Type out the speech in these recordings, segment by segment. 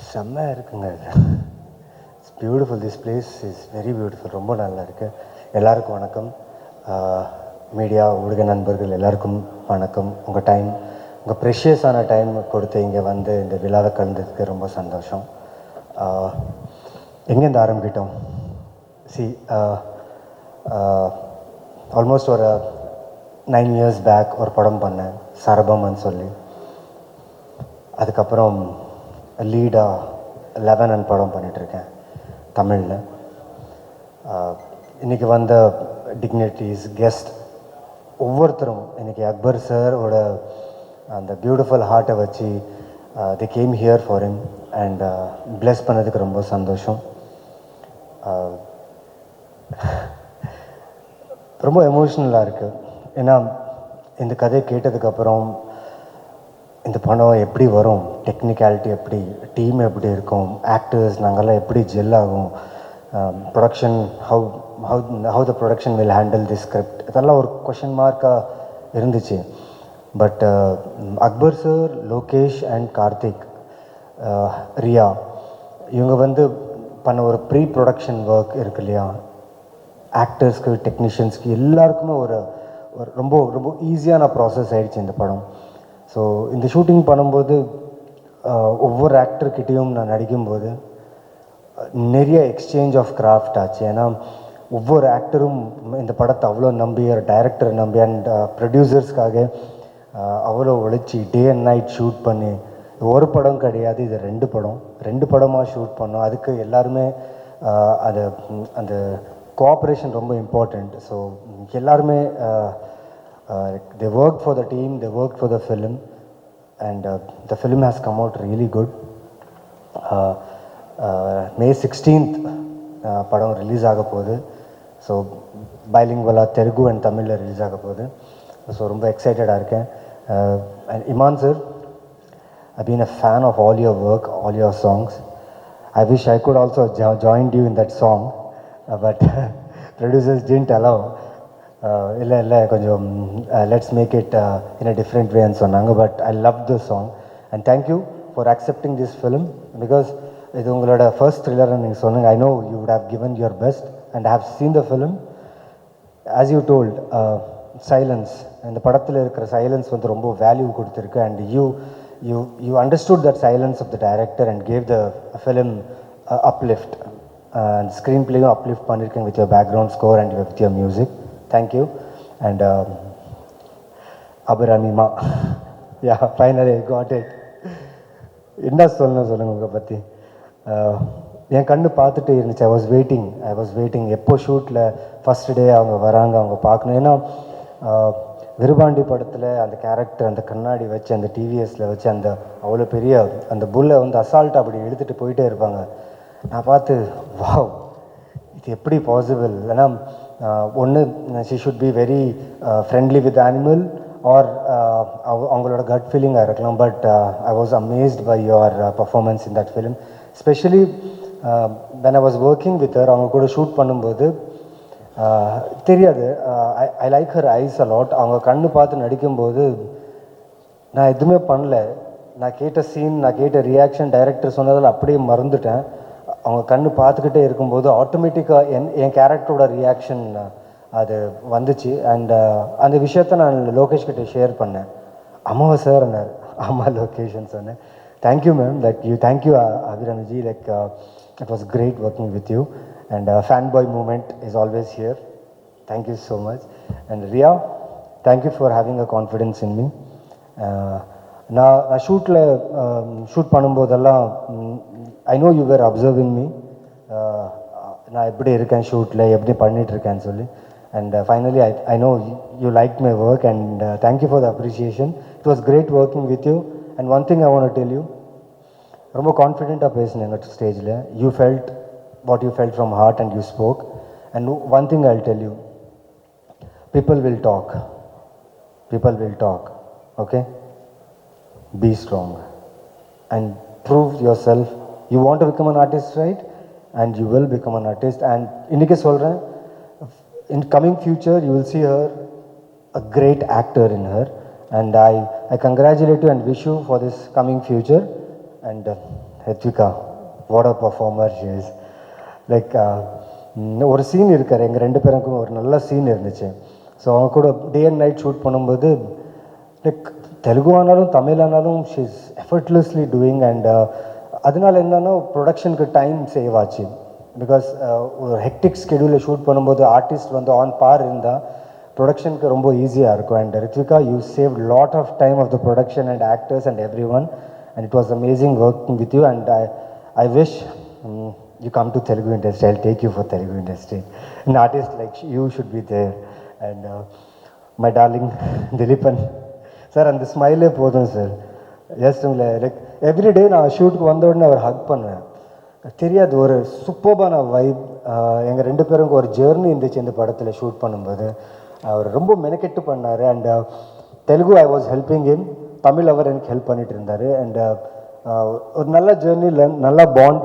செம்மையாக இருக்குங்க. It's beautiful. This place is very beautiful. ரொம்ப நல்லா இருக்கு. எல்லாருக்கும் வணக்கம். மீடியா ஊடக நண்பர்கள் எல்லாருக்கும் வணக்கம். உங்கள் டைம், உங்கள் ப்ரெஷியஸான டைம் கொடுத்து இங்கே வந்து இந்த விழாவை கலந்ததுக்கு ரொம்ப சந்தோஷம். எங்கேருந்து ஆரம்பிக்கிட்டோம்? சி ஆல்மோஸ்ட் ஒரு 9 years பேக் ஒரு படம் பண்ணேன், சரபம்னு சொல்லி. அதுக்கப்புறம் லீடாக 11 படம் பண்ணிகிட்ருக்கேன் தமிழில். இன்றைக்கி வந்த டிக்னிட்டிஸ், கெஸ்ட் ஒவ்வொருத்தரும் இன்றைக்கி அக்பர் சாரோட அந்த பியூட்டிஃபுல் ஹார்ட்டை வச்சு the came here for him and bless பண்ணதுக்கு ரொம்ப சந்தோஷம். ரொம்ப எமோஷ்னலாக இருக்குது. ஏன்னா இந்த கதையை கேட்டதுக்கப்புறம் இந்த படம் எப்படி வரும், டெக்னிக்காலிட்டி எப்படி, டீம் எப்படி இருக்கும், ஆக்டர்ஸ் நாங்கள்லாம் எப்படி ஜெல் ஆகும், production how the production will handle the script, இதெல்லாம் ஒரு கொஷின் மார்க்காக இருந்துச்சு. But Akbar sir, Lokesh and Karthik, Riya இவங்க வந்து பண்ண ஒரு ப்ரீ ப்ரொடக்ஷன் ஒர்க் இருக்கு இல்லையா, ஆக்டர்ஸ்க்கு டெக்னீஷியன்ஸ்க்கு எல்லாருக்குமே ஒரு ரொம்ப ரொம்ப ஈஸியான ப்ராசஸ் ஆகிடுச்சு இந்த படம். ஸோ இந்த ஷூட்டிங் பண்ணும்போது ஒவ்வொரு ஆக்டர்கிட்டையும் நான் நடிக்கும்போது நிறைய எக்ஸ்சேஞ்ச் ஆஃப் கிராஃப்ட் ஆச்சு. ஏன்னா ஒவ்வொரு ஆக்டரும் இந்த படத்தை அவ்வளோ நம்பி, ஒரு டைரக்டரை நம்பி அண்ட் ப்ரொடியூசர்ஸ்க்காக அவ்வளோ உழைச்சி டே அண்ட் நைட் ஷூட் பண்ணி, ஒரு படம் கிடையாது, இது 2 படமாக ஷூட் பண்ணோம். அதுக்கு எல்லாருமே அது அந்த கோஆப்ரேஷன் ரொம்ப இம்பார்ட்டண்ட். ஸோ எல்லாருமே they worked for the team, they worked for the film, and the film has come out really good. May 16th படம் ரிலீஸ் ஆக போகுது. ஸோ பைலிங்குவலாக தெலுங்கு அண்ட் தமிழில் ரிலீஸ் ஆக போகுது. ஸோ ரொம்ப எக்ஸைட்டடாக இருக்கேன். And Iman sir, I've been a fan of all your work, all your songs. I wish I could also joined you in that song, but producers didn't allow. இல்லை கொஞ்சம் let's make it in a different வேன்னு சொன்னாங்க. But I love the song and thank you for accepting this film. Because இது உங்களோட first த்ரில்லர்னு நீங்கள் சொன்னீங்க. I know you would have given your best and have seen the film. As you told, silence, இந்த படத்தில் இருக்கிற சைலன்ஸ் வந்து ரொம்ப வேல்யூ கொடுத்துருக்கு. And you understood that silence of the director and gave the film uplift. And screen பிளேயும் uplift பண்ணியிருக்கேன் with your background score and with your music. Thank you. And Abiramima, yeah, finally I got it. என்ன சொல்லுங்கள் உங்களை பற்றி. என் கண்ணு பார்த்துட்டு இருந்துச்சு. I was waiting எப்போ ஷூட்டில் first day அவங்க வராங்க, அவங்க பார்க்கணும். ஏன்னா விருபாண்டி படத்தில் அந்த கேரக்டர் அந்த கண்ணாடி வச்சு அந்த டிவிஎஸில் வச்சு அந்த அவ்வளோ பெரிய அந்த புல்லை வந்து அசால்ட்டாக அப்படி எடுத்துகிட்டு போயிட்டே இருப்பாங்க. நான் பார்த்து வாவ், இது எப்படி பாசிபிள். ஏன்னா ஒன்று she should be very friendly with animal or அவங்களோட கட் ஃபீலிங்காக இருக்கலாம். But I was amazed by your performance in that film. Specially when I was working with her, அவங்க கூட ஷூட் பண்ணும்போது தெரியாது, I like her eyes a lot. அவங்க கண்ணு பார்த்து நடிக்கும்போது நான் எதுவுமே பண்ணல. நான் கேட்ட சீன், நான் கேட்ட ரியாக்ஷன், டைரக்டர் சொன்னதில் அப்படியே மறந்துட்டேன். அவங்க கண்ணு பார்த்துக்கிட்டே இருக்கும்போது ஆட்டோமேட்டிக்காக என் கேரக்டரோட ரியாக்ஷன் அது வந்துச்சு. அண்ட் அந்த விஷயத்த நான் லோகேஷ் கிட்டே ஷேர் பண்ணேன். அம்மாவை சார் என்ன, அம்மா லொக்கேஷன் சொன்னேன். Thank you ma'am, like you, thank you Abhiramiji, like it was great working with you. And fan boy moment is always here. Thank you so much. And Riya, thank you for having a confidence in me. நான் shoot பண்ணும்போதெல்லாம் I know you were observing me, நான் எப்படி இருக்கேன் ஷூட்டில், எப்படி பண்ணிகிட்ருக்கேன்னு சொல்லி. And finally I know you like my work and thank you for the appreciation. It was great working with you. And one thing I want tell you, ரொம்ப கான்ஃபிடென்ட்டாக பேசினேங்க ஸ்டேஜில். You felt what you felt from heart and you spoke. And one thing I will tell you, people will talk, okay? Be strong and prove yourself. You want to become an artist, right? And you will become an artist. And இன்னைக்கு சொல்கிறேன், in coming future you will see her a great actor in her. And I congratulate you and wish you for this coming future. And Ritvika, what a performer she is. Like, ஒரு scene இருக்கார் எங்கள் ரெண்டு பேருக்கும் ஒரு நல்ல scene இருந்துச்சு. So அவங்க கூட டே அண்ட் நைட் ஷூட் பண்ணும்போது லைக் தெலுங்கு ஆனாலும் தமிழ் ஆனாலும் she is effortlessly doing. And அதனால என்னன்னா ப்ரொடக்ஷனுக்கு டைம் சேவ் ஆச்சு. பிகாஸ் ஒரு ஹெக்டிக் ஸ்கெடியூலில் ஷூட் பண்ணும்போது ஆர்டிஸ்ட் வந்து ஆன் பார் இருந்தால் ப்ரொடக்ஷனுக்கு ரொம்ப ஈஸியாக இருக்கும். And Rithvika, you save lot of time of the production and actors and every one. And it was amazing working with you, and I wish you come to Telugu industry. I'll take you for Telugu industry. An artist like you should be there. And my darling Dilipan sir, and the smile podum sir. Yes, like every day நான் ஷூட்டுக்கு வந்த உடனே அவர் ஹக் பண்ணுவேன். தெரியாது, ஒரு சூப்பர்பான vibe. எங்கள் ரெண்டு பேருக்கும் ஒரு ஜேர்னி இருந்துச்சு இந்த படத்தில் ஷூட் பண்ணும்போது. அவர் ரொம்ப மெனக்கெட்டு பண்ணார். And Telugu I was helping him, Tamil அவர் எனக்கு ஹெல்ப் பண்ணிட்டு இருந்தார். அண்ட் ஒரு நல்ல ஜேர்னியில் நல்ல பாண்ட்.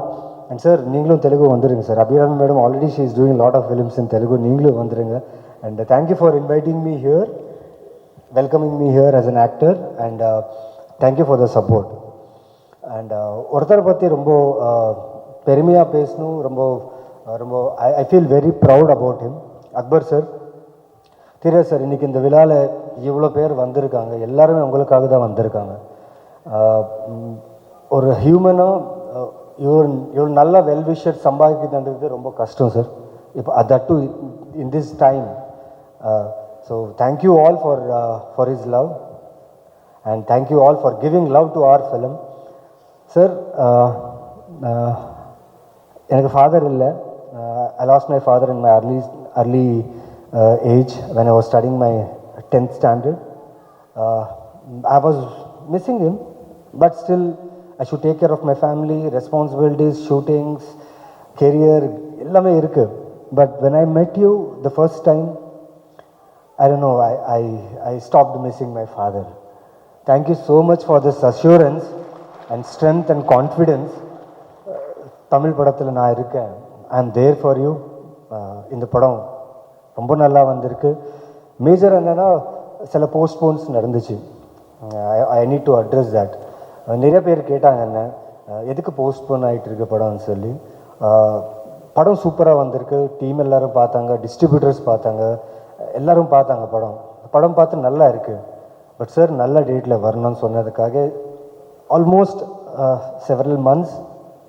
அண்ட் சார், நீங்களும் தெலுங்கு வந்துடுங்க sir. Abirami madam already she is doing lot of films in Telugu. நீங்களும் வந்துடுங்க. And thank you for inviting me here, welcoming me here as an actor. And thank you for the support. And ஒருத்தரை பற்றி ரொம்ப பெருமையாக பேசணும். ரொம்ப ரொம்ப I feel very proud about him. Akbar sir, தெரியாது சார், இன்றைக்கி இந்த விழாவில் இவ்வளோ பேர் வந்திருக்காங்க. எல்லாருமே உங்களுக்காக தான் வந்திருக்காங்க. ஒரு ஹியூமனாக இவ்வளோ நல்ல வெல்விஷர் சம்பாதிக்குதுன்றது ரொம்ப கஷ்டம் சார். இப்போ that do in this time. So thank you all for his love, and thank you all for giving love to our film. Sir, எனக்கு ஃபாதர் இல்லை. I lost my father in my early age when I was studying my 10th standard. I was missing him, but still I should take care of my family, responsibilities, shootings, career, ellame irukku. But when I met you the first time, I don't know, I stopped missing my father. Thank you so much for this assurance and strength and confidence. Tamil படத்தில் நான் இருக்கேன், ஐ ஆம் there for you. இந்த படம் ரொம்ப நல்லா வந்திருக்கு. Major என்னென்னா சில போஸ்ட்போன்ஸ் நடந்துச்சு. I need to address that. நிறைய பேர் கேட்டாங்க என்ன எதுக்கு போஸ்ட்போன் ஆகிட்டு இருக்கு படம்னு சொல்லி. படம் சூப்பராக வந்திருக்கு. டீம் எல்லோரும் பார்த்தாங்க, டிஸ்ட்ரிபியூட்டர்ஸ் பார்த்தாங்க, எல்லோரும் பார்த்தாங்க. படம் பார்த்து நல்லா இருக்குது. பட் சார், நல்ல டேட்டில் வரணும்னு சொன்னதுக்காக ஆல்மோஸ்ட் செவரல் மந்த்ஸ்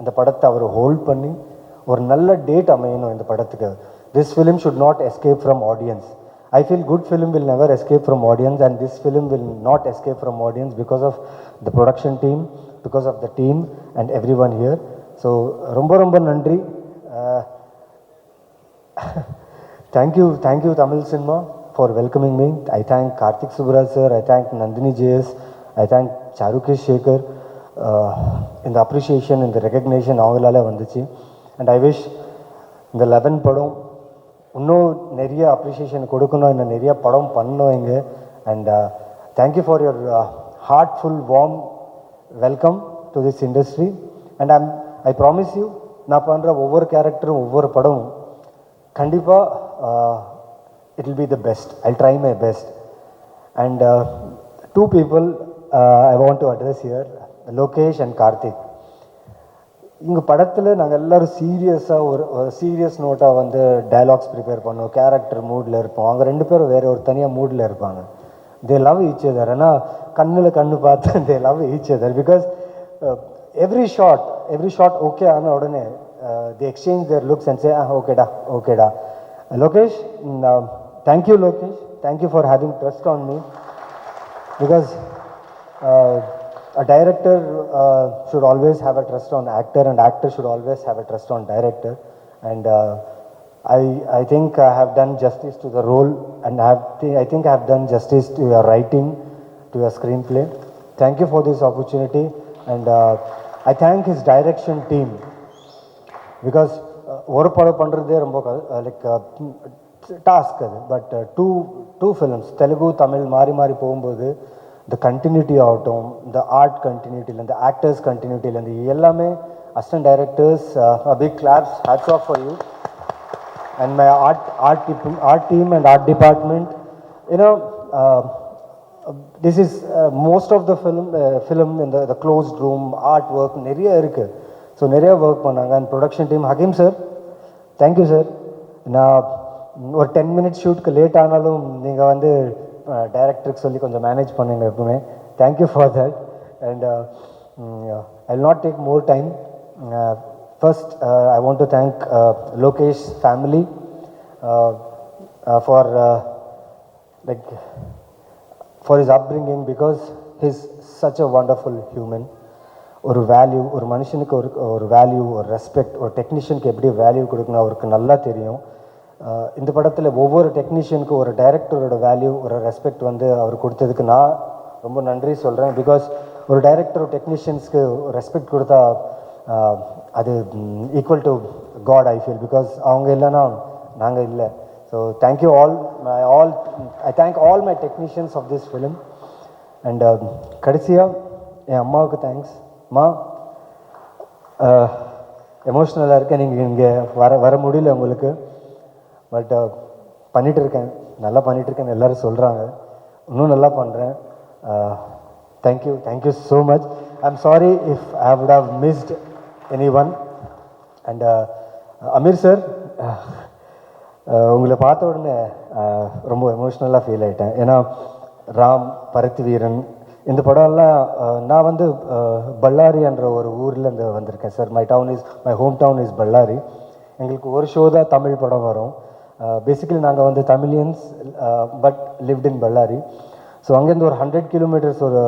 இந்த படத்தை அவர் ஹோல்ட் பண்ணி ஒரு நல்ல டேட் அமையணும் இந்த படத்துக்கு. This film should not escape from audience. I feel good film will never escape from audience, and this film will not escape from audience because of the production team, because of the team and everyone here. So romba nandri. Thank you Tamil Cinema for welcoming me. I thank Karthik Subbaraj sir, I thank Nandini JS, I thank Charukesh Shekhar in the appreciation, in the recognition avangalaala vanduchi. And I wish இந்த 11 படம் இன்னும் நிறைய appreciation கொடுக்கணும், இன்னும் நிறைய படம் பண்ணணும் இங்கே. And thank you for your heartful warm welcome to this industry. And I promise you, நான் பண்ணுற ஒவ்வொரு கேரக்டரும் ஒவ்வொரு படமும் கண்டிப்பாக it will be the best. I try my best. And two people I want to address here, Lokesh and Karthik. இங்கே படத்தில் நாங்கள் எல்லோரும் சீரியஸாக ஒரு சீரியஸ் நோட்டாக வந்து டைலாக்ஸ் ப்ரிப்பேர் பண்ணுவோம், கேரக்டர் மூடில் இருப்போம். அவங்க ரெண்டு பேரும் வேறு ஒரு தனியாக மூடில் இருப்பாங்க. They love each other. ஆனால் கண்ணில் கண்ணு பார்த்து they love each other. Because every shot okay ஆன உடனே the exchange their looks and say ஓகேடா. Lokesh, thank you Lokesh, thank you for having trust on me. Because a director should always have a trust on actor, and actor should always have a trust on director. And I think I have done justice to the role, and I think I have done justice to your writing, to your screenplay. Thank you for this opportunity. And I thank his direction team, because ஒரு படம் பண்ணுறதே ரொம்ப like task அது. But two films Telugu Tamil மாறி மாறி போகும்போது the continuity ஆகட்டும், the art continuity, the actors continuity, எல்லாமே assistant directors, a big claps, hats off for you. And my art team and art department, you know, this is most of the film in the closed room artwork நிறைய இருக்கு. So நிறைய work பண்ணாங்க. And production team Hakeem sir, thank you sir. நான் ஒரு 10 minutes ஷூட்க்கு late ஆனாலும் நீங்கள் வந்து டைரக்டருக்கு சொல்லி கொஞ்சம் மேனேஜ் பண்ணுங்க எப்பவுமே. Thank you for that. And I will not take more time. First I want to thank Lokesh family for for his upbringing, because he's such a wonderful human. ஒரு வேல்யூ, ஒரு மனுஷனுக்கு ஒரு வேல்யூ, ஒரு ரெஸ்பெக்ட், ஒரு டெக்னீஷியனுக்கு எப்படி வேல்யூ கொடுக்கணும் அவருக்கு நல்லா தெரியும். இந்த படத்தில் ஒவ்வொரு டெக்னீஷியனுக்கு ஒரு டைரக்டரோட வேல்யூ, ஒரு ரெஸ்பெக்ட் வந்து அவர் கொடுத்ததுக்கு நான் ரொம்ப நன்றி சொல்கிறேன். பிகாஸ் ஒரு டைரக்டர் டெக்னீஷியன்ஸ்க்கு ரெஸ்பெக்ட் கொடுத்தா அது equal to God I feel. Because அவங்க இல்லைன்னா நாங்கள் இல்லை. So thank you all, I thank all my technicians of this film. And கடைசியா என் அம்மாவுக்கு தேங்க்ஸ். அம்மா, எமோஷ்னலாக இருக்கேன். நீங்கள் இங்கே வர முடியல உங்களுக்கு, பட் பண்ணிகிட்டு இருக்கேன், நல்லா பண்ணிகிட்ருக்கேன்னு எல்லோரும் சொல்கிறாங்க. இன்னும் நல்லா பண்ணுறேன். Thank you so much. I am sorry if I would have missed any one. And Aamir sir, உங்களை பார்த்த உடனே ரொம்ப எமோஷ்னலாக ஃபீல் ஆகிட்டேன். ஏன்னா ராம், பருத்தி வீரன், இந்த படம்லாம் நான் வந்து பல்லாரி என்ற ஒரு ஊர்லேருந்து வந்திருக்கேன் sir. My home town is பல்லாரி. எங்களுக்கு ஒரு ஷோ தான் தமிழ் படம் வரும். பேசிக்கலி நாங்கள் வந்து Tamilians, but lived in Bellary. So அங்கேருந்து ஒரு 100 கிலோமீட்டர்ஸ் ஒரு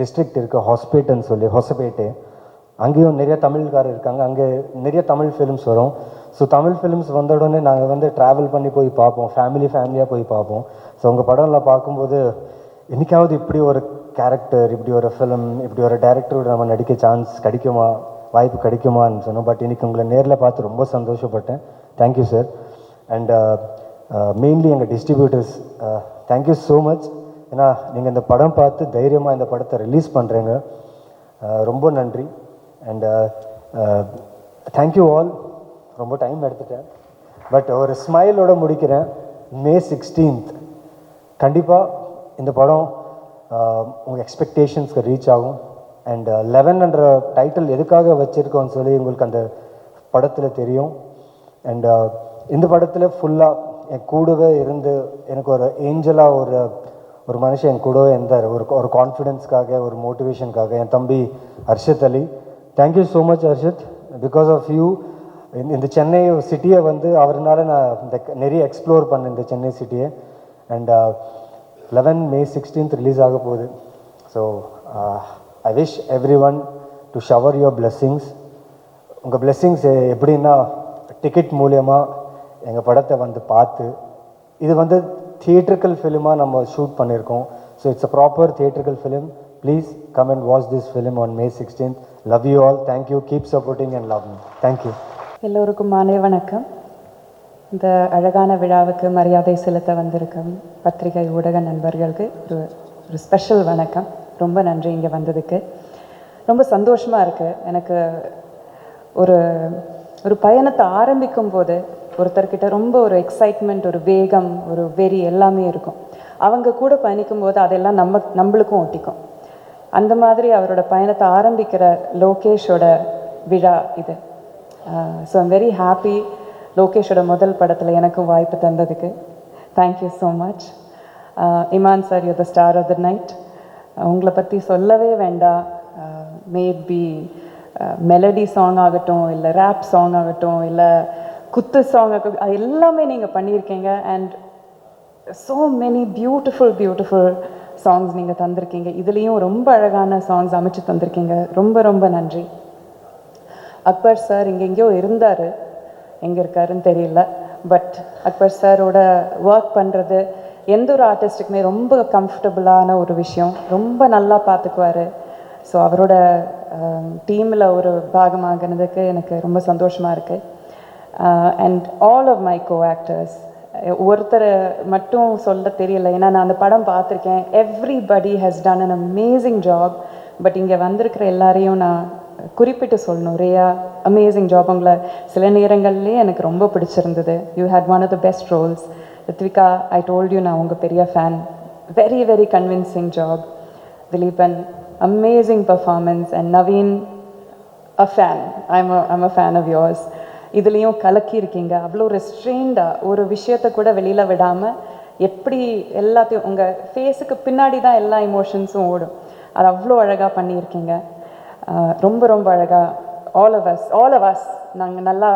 டிஸ்ட்ரிக்ட் இருக்குது, ஹாஸ்பேட்டுன்னு சொல்லி, ஹொசபேட்டே. அங்கேயும் நிறைய தமிழ்காரர் இருக்காங்க. அங்கே நிறைய தமிழ் ஃபிலிம்ஸ் வரும். ஸோ தமிழ் ஃபிலிம்ஸ் வந்த உடனே நாங்கள் வந்து ட்ராவல் பண்ணி போய் பார்ப்போம், ஃபேமிலியாக போய் பார்ப்போம். ஸோ உங்கள் படம்லாம் பார்க்கும்போது என்றைக்காவது இப்படி ஒரு கேரக்டர், இப்படி ஒரு ஃபிலிம், இப்படி ஒரு டைரக்டரோட நம்ம நடிக்க சான்ஸ் கிடைக்குமா, வாய்ப்பு கிடைக்குமான்னு சொன்னோம். பட் இன்றைக்கி உங்களை நேரில் பார்த்து ரொம்ப சந்தோஷப்பட்டேன். Thank you sir. அண்ட் மெயின்லி எங்கள் டிஸ்ட்ரிபியூட்டர்ஸ், தேங்க்யூ ஸோ மச். ஏன்னா நீங்கள் இந்த படம் பார்த்து தைரியமாக இந்த படத்தை ரிலீஸ் பண்ணுறீங்க, ரொம்ப நன்றி. And thank you all. ரொம்ப டைம் எடுத்துட்டேன், பட் ஒரு ஸ்மைலோடு முடிக்கிறேன். May 16th கண்டிப்பாக இந்த படம் உங்கள் எக்ஸ்பெக்டேஷன்ஸ்க்கு ரீச் ஆகும். அண்ட் 11என்ற டைட்டில் எதுக்காக வச்சுருக்கோன்னு சொல்லி உங்களுக்கு அந்த படத்தில் தெரியும். அண்ட் இந்த படத்தில் ஃபுல்லாக என் கூடவே இருந்து எனக்கு ஒரு ஏஞ்சலாக ஒரு மனுஷன் என் கூடவே இருந்தார். ஒரு கான்ஃபிடென்ஸ்க்காக, ஒரு மோட்டிவேஷனுக்காக என் தம்பி Harshad Ali. Thank you so much Harshad. Because of you இந்த சென்னை சிட்டியை வந்து அவர்னால நான் இந்த நிறைய எக்ஸ்ப்ளோர் பண்ணேன் இந்த சென்னை சிட்டியை. அண்ட் 11 May 16th ரிலீஸ் ஆக போகுது. So I wish every one to shower your blessings. உங்கள் பிளெஸ்ஸிங்ஸ் எப்படின்னா டிக்கெட் மூலியமாக எங்கள் படத்தை வந்து பார்த்து, இது வந்து தியேட்ரிக்கல் ஃபிலிமாக நம்ம ஷூட் பண்ணியிருக்கோம். So it's a proper theatrical film. Please come and watch this film on May 16th. Love you all. Thank you. Keep supporting and love me. Thank you. எல்லோருக்கும் மாலை வணக்கம். இந்த அழகான விழாவுக்கு மரியாதை செலுத்த வந்திருக்கும் பத்திரிகை ஊடக நண்பர்களுக்கு ஒரு ஸ்பெஷல் வணக்கம். ரொம்ப நன்றி இங்கே வந்ததுக்கு. ரொம்ப சந்தோஷமாக இருக்குது எனக்கு. ஒரு பயணத்தை ஆரம்பிக்கும் போது ஒருத்தர்கிட்ட ரொம்ப ஒரு எக்ஸைட்மெண்ட், ஒரு வேகம், ஒரு வெறி எல்லாமே இருக்கும். அவங்க கூட பயணிக்கும் போது அதெல்லாம் நம்மளுக்கும் ஒட்டிக்கும். அந்த மாதிரி அவரோட பயணத்தை ஆரம்பிக்கிற லோகேஷோட விழா இது. So I'm very happy. லோகேஷோட முதல் படத்தில் எனக்கும் வாய்ப்பு தந்ததுக்கு thank you so much. Imman sir, you the star of the night. உங்களை பற்றி சொல்லவே வேண்டாம். மேபி மெலடி சாங் ஆகட்டும், இல்லை ரேப் சாங் ஆகட்டும், இல்லை குத்து சாங் ஆகட்டும், அது எல்லாமே நீங்கள் பண்ணியிருக்கீங்க. And so many beautiful songs நீங்கள் தந்திருக்கீங்க. இதுலேயும் ரொம்ப அழகான சாங்ஸ் அமைச்சு தந்திருக்கீங்க. ரொம்ப ரொம்ப நன்றி. அக்பர் சார் எங்கெங்கேயோ இருந்தார், எங்கே இருக்காருன்னு தெரியல. பட் அக்பர் சாரோட ஒர்க் பண்ணுறது எந்த ஒரு ஆர்டிஸ்ட்டுக்குமே ரொம்ப கம்ஃபர்டபுளான ஒரு விஷயம். ரொம்ப நல்லா பார்த்துக்குவார். ஸோ அவரோட டீமில் ஒரு பாகமாகினதுக்கு எனக்கு ரொம்ப சந்தோஷமாக இருக்குது. And all of my co actors, ஒருத்தர் மட்டும் சொல்ல தெரியல, ஏன்னா நான் அந்த படம் பார்த்துருக்கேன். Everybody has done an amazing job. But இங்கே வந்திருக்கிற எல்லாரையும் நான் குறிப்பிட்டு சொல்லணும். Riya, amazing job. உங்களை சில நேரங்கள்லேயே எனக்கு ரொம்ப பிடிச்சிருந்தது. You had one of the best roles. Rithvika, I told you, நான் உங்கள் பெரிய fan. very, very convincing job. Dileepan, amazing performance, and Naveen, a fan. I'm a fan of yours. இதுலேயும் கலக்கி இருக்கீங்க. அவ்வளோ ரெஸ்ட்ரெயின்டாக ஒரு விஷயத்தை கூட வெளியில் விடாமல் எப்படி எல்லாத்தையும் உங்கள் ஃபேஸுக்கு பின்னாடி தான் எல்லா இமோஷன்ஸும் ஓடும். அது அவ்வளோ அழகாக பண்ணியிருக்கீங்க. ரொம்ப ரொம்ப அழகாக ஆல் ஆஃப் அஸ் நாங்கள் நல்லா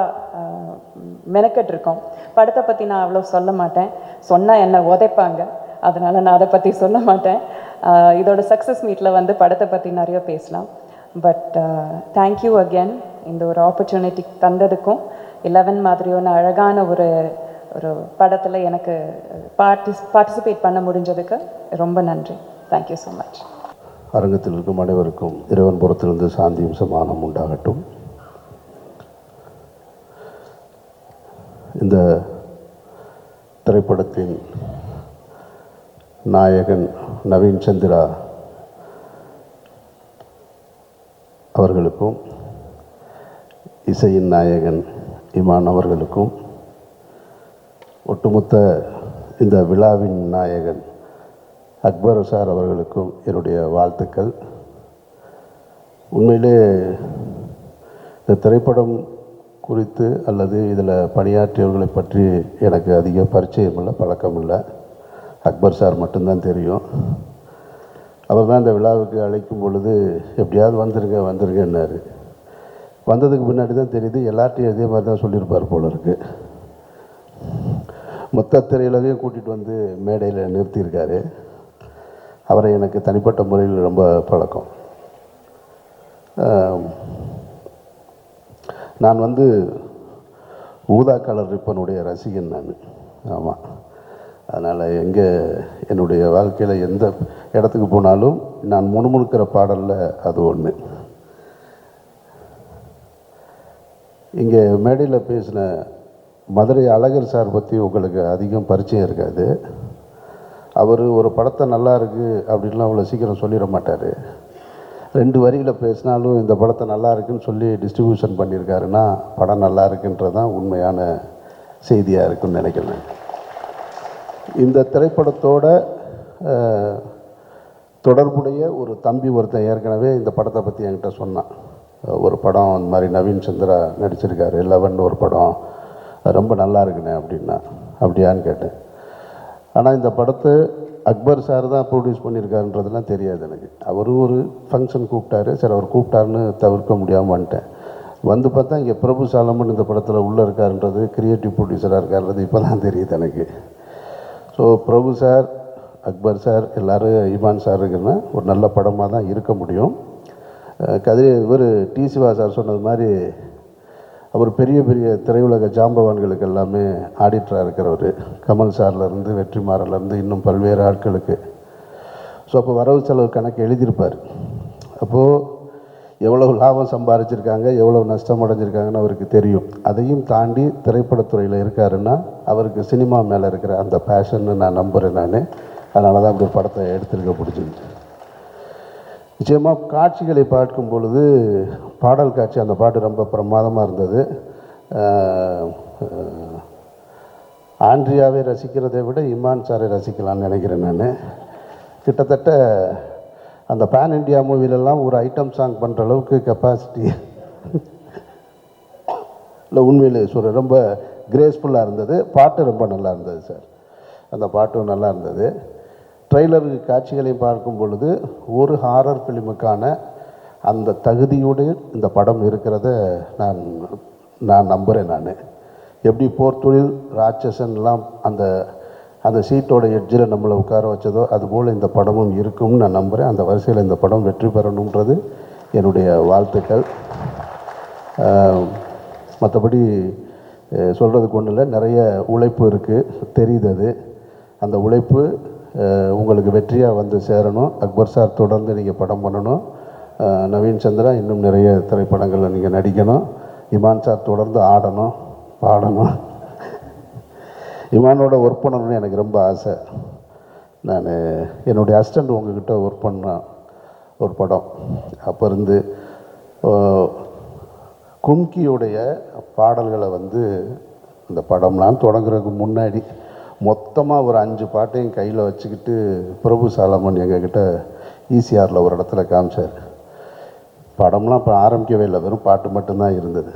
மெனக்கெட்டிருக்கோம். படத்தை பற்றி நான் அவ்வளோ சொல்ல மாட்டேன், சொன்னால் என்னை உதைப்பாங்க, அதனால் நான் அதை பற்றி சொல்ல மாட்டேன். இதோட சக்ஸஸ் மீட்டில் வந்து படத்தை பற்றி நிறைய பேசலாம். பட் தேங்க்யூ அகேன் இந்த ஒரு ஆப்பர்ச்சுனிட்டி தந்ததுக்கும் 11 மாதிரியான அழகான ஒரு படத்தில் எனக்கு பார்ட்டிசிபேட் பண்ண முடிஞ்சதுக்கு ரொம்ப நன்றி. Thank you so much. அரங்கத்தில் இருக்கும் அனைவருக்கும் இறைவன் புறத்திலிருந்து சாந்தியும் சமானம் உண்டாகட்டும். இந்த திரைப்படத்தின் நாயகன் நவீன் சந்திரா அவர்களுக்கும் இசையின் நாயகன் இமான் அவர்களுக்கும் ஒட்டுமொத்த இந்த விழாவின் நாயகன் அக்பர் சார் அவர்களுக்கும் என்னுடைய வாழ்த்துக்கள். உண்மையிலே இந்த திரைப்படம் குறித்து அல்லது இதில் பணியாற்றியவர்களை பற்றி எனக்கு அதிக பரிச்சயம் இல்லை, பழக்கம் இல்லை. அக்பர் சார் மட்டும்தான் தெரியும். அவர் தான் இந்த விழாவுக்கு அழைக்கும் பொழுது எப்படியாவது வந்துருங்கன்னாரு. வந்ததுக்கு முன்னாடி தான் தெரியுது எல்லார்ட்டையும் இதே மாதிரி தான் சொல்லியிருப்பார் போல இருக்கு. மொத்த திரையுலகையும் கூட்டிகிட்டு வந்து மேடையில் நிறுத்தியிருக்காரு. அவரை எனக்கு தனிப்பட்ட முறையில் ரொம்ப பழக்கம். நான் வந்து ஊதா கலர் ரிப்பனுடைய ரசிகன் நான். ஆமாம், அதனால் எங்கே என்னுடைய வாழ்க்கையில் எந்த இடத்துக்கு போனாலும் நான் முணுமுணுக்கிற பாடலில் அது ஒன்று. இங்கே மேடையில் பேசின மதுரை அழகர் சார் பற்றி உங்களுக்கு அதிகம் பரிச்சயம் இருக்காது. அவர் ஒரு படத்தை நல்லா இருக்குது அப்படின்லாம் அவ்வளோ சீக்கிரம் சொல்லிட மாட்டார். 2 வரியில் பேசினாலும் இந்த படத்தை நல்லா இருக்குன்னு சொல்லி டிஸ்ட்ரிபியூஷன் பண்ணியிருக்காருன்னா படம் நல்லா இருக்குன்றது தான் உண்மையான செய்தியாக இருக்குன்னு நினைக்கிறேன். இந்த திரைப்படத்தோட தொடர்புடைய ஒரு தம்பி ஒருத்தன் ஏற்கனவே இந்த படத்தை பற்றி என்கிட்ட சொன்னான். ஒரு படம் அந்த மாதிரி நவீன் சந்திரா நடிச்சிருக்காரு 11 ஒரு படம், ரொம்ப நல்லா இருக்குண்ணே அப்படின்னா. அப்படியான்னு கேட்டேன். ஆனால் இந்த படத்தை அக்பர் சார் தான் ப்ரொடியூஸ் பண்ணியிருக்காருன்றதுலாம் தெரியாது எனக்கு. அவரும் ஒரு ஃபங்க்ஷன் கூப்பிட்டாரு, சரி அவர் கூப்பிட்டாருன்னு தவிர்க்க முடியாமல் வந்துட்டேன். வந்து பார்த்தா இங்கே பிரபு சாலமன் இந்த படத்தில் உள்ளே இருக்காருன்றது, கிரியேட்டிவ் ப்ரொடியூசராக இருக்காருன்றது இப்போ தான் தெரியுது எனக்கு. ஸோ பிரபு சார், அக்பர் சார், எல்லோரும் இமான் சார் இருக்குன்னா ஒரு நல்ல படமாக தான் இருக்க முடியும். இவர் டி சிவா சார் சொன்னது மாதிரி அவர் பெரிய பெரிய திரையுலக ஜாம்பவான்களுக்கு எல்லாமே ஆடிட்டராக இருக்கிறவர். கமல் சார்லேருந்து வெற்றிமாறலேருந்து இன்னும் பல்வேறு ஆட்களுக்கு. ஸோ அப்போ வரவு செலவு கணக்கு எழுதியிருப்பார். அப்போது எவ்வளோ லாபம் சம்பாதிச்சிருக்காங்க, எவ்வளோ நஷ்டம் அடைஞ்சிருக்காங்கன்னு அவருக்கு தெரியும். அதையும் தாண்டி திரைப்படத்துறையில் இருக்காருன்னா அவருக்கு சினிமா மேலே இருக்கிற அந்த பேஷன்னு நான் நம்புகிறேன் நான். அதனால தான் அப்படி ஒரு படத்தை எடுத்துருக்க பிடிச்சிருந்துச்சு. நிச்சயமாக காட்சிகளை பார்க்கும் பொழுது பாடல் காட்சி, அந்த பாட்டு ரொம்ப பிரமாதமாக இருந்தது. ஆண்ட்ரியாவை ரசிக்கிறதை விட இமான் சாரை ரசிக்கலான்னு நினைக்கிறேன் நான். கிட்டத்தட்ட அந்த பேன் இண்டியா மூவிலெல்லாம் ஒரு ஐட்டம் சாங் பண்ணுற அளவுக்கு கெப்பாசிட்டி இல்லை. உண்மையிலே சொல்கிறேன், ரொம்ப கிரேஸ்ஃபுல்லாக இருந்தது. பாட்டு ரொம்ப நல்லா இருந்தது சார், அந்த பாட்டும் நல்லா இருந்தது. ட்ரெய்லர் காட்சிகளை பார்க்கும் பொழுது ஒரு ஹாரர் ஃபிலிமுக்கான அந்த தகுதியோடு இந்த படம் இருக்கிறத நான் நம்புகிறேன். நான் எப்படி போர்த்தொழில் ராட்சசன்லாம் அந்த அந்த சீட்டோட எட்ஜில் நம்மளை உட்கார வச்சதோ அதுபோல் இந்த படமும் இருக்கும்னு நான் நம்புகிறேன். அந்த வரிசையில் இந்த படம் வெற்றி பெறணுன்றது என்னுடைய வாழ்த்துக்கள். மற்றபடி சொல்கிறதுக்கு ஒன்றும் இல்லை, நிறைய உழைப்பு இருக்குது தெரியுது. அது அந்த உழைப்பு உங்களுக்கு வெற்றியாக வந்து சேரணும். அக்பர் சார் தொடர்ந்து நீங்கள் படம் பண்ணணும். நவீன் சந்திரா இன்னும் நிறைய திரைப்படங்களில் நீங்கள் நடிக்கணும். இமான் சார் தொடர்ந்து ஆடணும், பாடணும். இமானோட ஒர்க் பண்ணணும்னு எனக்கு ரொம்ப ஆசை. நான் என்னுடைய அசிஸ்டண்ட் உங்ககிட்ட ஒர்க் பண்ண ஒரு படம், அப்போ இருந்து கும்கியோடைய பாடல்களை வந்து இந்த படம்லாம் தொடங்குறதுக்கு முன்னாடி மொத்தமாக ஒரு 5 பாட்டையும் கையில் வச்சுக்கிட்டு பிரபு சாலமன் எங்ககிட்ட ஈசிஆரில் ஒரு இடத்துல காமிச்சார். படம்லாம் இப்போ ஆரம்பிக்கவே இல்லை, வெறும் பாட்டு மட்டும்தான் இருந்தது.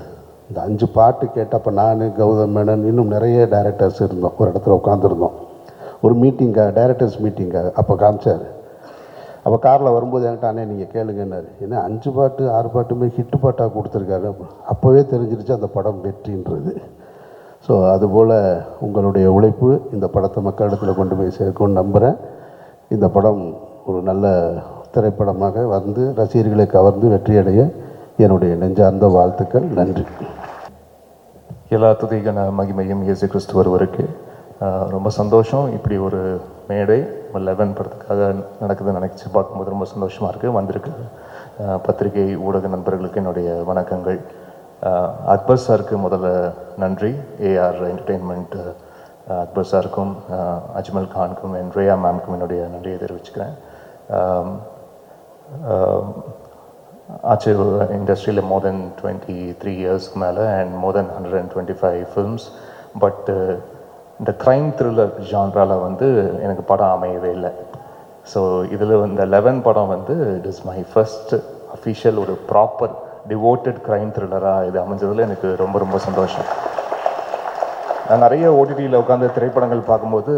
இந்த 5 பாட்டு கேட்டப்போ நான், கௌதம் மேனன், இன்னும் நிறைய டைரக்டர்ஸ் இருந்தோம், ஒரு இடத்துல உட்காந்துருந்தோம். ஒரு மீட்டிங்காக, டைரக்டர்ஸ் மீட்டிங்காக அப்போ காமிச்சார். அப்போ காரில் வரும்போது என்கிட்ட, அண்ணே நீங்கள் கேளுங்கன்னாரு. ஏன்னா 5 பாட்டு 6 பாட்டுமே ஹிட்டு பாட்டாக கொடுத்துருக்காரு. அப்போவே தெரிஞ்சிருச்சு அந்த படம் வெற்றின்றது. ஸோ அதுபோல் உங்களுடைய உழைப்பு இந்த படத்தை மக்களிடத்தில் கொண்டு போய் சேர்க்கும்னு நம்புகிறேன். இந்த படம் ஒரு நல்ல திரைப்படமாக வந்து ரசிகர்களை கவர்ந்து வெற்றியடைய என்னுடைய நெஞ்சார்ந்த வாழ்த்துக்கள். நன்றி. எல்லா துதிக்கான மகிமையும் இயேசு கிறிஸ்து ஒருவருக்கு. ரொம்ப சந்தோஷம். இப்படி ஒரு மேடை 11 படத்துக்காக நடக்குதுன்னு நினச்சி பார்க்கும்போது ரொம்ப சந்தோஷமாக இருக்குது. வந்திருக்கு பத்திரிகை ஊடக நண்பர்களுக்கு என்னுடைய வணக்கங்கள். அக்பர் சாருக்கு முதல்ல நன்றி. ஏஆர் என்டர்டெயின்மெண்ட் அக்பர் சாருக்கும் அஜ்மல் கானுக்கும் ரேயா மேம்க்கும் என்னுடைய நன்றியை தெரிவிச்சுக்கிறேன். ஆச்சு இண்டஸ்ட்ரியில் மோர் தென் 23 இயர்ஸ்க்கு மேலே and more then 125 films. But இந்த க்ரைம் த்ரில்லர் ஜான்ராவில் வந்து எனக்கு படம் அமையவே இல்லை. ஸோ இதில் இந்த 11 படம் வந்து it is my first official ஒரு ப்ராப்பர் டிவோட்டட் க்ரைம் த்ரில்லராக இது அமைஞ்சதில் எனக்கு ரொம்ப ரொம்ப சந்தோஷம். நான் நிறைய ஓடிடியில் உட்காந்து திரைப்படங்கள் பார்க்கும்போது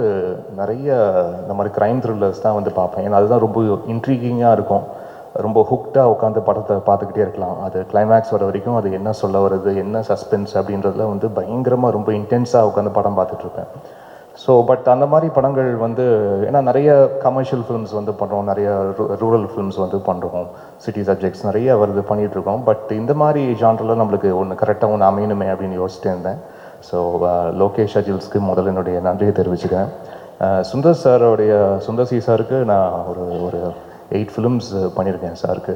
நிறைய இந்த மாதிரி க்ரைம் த்ரில்லர்ஸ் தான் வந்து பார்ப்பேன். ஏன்னா அதுதான் ரொம்ப இன்ட்ரீகிங்காக இருக்கும். ரொம்ப ஹுக்டாக உட்காந்து படத்தை பார்த்துக்கிட்டே இருக்கலாம். அது கிளைமேக்ஸ் வர வரைக்கும் அது என்ன சொல்ல வருது, என்ன சஸ்பென்ஸ் அப்படின்றதுல வந்து பயங்கரமாக ரொம்ப இன்டென்ஸாக உட்காந்து படம் பார்த்துட்ருப்பேன். ஸோ பட் அந்த மாதிரி படங்கள் வந்து ஏன்னா நிறைய கமர்ஷியல் ஃபிலிம்ஸ் வந்து பண்ணுறோம், நிறைய ரூரல் ஃபிலிம்ஸ் வந்து பண்ணுறோம், சிட்டி சப்ஜெக்ட்ஸ் நிறைய வருது பண்ணிகிட்ருக்கோம். பட் இந்த மாதிரி ஜான்ரில் நம்மளுக்கு ஒன்று கரெக்டாக ஒன்று அமையணுமே அப்படின்னு யோசிச்சுட்டே இருந்தேன். ஸோ லோகேஷ் அஜில்ஸ்க்கு முதல்ல என்னுடைய நன்றியை தெரிவிச்சுக்கிறேன். சுந்தர் சி சாருக்கு நான் ஒரு 8 ஃபிலிம்ஸ் பண்ணியிருக்கேன் சாருக்கு.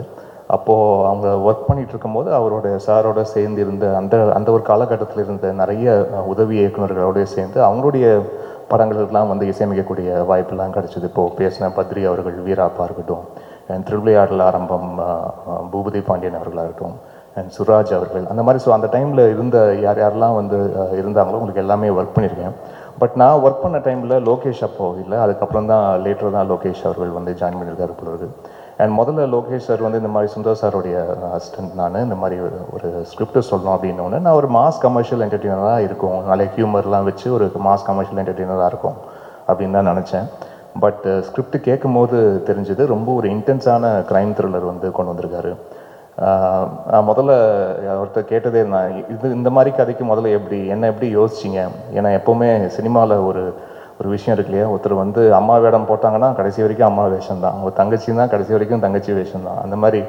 அப்போது அவங்க ஒர்க் பண்ணிகிட்டு இருக்கும்போது சாரோட சேர்ந்து இருந்த அந்த ஒரு காலகட்டத்தில் இருந்த நிறைய உதவி இயக்குநர்களோடு சேர்ந்து அவங்களுடைய படங்களுக்கெல்லாம் வந்து இசையமைக்கக்கூடிய வாய்ப்பெல்லாம் கிடச்சிது. இப்போது பேசின பத்ரி அவர்கள், வீராப்பா இருக்கட்டும், அண்ட் திருவிளையாடல் ஆரம்பம் பூபதி பாண்டியன் அவர்களாகட்டும், அண்ட் சுராஜ் அவர்கள், அந்த மாதிரி. ஸோ அந்த டைமில் இருந்த யாரெல்லாம் வந்து இருந்தாங்களோ உங்களுக்கு எல்லாமே ஒர்க் பண்ணியிருக்கேன். பட் நான் ஒர்க் பண்ண டைமில் லோகேஷ் அப்போது இல்லை, அதுக்கப்புறம் தான் லேட்டர் தான் லோகேஷ் அவர்கள் வந்து ஜாயின் பண்ணியிருக்காரு பொழுது. அண்ட் முதல்ல லோகேஷ் சார் வந்து இந்த மாதிரி சுந்தர் சாருடைய அசிஸ்டன்ட். நான் இந்த மாதிரி ஒரு ஸ்கிரிப்ட் சொல்லணும் அப்படின்னோடனே நான் ஒரு மாஸ் கமர்ஷியல் என்டர்டெய்னராக இருக்கும், நிறைய ஹியூமர்லாம் வச்சு ஒரு மாஸ் கமர்ஷியல் என்டர்டெய்னராக இருக்கும் அப்படின்னு தான் நினச்சேன். பட் ஸ்கிரிப்ட் கேட்கும் போது தெரிஞ்சது ரொம்ப ஒரு இன்டென்ஸான க்ரைம் த்ரில்லர் வந்து கொண்டு வந்திருக்காரு. நான் முதல்ல ஒருத்தர் கேட்டதே, நான் இந்த மாதிரி கதைக்கு முதல்ல எப்படி யோசிச்சிங்க? ஏன்னா எப்போவுமே சினிமாவில் ஒரு விஷயம் இருக்கு இல்லையா, ஒருத்தர் வந்து அம்மா வேடம் போட்டாங்கன்னா கடைசி வரைக்கும் அம்மா வேஷம் தான், அவங்க தங்கச்சி தான் கடைசி வரைக்கும் தங்கச்சி வேஷம் தான். அந்த மாதிரி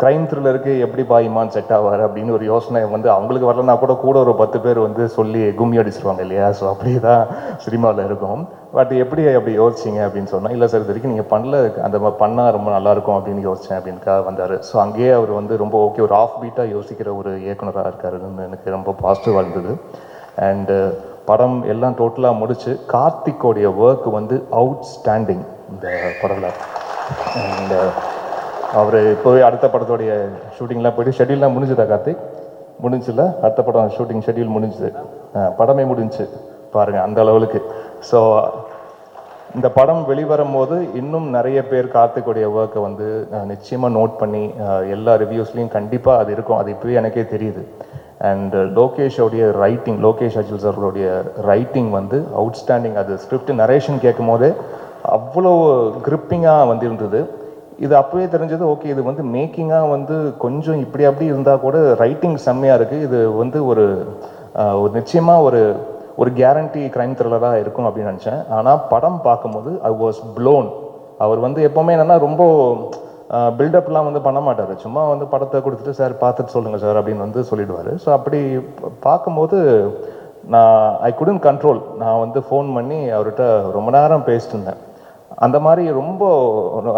க்ரைம் த்ரில்லருக்கு எப்படிப்பா இமான் செட் ஆவார் அப்படின்னு ஒரு யோசனை வந்து அவங்களுக்கு வரலன்னா கூட ஒரு 10 பேர் வந்து சொல்லி கும்மி அடிச்சிருவாங்க இல்லையா. ஸோ அப்படி தான் சினிமாவில் இருக்கும். பட் அப்படி யோசிச்சிங்க அப்படின்னு சொன்னால், இல்லை சார் இது வரைக்கும் நீங்கள் பண்ணல, அந்த மாதிரி பண்ணால் ரொம்ப நல்லாயிருக்கும் அப்படின்னு யோசித்தேன் அப்படின்னுக்காக வந்தார். ஸோ அங்கேயே அவர் வந்து ரொம்ப ஓகே, ஒரு ஆஃப் பீட்டாக யோசிக்கிற ஒரு இயக்குனராக இருக்காருன்னு எனக்கு ரொம்ப பாசிட்டிவாக இருந்தது. அண்டு படம் எல்லாம் டோட்டலாக முடிச்சு கார்த்திக்கோடைய ஒர்க் வந்து அவுட்ஸ்டாண்டிங் இந்த படத்தில். அண்ட் அவர் இப்போவே அடுத்த படத்தோடைய ஷூட்டிங்லாம் போய்ட்டு ஷெட்யூல்லாம் முடிஞ்சுதா கார்த்திக்? முடிஞ்சில்ல, அடுத்த படம் ஷூட்டிங் ஷெட்யூல் முடிஞ்சுது, படமே முடிஞ்சு பாருங்கள் அந்த அளவுக்கு. ஸோ இந்த படம் வெளிவரும் போது இன்னும் நிறைய பேர் கார்த்திக்குடைய ஒர்க்கை வந்து நிச்சயமாக நோட் பண்ணி எல்லா ரிவ்யூஸ்லேயும் கண்டிப்பாக அது இருக்கும். அது இப்போவே எனக்கே தெரியுது. அண்ட் லோகேஷோடைய ரைட்டிங், லோகேஷ் அஜில் சாரோடைய ரைட்டிங் வந்து அவுட்ஸ்டாண்டிங். அது ஸ்கிரிப்ட் நரேஷன் கேட்கும் போதே அவ்வளோ கிரிப்பிங்காக வந்து இருந்தது. இது அப்போவே தெரிஞ்சது, ஓகே இது வந்து மேக்கிங்காக வந்து கொஞ்சம் இப்படி அப்படி இருந்தால் கூட ரைட்டிங் செம்மையாக இருக்குது, இது வந்து ஒரு நிச்சயமாக ஒரு கேரண்டி க்ரைம் த்ரில்லராக இருக்கும் அப்படின்னு நினச்சேன். ஆனால் படம் பார்க்கும்போது ஐ வாஸ் ப்ளோன். அவர் வந்து எப்போவுமே என்னென்னா ரொம்ப பில்டப்லாம் வந்து பண்ண மாட்டார், சும்மா வந்து படத்தை கொடுத்துட்டு சார் பார்த்துட்டு சொல்லுங்கள் சார் அப்படின்னு வந்து சொல்லிடுவார். ஸோ அப்படி பார்க்கும்போது ஐ குடன்ட் கண்ட்ரோல். நான் வந்து ஃபோன் பண்ணி அவர்கிட்ட ரொம்ப நேரம் பேசிட்டு இருந்தேன். அந்த மாதிரி ரொம்ப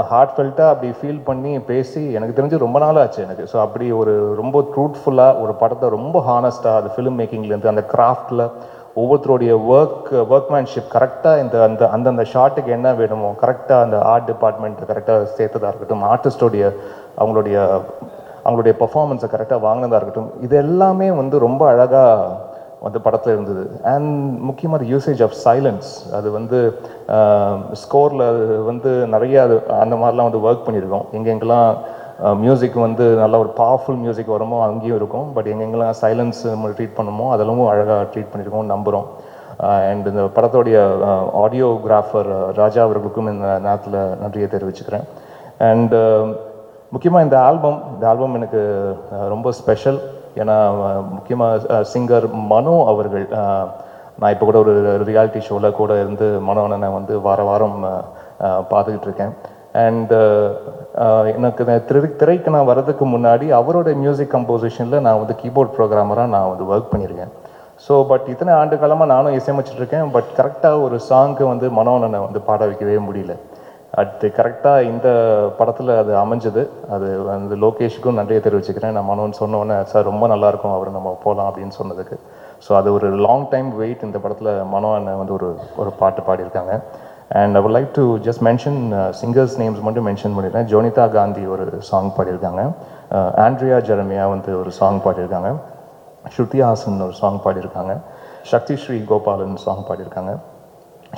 ஹார்ட் ஃபெல்ட்டாக அப்படி ஃபீல் பண்ணி பேசி எனக்கு தெரிஞ்சு ரொம்ப நாள் ஆச்சு எனக்கு. ஸோ அப்படி ரொம்ப ட்ரூத்ஃபுல்லாக ஒரு படத்தை ரொம்ப ஹானஸ்ட்டாக அது ஃபிலிம் மேக்கிங்லேருந்து அந்த கிராஃப்டில் ஒவ்வொருத்தருடைய ஒர்க்மேன்ஷிப் கரெக்டாக அந்தந்த ஷாட்டுக்கு என்ன வேணுமோ கரெக்டாக அந்த ஆர்ட் டிபார்ட்மெண்ட் கரெக்டாக சேர்த்ததாக இருக்கட்டும், ஆர்டிஸ்டோடைய அவங்களுடைய பர்ஃபார்மன்ஸை கரெக்டாக வாங்கினதாக இருக்கட்டும், இது எல்லாமே வந்து ரொம்ப அழகாக வந்து படத்தில் இருந்தது. அண்ட் முக்கியமாக அது யூசேஜ் ஆஃப் சைலன்ஸ், அது வந்து ஸ்கோரில் வந்து நிறைய அது அந்த மாதிரிலாம் வந்து ஒர்க் பண்ணியிருக்கோம். எங்கெங்கெல்லாம் மியூசிக் வந்து நல்ல ஒரு பவர்ஃபுல் மியூசிக் வருமோ அங்கேயும் இருக்கும், பட் எங்கெங்கெல்லாம் சைலன்ஸ் நம்ம ட்ரீட் பண்ணுமோ அதெல்லாம் அழகாக ட்ரீட் பண்ணியிருக்கோம் நம்புகிறோம். அண்ட் இந்த படத்தோடைய ஆடியோகிராஃபர் ராஜா அவர்களுக்கும் இந்த நேரத்தில் நன்றியை தெரிவிச்சுக்கிறேன். அண்ட் முக்கியமாக இந்த ஆல்பம் எனக்கு ரொம்ப ஸ்பெஷல். ஏன்னா முக்கியமாக சிங்கர் மனோ அவர்கள், நான் இப்போ கூட ஒரு ரியாலிட்டி ஷோவில் கூட இருந்து மனோ அண்ணனை வந்து வாரம் பார்த்துக்கிட்டு இருக்கேன். அண்ட் எனக்கு திரைக்கு நான் வர்றதுக்கு முன்னாடி அவரோட மியூசிக் கம்போசிஷனில் நான் வந்து கீபோர்ட் ப்ரோக்ராமராக நான் வந்து ஒர்க் பண்ணியிருக்கேன். ஸோ பட் இத்தனை ஆண்டு காலமாக நானும் இசையமைச்சிட்ருக்கேன், பட் கரெக்டாக ஒரு சாங்க்கு வந்து மனோ அண்ணனை வந்து பாட வைக்கவே முடியல. அது கரெக்டாக இந்த படத்தில் அது அமைஞ்சது. அது வந்து லோகேஷுக்கும் நன்றியை தெரிவிச்சுக்கிறேன். நான் மனோன்னு சொன்னோன்னே சார் ரொம்ப நல்லாயிருக்கும் அவர் நம்ம போகலாம் அப்படின்னு சொன்னதுக்கு. ஸோ அது ஒரு லாங் டைம் வெயிட். இந்த படத்தில் மனோ அண்ணன் வந்து ஒரு பாட்டு பாடியிருக்காங்க. And I would like to just mention singers names மட்டும் மென்ஷன் பண்ணியிருக்கேன். ஜோனிதா காந்தி ஒரு சாங் பாடியிருக்காங்க, ஆண்ட்ரியா ஜெரமியா வந்து ஒரு சாங் பாடியிருக்காங்க, ஸ்ருதி ஹாசன் ஒரு சாங் பாடியிருக்காங்க, சக்தி ஸ்ரீ கோபாலன் சாங் பாடியிருக்காங்க,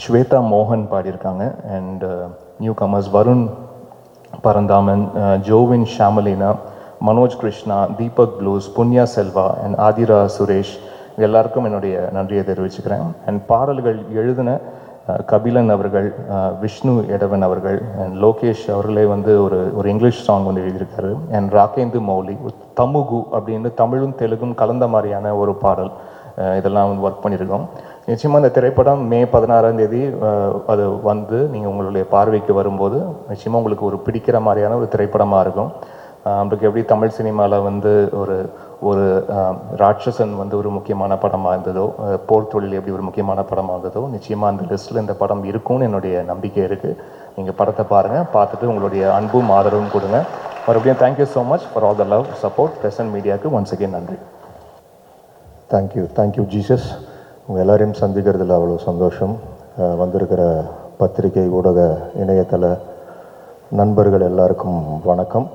ஸ்வேதா மோகன் பாடியிருக்காங்க. And newcomers Varun Paranthaman, Jovin Shamalina, Manoj Krishna, Deepak Blues, Punya Selva and Aadhira Suresh எல்லாருக்கும் என்னுடைய நன்றியை தெரிவிச்சுக்கிறேன். அண்ட் பாடல்கள் எழுதின கபிலன் அவர்கள், விஷ்ணு எடவன் அவர்கள் அண்ட் லோகேஷ் அவர்களே வந்து ஒரு இங்கிலீஷ் சாங் வந்து எழுதியிருக்காரு. அண்ட் ராகேந்து மௌலி தமுகு அப்படின்னு தமிழும் தெலுங்கும் கலந்த மாதிரியான ஒரு பாடல், இதெல்லாம் வந்து ஒர்க் பண்ணியிருக்கோம். நிச்சயமாக இந்த திரைப்படம் மே 16ஆம் தேதி அது வந்து நீங்கள் உங்களுடைய பார்வைக்கு வரும்போது நிச்சயமாக உங்களுக்கு ஒரு பிடிக்கிற மாதிரியான ஒரு திரைப்படமாக இருக்கும். நம்மளுக்கு எப்படி தமிழ் சினிமாவில் வந்து ஒரு ராட்சசன் வந்து ஒரு முக்கியமான படமாக இருந்ததோ, போர் தொழில் எப்படி ஒரு முக்கியமான படமாக இருந்ததோ, நிச்சயமாக அந்த லிஸ்ட்டில் இந்த படம் இருக்கும்னு என்னுடைய நம்பிக்கை இருக்குது. நீங்கள் படத்தை பாருங்கள், பார்த்துட்டு உங்களுடைய அன்பும் ஆதரவும் கொடுங்க. மறுபடியும் thank you so much for all the love support. Present மீடியாவுக்கு ஒன்ஸ் அகேன் நன்றி. Thank you Jesus. உங்கள் எல்லாரையும் சந்திக்கிறதுல அவ்வளோ சந்தோஷம். வந்திருக்கிற பத்திரிகை ஊடக இணையதள நண்பர்கள் எல்லாருக்கும் வணக்கம்.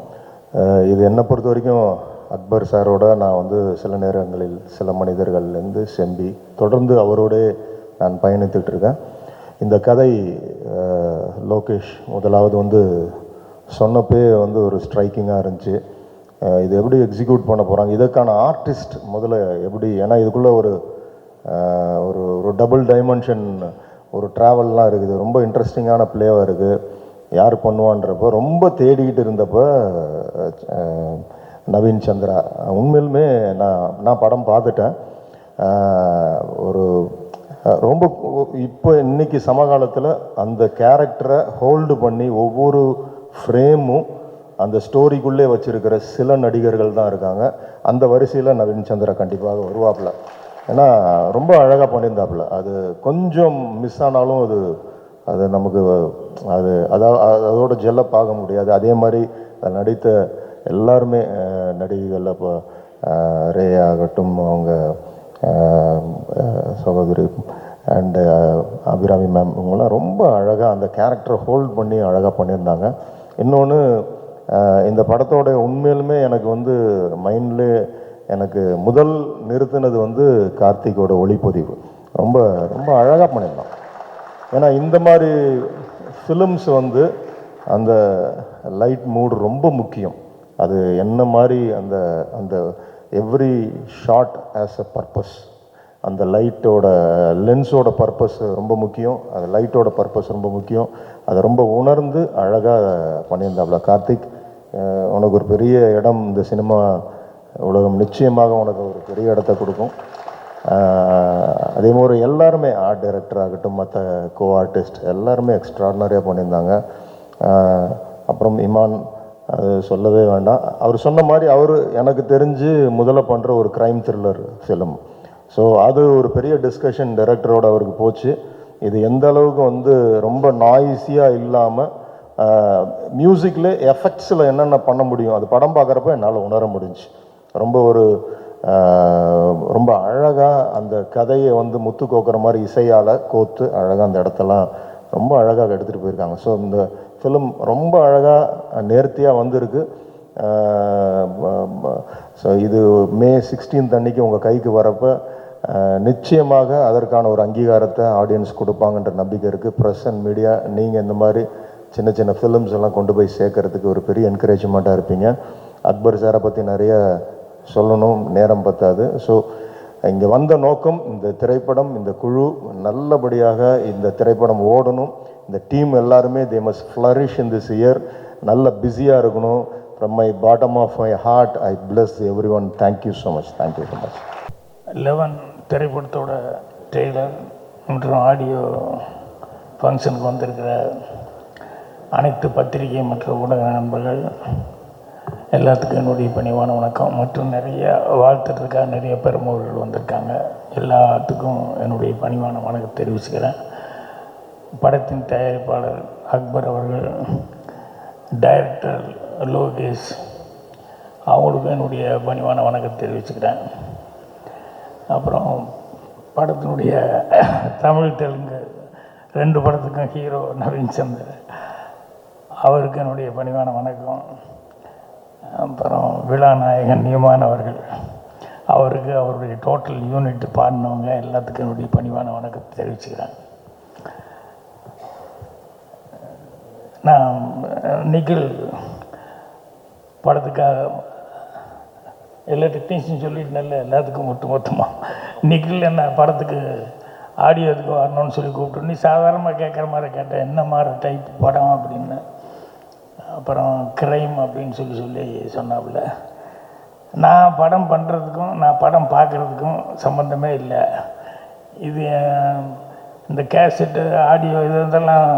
இது என்னை பொறுத்த வரைக்கும் அக்பர் சாரோட நான் வந்து சில நேரங்களில் சில மனிதர்கள்லேருந்து செம்பி தொடர்ந்து அவரோட நான் பயணித்துட்டு இருக்கேன். இந்த கதை லோகேஷ் முதலாவது வந்து சொன்னப்பே வந்து ஒரு ஸ்ட்ரைக்கிங்காக இருந்துச்சு. இது எப்படி எக்ஸிக்யூட் பண்ண போகிறாங்க, இதற்கான ஆர்டிஸ்ட் முதல்ல எப்படி, ஏன்னா இதுக்குள்ளே ஒரு ஒரு டபுள் டைமென்ஷன் ஒரு ட்ராவல்லாம் இருக்குது, ரொம்ப இன்ட்ரெஸ்டிங்கான பிளேவாக இருக்குது. யார் பண்ணுவான்றப்போ ரொம்ப தேடிக்கிட்டு இருந்தப்போ நவீன் சந்திரா உண்மையிலுமே நான் படம் பார்த்துட்டேன். ஒரு ரொம்ப இப்போ இன்னைக்கு சமகாலத்தில் அந்த கேரக்டரை ஹோல்டு பண்ணி ஒவ்வொரு ஃப்ரேமும் அந்த ஸ்டோரிக்குள்ளே வச்சுருக்கிற சில நடிகர்கள் தான் இருக்காங்க. அந்த வரிசையில் நவீன் சந்திரா கண்டிப்பாக வருவாப்புல. ஏன்னா ரொம்ப அழகாக பண்ணியிருந்தாப்புல. அது கொஞ்சம் மிஸ் ஆனாலும் அது நமக்கு அதோட ஜெல்லை பார்க்க முடியாது. அதே மாதிரி நடித்த எல்லாருமே நடிகைகள், இப்போ ரே ஆகட்டும், அவங்க சகோதரி அண்டு அபிராமி மேம், இவங்களாம் ரொம்ப அழகாக அந்த கேரக்டரை ஹோல்ட் பண்ணி அழகாக பண்ணியிருந்தாங்க. இன்னொன்று, இந்த படத்தோட உண்மையிலுமே எனக்கு வந்து மைண்டில் எனக்கு முதல் நிறுத்தினது வந்து கார்த்திகோட ஒளிப்பதிவு. ரொம்ப ரொம்ப அழகாக பண்ணியிருந்தான். ஏன்னா இந்த மாதிரி ஃபிலிம்ஸ் வந்து அந்த லைட் மூடு ரொம்ப முக்கியம். அது என்ன மாதிரி அந்த அந்த every shot as a purpose, அந்த லைட்டோட லென்ஸோட பர்பஸ் ரொம்ப முக்கியம், அது லைட்டோட பர்பஸ் ரொம்ப முக்கியம். அதை ரொம்ப உணர்ந்து அழகாக பண்ணியிருந்தாப்புல கார்த்திக். உனக்கு ஒரு பெரிய இடம் இந்த சினிமா உலகம் நிச்சயமாக உனக்கு ஒரு பெரிய இடத்த கொடுக்கும். அதே மாதிரி எல்லாருமே ஆர்ட் டைரக்டர் ஆகட்டும், மற்ற கோ ஆர்டிஸ்ட் எல்லாருமே எக்ஸ்ட்ராடினரியாக பண்ணியிருந்தாங்க. அப்புறம் இமான், அது சொல்லவே வேண்டாம். அவர் சொன்ன மாதிரி அவர் எனக்கு தெரிஞ்சு முதல்ல பண்ணுற ஒரு க்ரைம் த்ரில்லர் ஃபிலிம். ஸோ அது ஒரு பெரிய டிஸ்கஷன் டைரக்டரோட அவருக்கு போச்சு. இது எந்த அளவுக்கு வந்து ரொம்ப நாய்ஸியாக இல்லாமல் மியூசிக்கில் எஃபெக்ட்ஸில் என்னென்ன பண்ண முடியும், அது படம் பார்க்குறப்ப என்னால் உணர முடிஞ்சு. ரொம்ப அழகாக அந்த கதையை வந்து முத்து கோக்குற மாதிரி இசையால் கோத்து அழகாக அந்த இடத்தெல்லாம் ரொம்ப அழகாக எடுத்துகிட்டு போயிருக்காங்க. ஸோ இந்த ஃபிலிம் ரொம்ப அழகாக நேர்த்தியாக வந்திருக்கு. ஸோ இது மே 16 அன்னைக்கு உங்கள் கைக்கு வரப்போ நிச்சயமாக அதற்கான ஒரு அங்கீகாரத்தை ஆடியன்ஸ் கொடுப்பாங்கன்ற நம்பிக்கை இருக்குது. ப்ரெஸ் அண்ட் மீடியா, நீங்கள் இந்த மாதிரி சின்ன சின்ன ஃபிலிம்ஸ் எல்லாம் கொண்டு போய் சேர்க்கறதுக்கு ஒரு பெரிய என்கரேஜ்மெண்ட்டாக இருப்பீங்க. அக்பர் சாரை பற்றி நிறைய சொல்லணும், நேரம் பத்தாது. ஸோ இங்கே வந்த நோக்கம், இந்த திரைப்படம், இந்த குழு நல்லபடியாக இந்த திரைப்படம் ஓடணும். இந்த டீம் எல்லாருமே they must flourish in this year. நல்ல பிஸியாக இருக்கணும். From my bottom of my heart I bless every one. Thank you so much. Thank you so much. 11 திரைப்படத்தோட ட்ரெய்லர் மற்றும் ஆடியோ ஃபங்க்ஷனுக்கு வந்திருக்கிற அனைத்து பத்திரிகை மற்றும் ஊடக நண்பர்கள் எல்லாத்துக்கும் என்னுடைய பணிவான வணக்கம். மற்றும் நிறைய வாழ்த்துறதுக்காக நிறைய பெருமவர்கள் வந்திருக்காங்க. எல்லாத்துக்கும் என்னுடைய பணிவான வணக்கம் தெரிவிச்சுக்கிறேன். படத்தின் தயாரிப்பாளர் அக்பர் அவர்கள், டைரக்டர் லோகேஷ் அவங்களுக்கும் என்னுடைய பணிவான வணக்கம் தெரிவிச்சுக்கிறேன். அப்புறம் படத்தினுடைய தமிழ் தெலுங்கு 2 படத்துக்கும் ஹீரோ நவீன் சந்தர் அவருக்கு என்னுடைய பணிவான வணக்கம். அப்புறம் விழா நாயகன் நியமான் அவர்கள், அவருக்கு அவருடைய டோட்டல் யூனிட் பாடினவங்க எல்லாத்துக்கும் என்னுடைய பணிவான வணக்கத்தை தெரிவிச்சுக்கிறேன். நான் நிகில் படத்துக்காக எல்லா டெக்னீஷியன் சொல்லிட்டு எல்லாத்துக்கும் மொத்தமாக நிகில் என்ன படத்துக்கு ஆடியோதுக்கு வரணும்னு சொல்லி கூப்பிட்டு, நீ சாதாரணமாக கேட்குற மாதிரி கேட்டேன், என்ன மாதிரி டைப் படம் அப்படின்னு. அப்புறம் கிரைம் அப்படின்னு சொல்லி சொன்னாப்புல. நான் படம் பண்ணுறதுக்கும் நான் படம் பார்க்குறதுக்கும் சம்மந்தமே இல்லை. இது இந்த கேசட்டு ஆடியோ இதெல்லாம்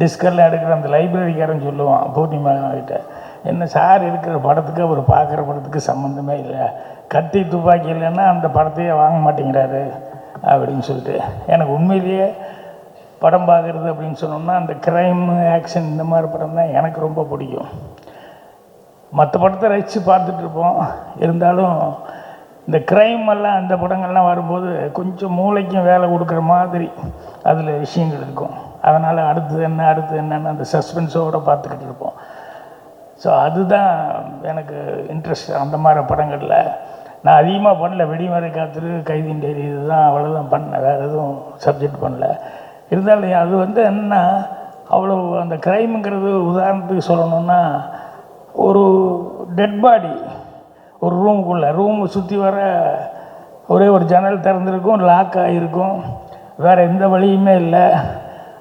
டிஸ்கெல்லாம் எடுக்கிற அந்த லைப்ரரிக்காரன் சொல்லுவான் பூர்ணிமா கிட்ட, என்ன சார் இருக்கிற படத்துக்கு அவர் பார்க்குற படத்துக்கு சம்மந்தமே இல்லை, கத்தி துப்பாக்கி இல்லைன்னா அந்த படத்தையே வாங்க மாட்டேங்கிறாரு அப்படின்னு சொல்லிட்டு. எனக்கு உண்மையிலேயே படம் பார்க்குறது அப்படின்னு சொன்னோம்னா அந்த க்ரைம் ஆக்ஷன் இந்த மாதிரி படம் தான் எனக்கு ரொம்ப பிடிக்கும். மற்ற படத்தை ரசித்து பார்த்துட்ருப்போம், இருந்தாலும் இந்த க்ரைம் எல்லாம் அந்த படங்கள்லாம் வரும்போது கொஞ்சம் மூளைக்கும் வேலை கொடுக்குற மாதிரி அதில் விஷயங்கள் இருக்கும். அதனால் அடுத்தது என்னன்னு அந்த சஸ்பென்ஸோடு பார்த்துக்கிட்டு இருப்போம். ஸோ அதுதான் எனக்கு இன்ட்ரெஸ்ட். அந்த மாதிரி படங்களில் நான் அதிகமாக பண்ணல. வெடிமறை காத்திரு, கைதின் டைரி, இதுதான் அவ்வளோதான் பண்ணேன், வேறு எதுவும் சப்ஜெக்ட் பண்ணல. இருந்தாலும் அது என்ன அவ்வளோ அந்த க்ரைமுங்கிறது உதாரணத்துக்கு சொல்லணுன்னா, ஒரு டெட் பாடி ஒரு ரூமை சுற்றி வர ஒரே ஒரு ஜன்னல் திறந்துருக்கும், லாக் ஆகிருக்கும், வேறு எந்த வழியுமே இல்லை.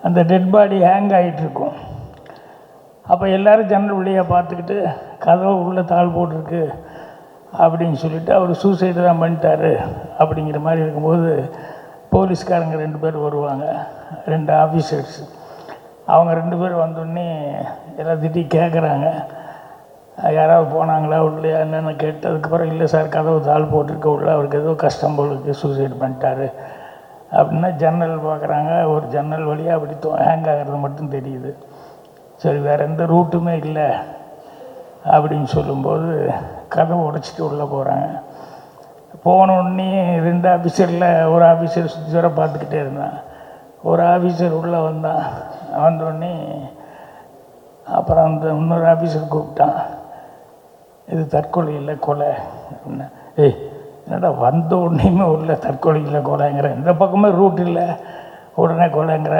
அந்த டெட் பாடி ஹேங் ஆகிட்டுருக்கும். அப்போ எல்லோரும் ஜன்னல் வழியாக பார்த்துக்கிட்டு கதவு உள்ளே தாள் போட்டிருக்கு அப்படின்னு சொல்லிவிட்டு அவர் சூசைடு தான் பண்ணிட்டாரு அப்படிங்கிற மாதிரி இருக்கும்போது போலீஸ்காரங்க 2 பேர் வருவாங்க, 2 ஆஃபீஸர்ஸ். அவங்க 2 பேர் வந்தோடனே எல்லாத்திட்டையும் கேட்குறாங்க, யாராவது போனாங்களா உள்ளே என்னென்னு கேட்டதுக்கப்புறம், இல்லை சார் கதவு தாள் போட்டிருக்க உள்ள அவருக்கு ஏதோ கஷ்டம் போல் இருக்குது, சூசைடு பண்ணிட்டாரு அப்படின்னா ஜன்னல் பார்க்குறாங்க. ஒரு ஜன்னல் வழியாக அப்படி ஹேங் ஆகிறது மட்டும் தெரியுது. சரி, வேறு எந்த ரூட்டுமே இல்லை அப்படின்னு சொல்லும்போது கதவை உடைச்சிட்டு உள்ளே போகிறாங்க. போனோடனே 2 ஆஃபீஸரில் ஒரு ஆஃபீஸர் சுற்றி வர பார்த்துக்கிட்டே இருந்தான். ஒரு ஆஃபீஸர் உள்ளே வந்தோடனே அப்புறம் அந்த இன்னொரு ஆஃபீஸர் கூப்பிட்டான், இது தற்கொலை இல்லை கொலை அப்படின்னா. ஏய் என்னடா வந்த உடனேயுமே உள்ள தற்கொலை இல்லை கொலைங்கிற, இந்த பக்கமே ரூட் இல்லை உடனே கொலைங்கிற.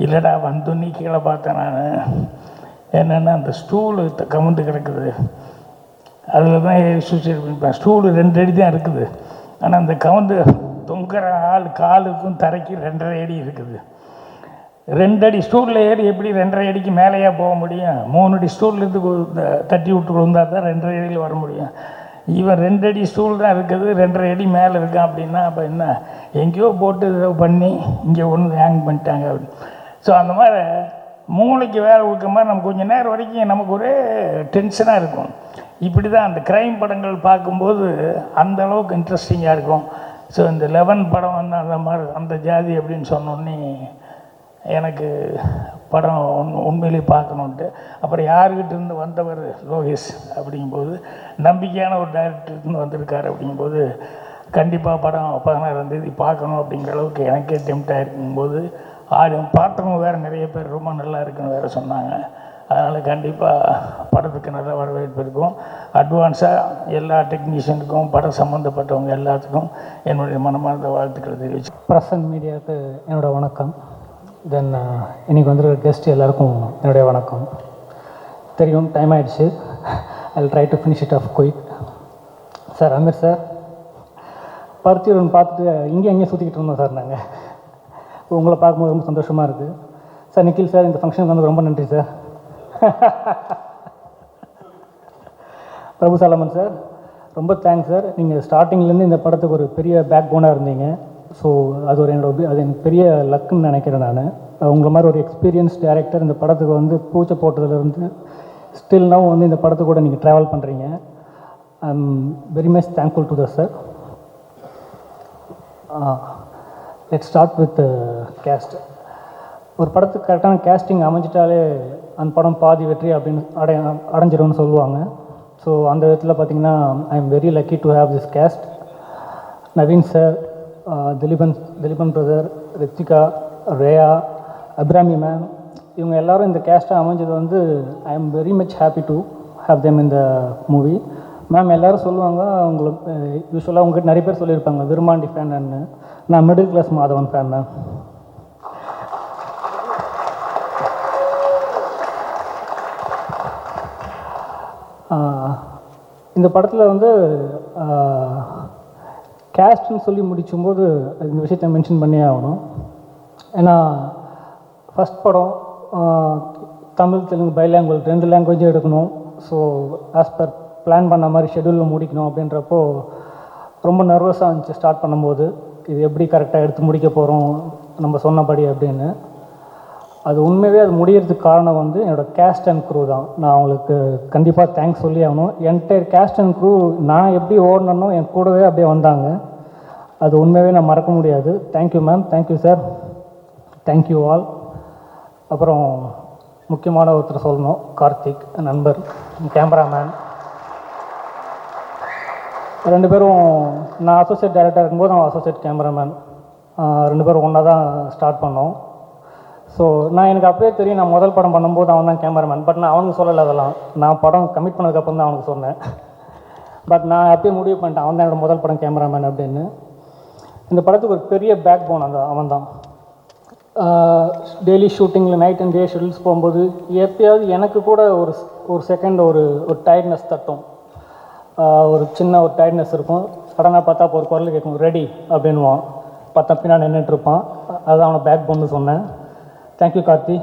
இல்லைடா வந்தோன்னே கீழே பார்த்தேன் நான், என்னென்னா அந்த ஸ்டூலு கவுந்து கிடக்குது, அதில் தான் சூசைட் பண்ணிப்பேன். ஸ்டூலு 2 அடி தான் இருக்குது, ஆனால் அந்த கவுந்து தொங்குற காலுக்கும் தரைக்கு 2.5 அடி இருக்குது. 2 அடி ஸ்டூலில் ஏறி எப்படி 2.5 அடிக்கு மேலேயா போக முடியும்? 3 அடி ஸ்டூல்லேருந்து தட்டி விட்டு விழுந்தால் தான் 2.5 அடியில் வர முடியும். இவன் 2 அடி ஸ்டூல் தான் இருக்குது, 2.5 அடி மேலே இருக்கான் அப்படின்னா அப்போ என்ன, எங்கேயோ போட்டு பண்ணி இங்கே ஒன்று ஹேங் பண்ணிட்டாங்க அப்படின்னு. ஸோ அந்த மாதிரி மூளைக்கு வேலை கொடுக்குற மாதிரி நம்ம கொஞ்சம் நேரம் வரைக்கும் நமக்கு ஒரே டென்ஷனாக இருக்கும். இப்படி தான் அந்த க்ரைம் படங்கள் பார்க்கும்போது அந்த அளவுக்கு இன்ட்ரெஸ்டிங்காக இருக்கும். ஸோ இந்த 11 படம் அந்த மாதிரி அந்த ஜாதி அப்படின்னு சொன்னோடனே எனக்கு படம் உண்மையிலேயே பார்க்கணுன்ட்டு. அப்புறம் யாருக்கிட்ட இருந்து வந்தவர் லோகேஷ் அப்படிங்கும்போது, நம்பிக்கையான ஒரு டைரக்டர்லேருந்து வந்திருக்காரு அப்படிங்கும்போது கண்டிப்பாக படம் 16ஆம் தேதி பார்க்கணும் அப்படிங்கிற அளவுக்கு எனக்கே டெம்ட் ஆகிருக்கும்போது, பார்த்தவங்க வேறு நிறைய பேர் ரொம்ப நல்லா இருக்குன்னு வேறு சொன்னாங்க. அதனால் கண்டிப்பாக படத்துக்கு நல்ல வரவேற்பு இருக்கும். அட்வான்ஸாக எல்லா டெக்னீஷியனுக்கும் படம் சம்மந்தப்பட்டவங்க எல்லாத்துக்கும் என்னுடைய மனமார்ந்த வாழ்த்துக்களை தெரிவிச்சு. ப்ரெஸ் அண்ட் மீடியாவுக்கு என்னோடய வணக்கம். தென் இன்றைக்கி வந்துருக்க கெஸ்ட் எல்லாருக்கும் என்னுடைய வணக்கம். தெரியும் டைம் ஆகிடுச்சு. I try to finish it off quick. Sir Ameer sir, பருத்தியூரன் பார்த்துட்டு அங்கேயும் சுற்றிக்கிட்டு இருந்தோம் சார். நாங்கள் உங்களை பார்க்கும்போது ரொம்ப சந்தோஷமாக இருக்குது சார். நிக்கில் சார், இந்த ஃபங்க்ஷனுக்கு வந்து ரொம்ப நன்றி சார். பிரபு சாலமன் சார், ரொம்ப தேங்க்ஸ் சார். நீங்கள் ஸ்டார்டிங்லேருந்து இந்த படத்துக்கு ஒரு பெரிய பேக் போனாக இருந்தீங்க. ஸோ அது எனக்கு பெரிய லக்குன்னு நினைக்கிறேன். நான் உங்களை மாதிரி ஒரு எக்ஸ்பீரியன்ஸ் டைரக்டர் இந்த படத்துக்கு வந்து பூச்சை போட்டதுலேருந்து ஸ்டில் நவ் வந்து இந்த படத்துக்கு கூட நீங்கள் ட்ராவல் பண்ணுறீங்க. I am very much thankful to the sir. Let start with cast. ஒரு படத்துக்கு கரெக்டான கேஸ்டிங் அமைஞ்சிட்டாலே அந்த படம் பாதி வெற்றி அப்படின்னு அடைஞ்சிடும்னு சொல்லுவாங்க. ஸோ அந்த விதத்தில் பார்த்திங்கன்னா I am very lucky to have this cast. Naveen sir, Dileepan brother, Ritika, Reya, Abirami ma'am, இவங்க எல்லோரும் இந்த கேஸ்ட்டாக அமைஞ்சது வந்து I am very much happy to have them in the movie. Ma'am எல்லோரும் சொல்லுவாங்க, உங்களுக்கு யூஸ்வலாக உங்கள்கிட்ட நிறைய பேர் சொல்லியிருப்பாங்க விருமாண்டி ஃபேன்னு. நான் middle class Madhavan fan ma'am. இந்த படத்தில் வந்து கேஸ்ட்னு சொல்லி முடிக்கும்போது இந்த விஷயத்தை மென்ஷன் பண்ணியே ஆகணும். ஏன்னா ஃபஸ்ட் படம் தமிழ் தெலுங்கு பைலாங்குவேஜ் 2 லாங்குவேஜும் எடுக்கணும். ஸோ ஆஸ் பர் பிளான் பண்ண மாதிரி ஷெடியூலில் முடிக்கணும் அப்படின்றப்போ ரொம்ப நர்வஸாக இருந்துச்சு ஸ்டார்ட் பண்ணும்போது. இது எப்படி கரெக்டாக எடுத்து முடிக்க போகிறோம் நம்ம சொன்னபடி அப்படின்னு. அது உண்மையாகவே அது முடியறதுக்கு காரணம் வந்து என்னோடய கேஸ்ட் அண்ட் க்ரூ தான். நான் அவங்களுக்கு கண்டிப்பாக தேங்க்ஸ் சொல்லி ஆகணும். என்டையர் கேஸ்ட் அண்ட் க்ரூ நான் எப்படி ஓடணுன்னோ என் கூடவே அப்படியே வந்தாங்க. அது உண்மையாகவே நான் மறக்க முடியாது. Thank you ma'am, thank you sir, thank you all. அப்புறம் முக்கியமான ஒருத்தர் சொல்லணும், கார்த்திக் நண்பர், கேமராமேன். 2 பேரும் நான் அசோசியேட் டைரக்டர் இருக்கும்போது அவன் அசோசியேட் கேமராமேன். 2 பேரும் ஒன்றா தான் ஸ்டார்ட் பண்ணோம். ஸோ எனக்கு அப்பவே தெரியும், நான் முதல் படம் பண்ணும்போது அவன் தான் கேமராமேன். பட் நான் அவனுக்கு சொல்லலை. அதெல்லாம் நான் படம் கமிட் பண்ணதுக்கப்புறம் தான் அவனுக்கு சொன்னேன். பட் நான் அப்பயே முடிவு பண்ணிட்டேன் அவன் தான் என்னோடய முதல் படம் கேமராமேன் அப்படின்னு. இந்த படத்துக்கு ஒரு பெரிய பேக் போன் அவன் தான். டெய்லி ஷூட்டிங்கில் நைட் அண்ட் டே ஷெடியூல்ஸ் போகும்போது எப்பயாவது எனக்கு கூட ஒரு செகண்ட் ஒரு டயர்ட்னஸ் தட்டும். ஒரு சின்ன ஒரு டயர்ட்னஸ் இருக்கும். சடனாக பார்த்தா ஒரு குரல் கேட்கும், ரெடி அப்படின்வான். பார்த்தா பின்னாடி நின்றுட்டுருப்பான். அதுதான் அவனை பேக் போன்னு சொன்னேன். தேங்க்யூ கார்த்தி.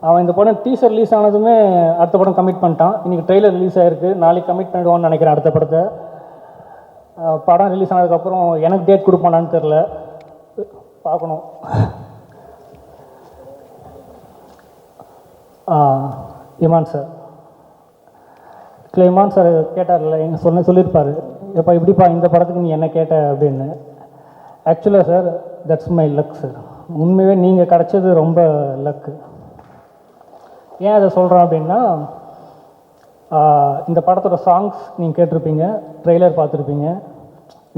அவன் இந்த படம் டீசர் ரிலீஸ் ஆனதுமே அடுத்த படம் கமிட் பண்ணிட்டான். இன்றைக்கி ட்ரெய்லர் ரிலீஸ் ஆகிருக்கு. நாளைக்கு கமிட் பண்ணிடுவான்னு நினைக்கிறேன் அடுத்த படத்தை. படம் ரிலீஸ் ஆனதுக்கப்புறம் எனக்கு டேட் கொடுப்பானான்னு தெரில, பார்க்கணும். இமான் சார், இமான் சார் கேட்டார்ல, எங்கள் சொல்லியிருப்பார், எப்போ இப்படிப்பா இந்த படத்துக்கு நீ என்ன கேட்ட அப்படின்னு. ஆக்சுவலாக sir that's my luck sir. உண்மையே நீங்கள் கிடச்சது ரொம்ப லக்கு. ஏன் அதை சொல்கிறேன் அப்படின்னா, இந்த படத்தோட சாங்ஸ் நீங்கள் கேட்டிருப்பீங்க, ட்ரெய்லர் பார்த்துருப்பீங்க.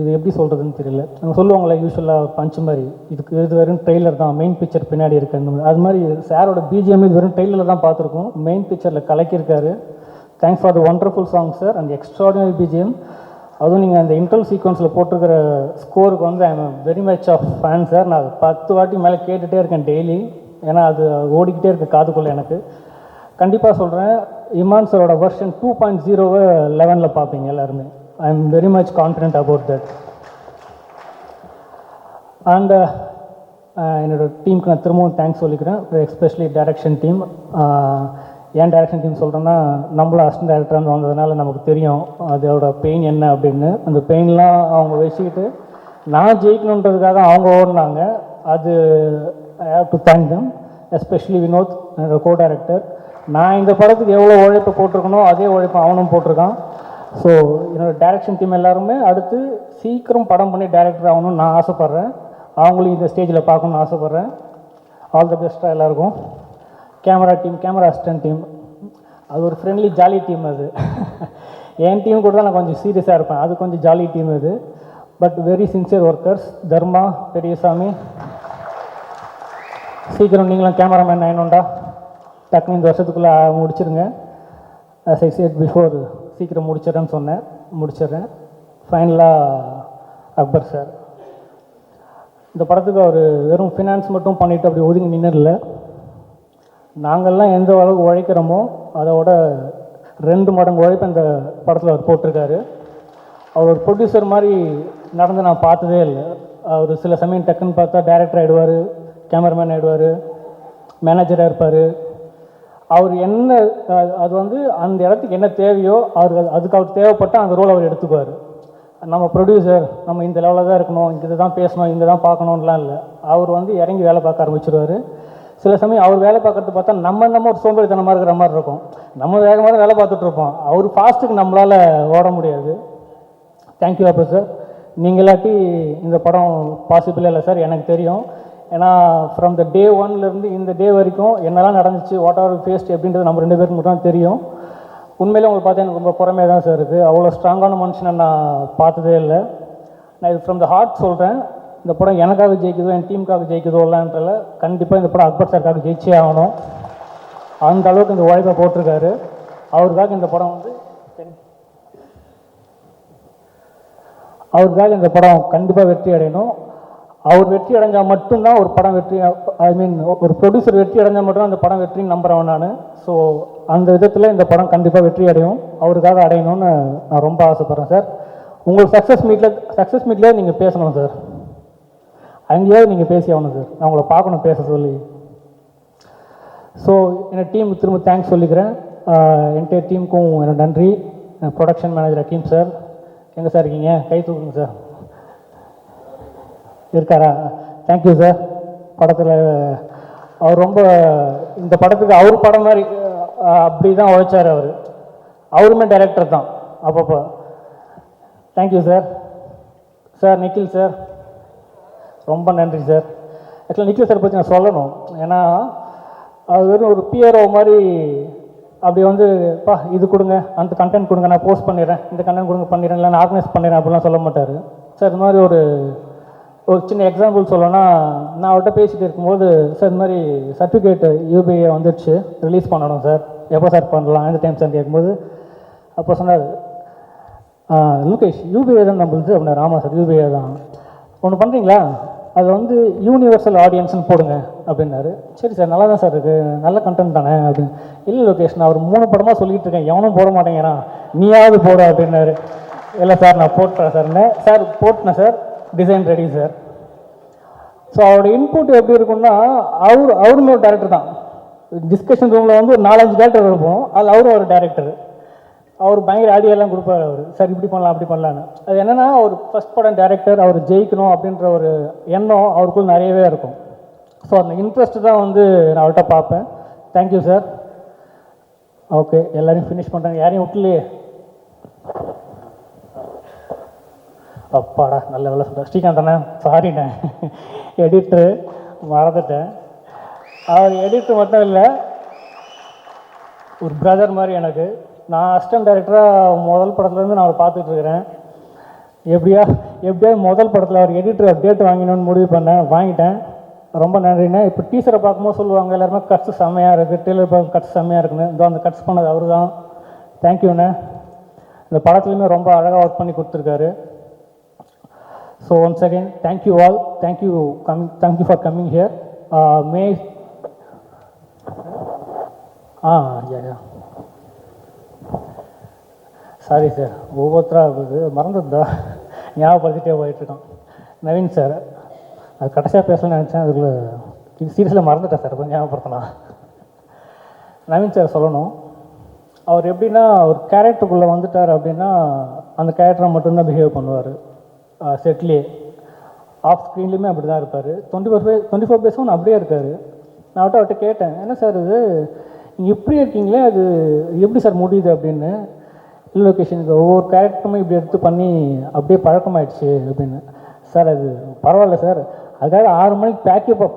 இது எப்படி சொல்கிறதுன்னு தெரியல. நம்ம சொல்லுவாங்களே யூஸ்வலாக பஞ்சு மாதிரி, இது வெறும் ட்ரெய்லர் தான், மெயின் பிக்சர் பின்னாடி இருக்குது. அது மாதிரி சாரோட பிஜிஎம் இது வெறும் ட்ரெய்லரில் தான் பார்த்துருக்கோம். மெயின் பிக்சரில் கலக்கியிருக்காரு. Thanks for the wonderful song sir and extraordinary BGM. அதுவும் நீங்கள் அந்த இன்டர்வல் சீக்வன்ஸில் போட்டிருக்கிற ஸ்கோருக்கு வந்து I am very much of fan sir. நான் 10 வாட்டி மேலே கேட்டுகிட்டே இருக்கேன் டெய்லி. ஏன்னா அது ஓடிக்கிட்டே இருக்குது காதுக்குள்ளே. எனக்கு கண்டிப்பாக சொல்கிறேன், இமான் சாரோட வெர்ஷன் 2.0 11ல் பார்ப்பீங்க எல்லாருமே. ஐ am very much confident about that. And என்னோடய டீமுக்கு நான் திரும்பவும் தேங்க்ஸ் சொல்லிக்கிறேன், எஸ்பெஷலி டைரக்ஷன் டீம். ஏன் டைரக்ஷன் டீம் சொல்கிறேன்னா, நம்மளும் அசிஸ்டன்ட் டைரக்டராக வந்ததுனால நமக்கு தெரியும் அதோட பெயின் என்ன அப்படின்னு. அந்த பெயின்லாம் அவங்க வச்சுக்கிட்டு நான் ஜெயிக்கணுன்றதுக்காக அவங்க ஓடினாங்க. அது I have to thank them, especially Vinoth என்னோடய கோ டைரக்டர். நான் இந்த படத்துக்கு எவ்வளோ உழைப்பு போட்டிருக்கணும் அதே உழைப்பு அவனும் போட்டிருக்கான். ஸோ என்னோடய டைரக்ஷன் டீம் எல்லாருமே அடுத்து சீக்கிரம் படம் பண்ணி டைரக்டர் ஆகணும்னு நான் ஆசைப்பட்றேன். அவங்களையும் இந்த ஸ்டேஜில் பார்க்கணுன்னு ஆசைப்பட்றேன். ஆல் த பெஸ்ட்டாக எல்லாருக்கும். Camera team, camera assistant team, அது ஒரு ஃப்ரெண்ட்லி ஜாலி டீம். அது என் டீம் கூட தான் நான் கொஞ்சம் சீரியஸாக இருப்பேன். அது கொஞ்சம் ஜாலி டீம் அது. But very sincere workers. Dharma, Periyasamy, சீக்கிரம் நீங்களும் கேமராமேன் ஆயினுண்டா. டக்குனு இந்த வருஷத்துக்குள்ளே முடிச்சிருங்க. as I said before, சீக்கிரம் முடிச்சிடறேன்னு சொன்னேன், முடிச்சிடுறேன். ஃபைனலாக அக்பர் சார், இந்த படத்துக்கு அவர் வெறும் ஃபினான்ஸ் மட்டும் பண்ணிவிட்டு அப்படி ஒதுங்கி நின்றுடல. நாங்கள்லாம் எந்த அளவுக்கு உழைக்கிறோமோ அதோட 2 மடங்கு உழைப்பு இந்த படத்தில் அவர் போட்டிருக்காரு. அவர் ஒரு ப்ரொடியூசர் மாதிரி நடந்து நான் பார்த்ததே இல்லை. அவர் சில சமயம் டக்குன்னு பார்த்தா டைரக்டர் ஆகிடுவார், கேமராமேன் ஆகிடுவார், மேனேஜராக இருப்பார். அவர் என்ன அது வந்து அந்த இடத்துக்கு என்ன தேவையோ அதுக்கு அவர் தேவைப்பட்டால் அந்த ரோல் அவர் எடுத்துக்குவார். நம்ம ப்ரொடியூசர் நம்ம இந்த லெவலில் தான் இருக்கணும், இங்கே தான் பேசணும், இங்கே தான் பார்க்கணுன்லாம் இல்லை. அவர் வந்து இறங்கி வேலை பார்க்க ஆரம்பிச்சிடுவார். சில சமயம் அவர் வேலை பார்க்கறது பார்த்தா நம்ம ஒரு சோம்பேறித்தனமாக இருக்கிற மாதிரி இருக்கும். நம்ம வேகமாக வேலை பார்த்துட்ருப்போம், அவர் ஃபாஸ்ட்டுக்கு நம்மளால் ஓட முடியாது. தேங்க்யூ அப்போ சார். நீங்கள் இல்லாட்டி இந்த படம் பாசிபிளே இல்லை சார், எனக்கு தெரியும். ஏன்னா ஃப்ரம் த டே 1லேருந்து இந்த டே வரைக்கும் என்னெல்லாம் நடந்துச்சு, வாட் ஆர் ஃபேஸ்ட் எப்படின்றது நம்ம 2 பேருக்கு மட்டும் தான் தெரியும். உண்மையிலே உங்களுக்கு பார்த்தா எனக்கு ரொம்ப பொறுமையாக தான் சார் இருக்குது. அவ்வளோ ஸ்ட்ராங்கான மனுஷனை நான் பார்த்ததே இல்லை. நான் இது ஃப்ரம் த ஹார்ட் சொல்கிறேன். இந்த படம் எனக்காக ஜெயிக்குதோ என் டீமுக்காக ஜெயிக்குதோலான்றல கண்டிப்பாக இந்த படம் அக்பர் சாருக்காக ஜெயிச்சே ஆகணும். அந்த அளவுக்கு இந்த உழைப்பை போட்டிருக்காரு. அவருக்காக இந்த படம் வந்து அவருக்காக இந்த படம் கண்டிப்பாக வெற்றி அடையணும். அவர் வெற்றி அடைஞ்சால் மட்டும்தான் ஒரு படம் வெற்றி, ஐ மீன் ஒரு ப்ரொடியூசர் வெற்றி அடைஞ்சால் மட்டும்தான் அந்த படம் வெற்றின்னு நம்புகிறவன் நான். ஸோ அந்த விதத்தில் இந்த படம் கண்டிப்பாக வெற்றி அடையும், அவருக்காக அடையணும்னு நான் ரொம்ப ஆசைப்பட்றேன் சார். உங்களுக்கு சக்ஸஸ் மீட்லேயே நீங்கள் பேசணும் சார், அங்கேயாவது நீங்கள் பேசி ஆகணும் சார். நான் உங்களை பார்க்கணும் பேச சொல்லி. ஸோ என்னோடய டீமுக்கு திரும்ப தேங்க்ஸ் சொல்லிக்கிறேன். என்டையர் டீமுக்கும் என்னோட நன்றி. ப்ரொடக்ஷன் மேனேஜர் அக்கீம் சார், எங்கே சார் இருக்கீங்க? கை தூக்குங்க சார். இருக்காரா? Thank you sir. படத்தில் அவர் ரொம்ப இந்த படத்துக்கு அவர் படம் மாதிரி அப்படி தான் உழைச்சார். அவருமே டைரக்டர் தான் அப்பப்போ. Thank you sir. Sir Nikhil sir, ரொம்ப நன்றி சார். ஆக்சுவலாக நிக்கில் சார் பற்றி நான் சொல்லணும். ஏன்னா அது வெறும் ஒரு பிஆர்ஓ மாதிரி அப்படி வந்து இது கொடுங்க, அந்த கண்டென்ட் கொடுங்க, நான் போஸ்ட் பண்ணிடுறேன், இந்த கண்டென்ட் கொடுங்க பண்ணிடுறேன், இல்லை நான் ஆர்கனைஸ் பண்ணிடுறேன் அப்படிலாம் சொல்ல மாட்டார் சார். இது மாதிரி ஒரு சின்ன எக்ஸாம்பிள் சொல்லணும்னா, நான் அவர்கிட்ட பேசிகிட்டு இருக்கும்போது சார் இந்த மாதிரி சர்டிஃபிகேட்டு யூபிஐ வந்துடுச்சு, ரிலீஸ் பண்ணணும் சார், எப்போ சார் பண்ணலாம், எந்த டைம் சார் கேட்கும்போது அப்போ சொன்னார், லோகேஷ் யூபிஐ தான் நம்மளுது அப்படின்னாரு. ஆமாம் சார் யூபிஐ தான். ஒன்று பண்ணுறீங்களா, அது வந்து யூனிவர்சல் ஆடியன்ஸ்னு போடுங்க அப்படின்னாரு. சரி சார், நல்லா தான் சார் இருக்குது, நல்ல கண்டென்ட் தானே அப்படின்னு. இல்லை லோகேஷ், நான் ஒரு 3 படமாக சொல்லிகிட்டு இருக்கேன், எவனும் போட மாட்டேங்கிறான், நீயாவது போட அப்படின்னாரு. இல்லை சார் நான் போட்டுறேன் சார்னு. சார் போட்டினேன் sir, design ready sir. So அவரோட இன்புட் எப்படி இருக்குன்னா, அவருமே ஒரு டேரக்டர் தான். டிஸ்கஷன் ரூமில் வந்து ஒரு 4-5 டேரக்டர் இருப்போம், அதில் அவரும் ஒரு டேரக்டர். அவர் பயங்கர ஐடியாலாம் கொடுப்பார். அவர் சார் இப்படி பண்ணலாம் அப்படி பண்ணலான்னு. அது என்னென்னா, ஒரு ஃபஸ்ட் படம் டேரக்டர், அவர் ஜெயிக்கணும் அப்படின்ற ஒரு எண்ணம் அவருக்குள்ள நிறையவே இருக்கும். ஸோ அந்த இன்ட்ரெஸ்ட் தான் வந்து நான் அவர்கிட்ட பார்ப்பேன். Thank you sir. ஓகே, எல்லோரையும் ஃபினிஷ் பண்ணுறாங்க, யாரையும் விட்டுலையே. அப்பாடா நல்ல வேலை சொல்கிறேன். ஸ்ரீகாந்த் அண்ணா சாரிண்ணே, எடிட்ரு மறந்துட்டேன். அவர் எடிட்ரு மட்டும் இல்லை, ஒரு பிரதர் மாதிரி எனக்கு. நான் அசிஸ்டன்ட் டைரக்டராக முதல் படத்துலேருந்து நான் அவர் பார்த்துட்ருக்கிறேன். எப்படியா முதல் படத்தில் அவர் எடிட்டர் டேட் வாங்கினோன்னு முடிவு பண்ணேன், வாங்கிட்டேன். ரொம்ப நன்றிண்ணே. இப்போ டீச்சரை பார்க்கும்போது சொல்லுவாங்க எல்லாருமே கட்ஸ் செம்மையாக இருக்குது, டெய்லர் பார்க்க கட்ஸ் செம்மையாக இருக்குன்னு. இதோ அந்த கட்ஸ் பண்ணது அவர் தான். தேங்க்யூண்ணே. இந்த படத்துலையுமே ரொம்ப அழகாக ஒர்க் பண்ணி கொடுத்துருக்காரு. So once again thank you all. Thank you for coming here. Sorry sir, ஒவ்வொருத்தராக மறந்துருந்தா ஞாபகப்படுத்திட்டே போயிட்டுருக்கோம். நவீன் சார், அது கடைசியாக பேசணும்னு நினச்சேன், அதுக்குள்ளே சீரியஸில் மறந்துட்டேன் சார், கொஞ்சம் ஞாபகப்படுத்தலாம். நவீன் சார் சொல்லணும். அவர் எப்படின்னா, ஒரு கேரக்டருக்குள்ளே வந்துட்டார் அப்படின்னா அந்த கேரக்டரை மட்டும்தான் பிஹேவ் பண்ணுவார். செட்லேயே ஆஃப் ஸ்க்ரீன்லேயுமே அப்படி தான் இருப்பார். 24 பேஸும் அப்படியே இருக்கார். நான் அவர்கிட்ட கேட்டேன், என்ன சார் இது நீங்கள் இப்படி இருக்கீங்களே, அது எப்படி சார் முடியுது அப்படின்னு. இல்லை லொக்கேஷனுக்கு ஒவ்வொரு கேரக்டருமே இப்படி எடுத்து பண்ணி அப்படியே பழக்கமாயிடுச்சு அப்படின்னு. சார் அது பரவாயில்ல சார், அதுக்காக 6 மணிக்கு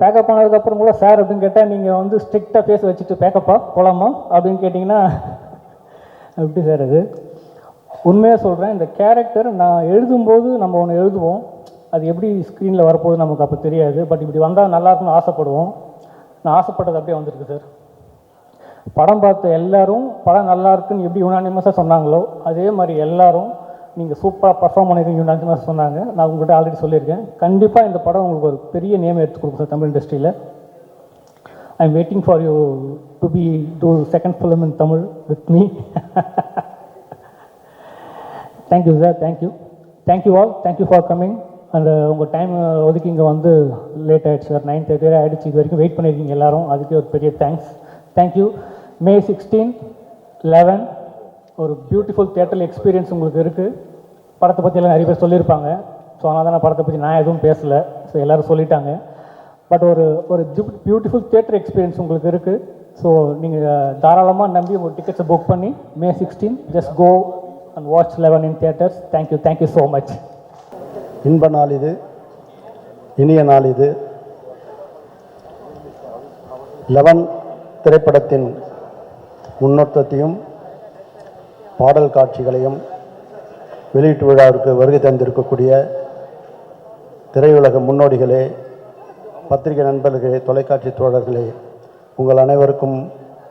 பேக்கப் பண்ணதுக்கப்புறம் கூட சார் அப்படின்னு கேட்டால் நீங்கள் வந்து ஸ்ட்ரிக்டாக பேச வச்சுட்டு பேக்கப்பா போகலாமா அப்படின்னு கேட்டிங்கன்னா எப்படி சார் அது. உண்மையாக சொல்கிறேன், இந்த கேரக்டர் நான் எழுதும்போது நம்ம ஒன்று எழுதுவோம், அது எப்படி ஸ்க்ரீனில் வரப்போகுது நமக்கு அப்போ தெரியாது. பட் இப்படி வந்தால் நல்லாயிருக்குன்னு ஆசைப்படுவோம். நான் ஆசைப்பட்டது அப்படியே வந்திருக்கு சார். படம் பார்த்த எல்லாரும் படம் நல்லா இருக்குன்னு எப்படி யுனானிமஸாக சொன்னாங்களோ அதே மாதிரி எல்லாரும் நீங்கள் சூப்பராக பர்ஃபார்ம் பண்ணிருக்கீங்க யுனானிமஸாக சொன்னாங்க. நான் உங்கள்கிட்ட ஆல்ரெடி சொல்லியிருக்கேன். கண்டிப்பாக இந்த படம் உங்களுக்கு ஒரு பெரிய நேம் எடுத்து கொடுக்கும் சார் தமிழ் இண்டஸ்ட்ரியில். I am waiting for you to be two second film in Tamil with me. Thank you sir, thank you all, thank you for coming. And உங்கள் டைம் ஒதுக்கி இங்கே வந்து லேட் ஆகிடுச்சு சார், 9:30 ஆகிடுச்சு. இது வரைக்கும் வெயிட் பண்ணியிருக்கீங்க எல்லாரும், அதுக்கே ஒரு பெரிய தேங்க்யூ. May 16, 11 ஒரு பியூட்டிஃபுல் தியேட்டர் எக்ஸ்பீரியன்ஸ் உங்களுக்கு இருக்குது. படத்தை பற்றி எல்லாம் நிறைய பேர் சொல்லியிருப்பாங்க. ஸோ அதனால தான் படத்தை பற்றி நான் எதுவும் பேசலை. ஸோ எல்லோரும் சொல்லிட்டாங்க. பட் ஒரு பியூட்டிஃபுல் தியேட்டர் எக்ஸ்பீரியன்ஸ் உங்களுக்கு இருக்குது. ஸோ நீங்கள் தாராளமாக நம்பி உங்கள் டிக்கெட்ஸை புக் பண்ணி May 16 just go and watch 11 in theatres. Thank you so much. இன்ப நாள் இது, இனிய நாள் இது. 11 திரைப்படத்தின் முன்னோட்டத்தையும் பாடல் காட்சிகளையும் வெளியீட்டு விழாவிற்கு வருகை தந்திருக்கக்கூடிய திரையுலக முன்னோடிகளே, பத்திரிகை நண்பர்களே, தொலைக்காட்சி தோழர்களே, உங்கள் அனைவருக்கும்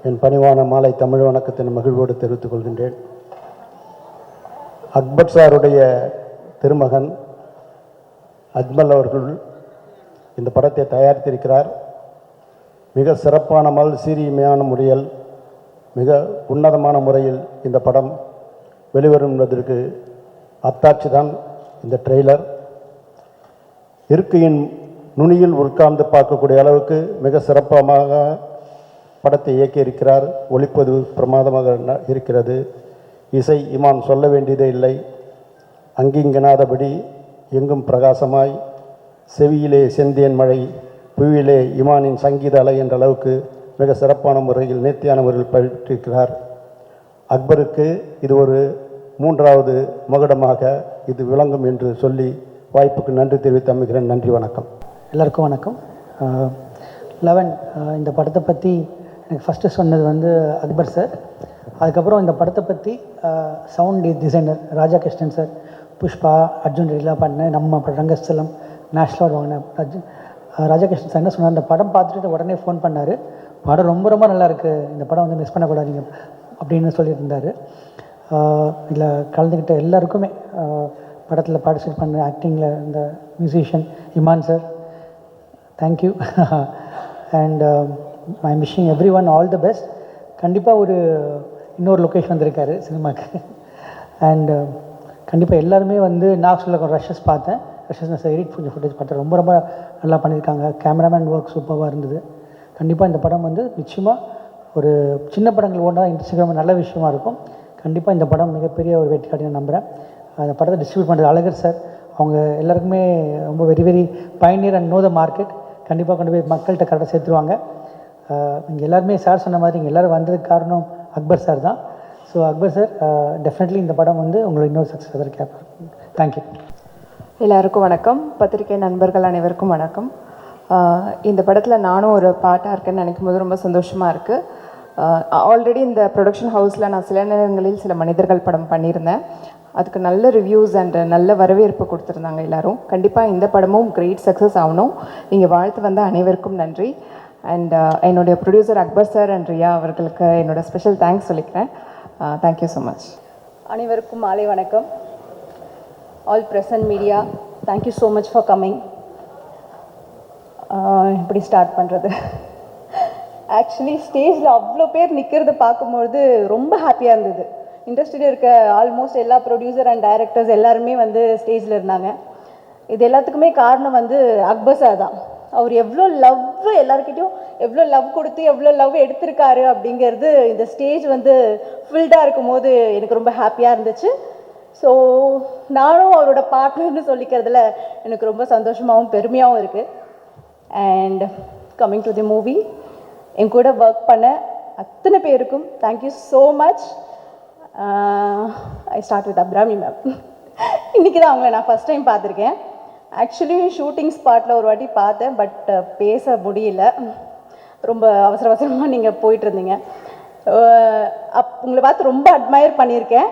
என் பணிவான மாலை தமிழ் வணக்கத்தின் மகிழ்வோடு தெரிவித்துக் கொள்கின்றேன். அக்பர் சாருடைய திருமகன் அஜ்மல் அவர்கள் இந்த படத்தை தயாரித்திருக்கிறார். மிக சிறப்பான சீரியமையான முறையில், மிக உன்னதமான முறையில் இந்த படம் வெளிவரும் என்பதற்கு அத்தாட்சி தான் இந்த ட்ரெய்லர். இருக்கையின் நுனியில் உட்கார்ந்து பார்க்கக்கூடிய அளவுக்கு மிக சிறப்பாக படத்தை இயக்கியிருக்கிறார். ஒளிப்பதிவு பிரமாதமாக இருக்கிறது. இசை இமான் சொல்ல வேண்டியதே இல்லை. அங்கிங்கனாதபடி எங்கும் பிரகாசமாய், செவியிலே செந்தேன் மழை, புவியிலே இமானின் சங்கீத அலை என்ற அளவுக்கு மிக சிறப்பான முறையில் நேர்த்தியான முறையில் பயிற்றிருக்கிறார். அக்பருக்கு இது ஒரு 3வது மகுடமாக இது விளங்கும் என்று சொல்லி வாய்ப்புக்கு நன்றி தெரிவித்து அமைகிறேன். நன்றி, வணக்கம். எல்லாருக்கும் வணக்கம். 11 இந்த படத்தை பற்றி எனக்கு ஃபஸ்ட்டு சொன்னது வந்து அக்பர் சார். அதுக்கப்புறம் இந்த படத்தை பற்றி sound designer Rajakrishnan sir, Pushpa, Arjun ரெடிலாம் பண்ண நம்ம ரங்கஸ்தலம் நேஷ்னல் அவார்டு வாங்கின ராஜாகிருஷ்ணன் சார் என்ன சொன்னார், இந்த படம் பார்த்துட்டு உடனே ஃபோன் பண்ணார். படம் ரொம்ப ரொம்ப நல்லாயிருக்கு, இந்த படம் வந்து மிஸ் பண்ணக்கூடாதீங்க அப்படின்னு சொல்லியிருந்தார். இதில் கலந்துக்கிட்ட எல்லாருக்குமே, படத்தில் பார்ட்டிசிபேட் பண்ண ஆக்டிங்கில் இந்த musician Imman sir, thank you. And I am wishing every one all the best. கண்டிப்பாக இன்னொரு லொக்கேஷன் வந்திருக்காரு சினிமாவுக்கு. அண்டு கண்டிப்பாக எல்லாருமே வந்து நான் சொல்ல ரஷஸ் பார்த்தேன். ரஷஸ் நான் எடிட் ஃபுட்டேஜ் பார்த்தேன். ரொம்ப ரொம்ப நல்லா பண்ணியிருக்காங்க. கேமராமேன் ஒர்க் சூப்பராக இருந்தது. கண்டிப்பாக இந்த படம் வந்து நிச்சயமாக ஒரு சின்ன படங்கள் ஓடினா இன்ஸ்டாகிராம் நல்ல விஷயமா இருக்கும். கண்டிப்பாக இந்த படம் மிகப்பெரிய ஒரு வெற்றி நான் நம்புகிறேன். அந்த படத்தை டிஸ்ட்ரிபியூட் பண்ணுறது அழகர் சார். அவங்க எல்லாருக்குமே ரொம்ப very pioneer and no the market. கண்டிப்பாக கொண்டு போய் மக்கள்கிட்ட கரெக்டாக சேர்த்துருவாங்க. இங்கே எல்லாருமே சார் சொன்ன மாதிரி இங்கே எல்லோரும் வந்ததுக்கு காரணம் அக்பர் சார் தான். ஸோ அக்பர் சார் டெஃபினெட்லி இந்த படம் வந்து உங்களுக்கு இன்னொரு சக்ஸஸ் அதற்கு கேட்பார். தேங்க்யூ. எல்லாருக்கும் வணக்கம். பத்திரிகை நண்பர்கள் அனைவருக்கும் வணக்கம். இந்த படத்தில் நானும் ஒரு பாட்டாக இருக்கேன்னு நினைக்கும் போது ரொம்ப சந்தோஷமாக இருக்குது. ஆல்ரெடி இந்த ப்ரொடக்ஷன் ஹவுஸில் நான் சில நேரங்களில் சில மனிதர்கள் படம் பண்ணியிருந்தேன். அதுக்கு நல்ல ரிவ்யூஸ் அண்ட் நல்ல வரவேற்பு கொடுத்துருந்தாங்க எல்லோரும். கண்டிப்பாக இந்த படமும் கிரேட் சக்ஸஸ் ஆகணும். நீங்கள் வாழ்த்து வந்த அனைவருக்கும் நன்றி. அண்ட் என்னுடைய producer Akbar sir and Riya அவர்களுக்கு என்னோட ஸ்பெஷல் தேங்க்ஸ் சொல்லிக்கிறேன். Thank you so much. அனைவருக்கும் மாலை வணக்கம். All press and media, thank you so much for coming. இப்படி ஸ்டார்ட் பண்ணுறது, ஆக்சுவலி ஸ்டேஜில் அவ்வளோ பேர் நிற்கிறத பார்க்கும்பொழுது ரொம்ப ஹாப்பியாக இருந்தது. இண்டஸ்ட்ரியில் இருக்க ஆல்மோஸ்ட் எல்லா ப்ரொடியூசர் அண்ட் டைரக்டர்ஸ் எல்லாருமே வந்து ஸ்டேஜில் இருந்தாங்க. இது எல்லாத்துக்குமே காரணம் வந்து அக்பர் சார் தான். அவர் எவ்வளோ லவ் எல்லாருக்கிட்டையும் எவ்வளோ லவ் கொடுத்து எவ்வளோ லவ் எடுத்திருக்காரு அப்படிங்கிறது இந்த ஸ்டேஜ் வந்து ஃபில்டாக இருக்கும் போது எனக்கு ரொம்ப ஹாப்பியாக இருந்துச்சு. ஸோ நானும் அவரோட பார்ட்னர்னு சொல்லிக்கிறதுல எனக்கு ரொம்ப சந்தோஷமாகவும் பெருமையாகவும் இருக்குது. And coming to the movie, என் கூட ஒர்க் பண்ண அத்தனை பேருக்கும் thank you so much. I start with Abhirami ma'am. இன்றைக்கி தான் அவங்கள நான் ஃபஸ்ட் டைம் பார்த்துருக்கேன். ஆக்சுவலி ஷூட்டிங் ஸ்பாட்டில் ஒரு வாட்டி பார்த்தேன், பட் பேச முடியல. ரொம்ப அவசரமாக நீங்கள் போயிட்டுருந்தீங்க. உங்களை பார்த்து ரொம்ப அட்மையர் பண்ணியிருக்கேன்.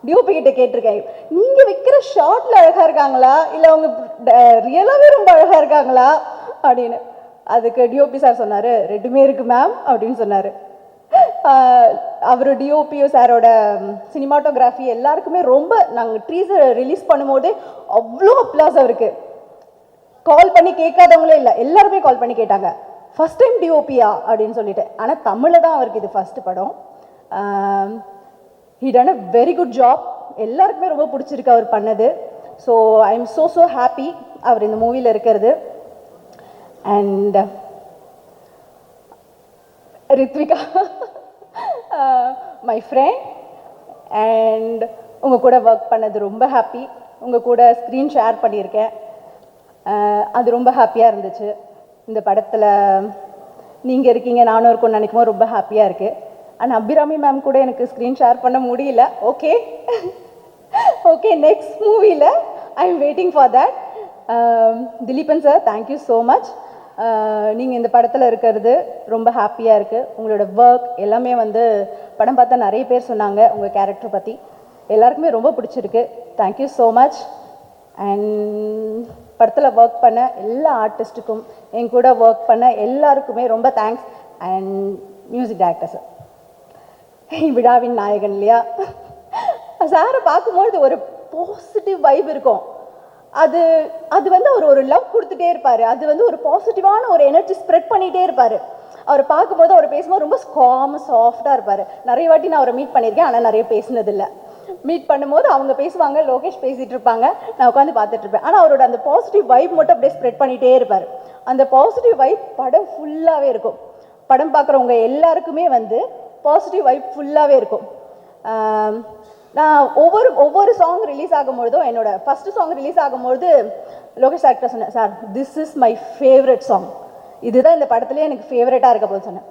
டியூபி கிட்ட கேட்டிருக்கேன், நீங்கள் வைக்கிற ஷார்ட்டில் அழகாக இருக்காங்களா இல்லை அவங்க ரியலாகவே ரொம்ப அழகாக இருக்காங்களா அப்படின்னு. அதுக்கு டிஓபி சார் சொன்னார் ரெண்டுமே இருக்குது மேம் அப்படின்னு சொன்னார். அவர் டிஓபிஓ சாரோட சினிமாட்டோகிராஃபி எல்லாருக்குமே ரொம்ப, நாங்கள் ட்ரீஸர் ரிலீஸ் பண்ணும்போது அவ்வளோ அப்ளாஸ் அவருக்கு. கால் பண்ணி கேட்காதவங்களே இல்லை, எல்லாருமே கால் பண்ணி கேட்டாங்க ஃபஸ்ட் டைம் டிஓபியா அப்படின்னு சொல்லிட்டு. ஆனால் தமிழில் தான் அவருக்கு இது ஃபஸ்ட்டு படம். He done a very good job. எல்லாருக்குமே ரொம்ப பிடிச்சிருக்கு அவர் பண்ணது. So I am so happy அவர் இந்த மூவியில் இருக்கிறது. And Riythvika my friend, and உங்கள் கூட ஒர்க் பண்ணது ரொம்ப ஹாப்பி. உங்கள் கூட ஸ்க்ரீன் ஷேர் பண்ணியிருக்கேன், அது ரொம்ப ஹாப்பியாக இருந்துச்சு. இந்த படத்தில் நீங்கள் இருக்கீங்க, நானும் இருக்கும்னு நினைக்கும்போது ரொம்ப ஹாப்பியாக இருக்குது. ஆனால் அபிராமி மேம் கூட எனக்கு ஸ்க்ரீன் ஷேர் பண்ண முடியல. ஓகே ஓகே, நெக்ஸ்ட் மூவியில் I am waiting for that. Dileepan sir, thank you so much. நீங்கள் இந்த படத்தில் இருக்கிறது ரொம்ப ஹாப்பியாக இருக்குது. உங்களோட ஒர்க் எல்லாமே வந்து படம் பார்த்தா நிறைய பேர் சொன்னாங்க உங்கள் கேரக்டர் பற்றி, எல்லாருக்குமே ரொம்ப பிடிச்சிருக்கு. Thank you so much. அண்ட் படத்தில் ஒர்க் பண்ண எல்லா ஆர்டிஸ்ட்டுக்கும், என் கூட ஒர்க் பண்ண எல்லாருக்குமே ரொம்ப thanks. And music director sir, விழாவின் நாயகன் இல்லையா, சாரை பார்க்கும்போது ஒரு பாசிட்டிவ் வைப் இருக்கும். அது அது வந்து அவர் ஒரு லவ் கொடுத்துட்டே இருப்பார். அது வந்து ஒரு பாசிட்டிவான ஒரு எனர்ஜி ஸ்ப்ரெட் பண்ணிகிட்டே இருப்பார். அவர் பார்க்கும்போது, அவர் பேசும்போது ரொம்ப சாஃப்டாக இருப்பார். நிறைய வாட்டி நான் அவரை மீட் பண்ணியிருக்கேன், ஆனால் நிறைய பேசினதில்லை. மீட் பண்ணும்போது அவங்க பேசுவாங்க, லோகேஷ் பேசிகிட்டு இருப்பாங்க, நான் உட்காந்து பார்த்துட்டு இருப்பேன். ஆனால் அவரோட அந்த பாசிட்டிவ் வைப் மட்டும் அப்படியே ஸ்ப்ரெட் பண்ணிகிட்டே இருப்பார். அந்த பாசிட்டிவ் வைப் படம் ஃபுல்லாகவே இருக்கும். படம் பார்க்குறவங்க எல்லாருக்குமே வந்து பாசிட்டிவ் வைப் ஃபுல்லாகவே இருக்கும். நான் ஒவ்வொரு சாங் ரிலீஸ் ஆகும்பொழுதும், என்னோட ஃபஸ்ட்டு சாங் ரிலீஸ் ஆகும்பொழுது லோகேஷ் சார்கிட்ட சொன்னேன், sir this is my favourite song, இதுதான் இந்த படத்துலேயே எனக்கு ஃபேவரட்டாக இருக்க போது சொன்னேன்.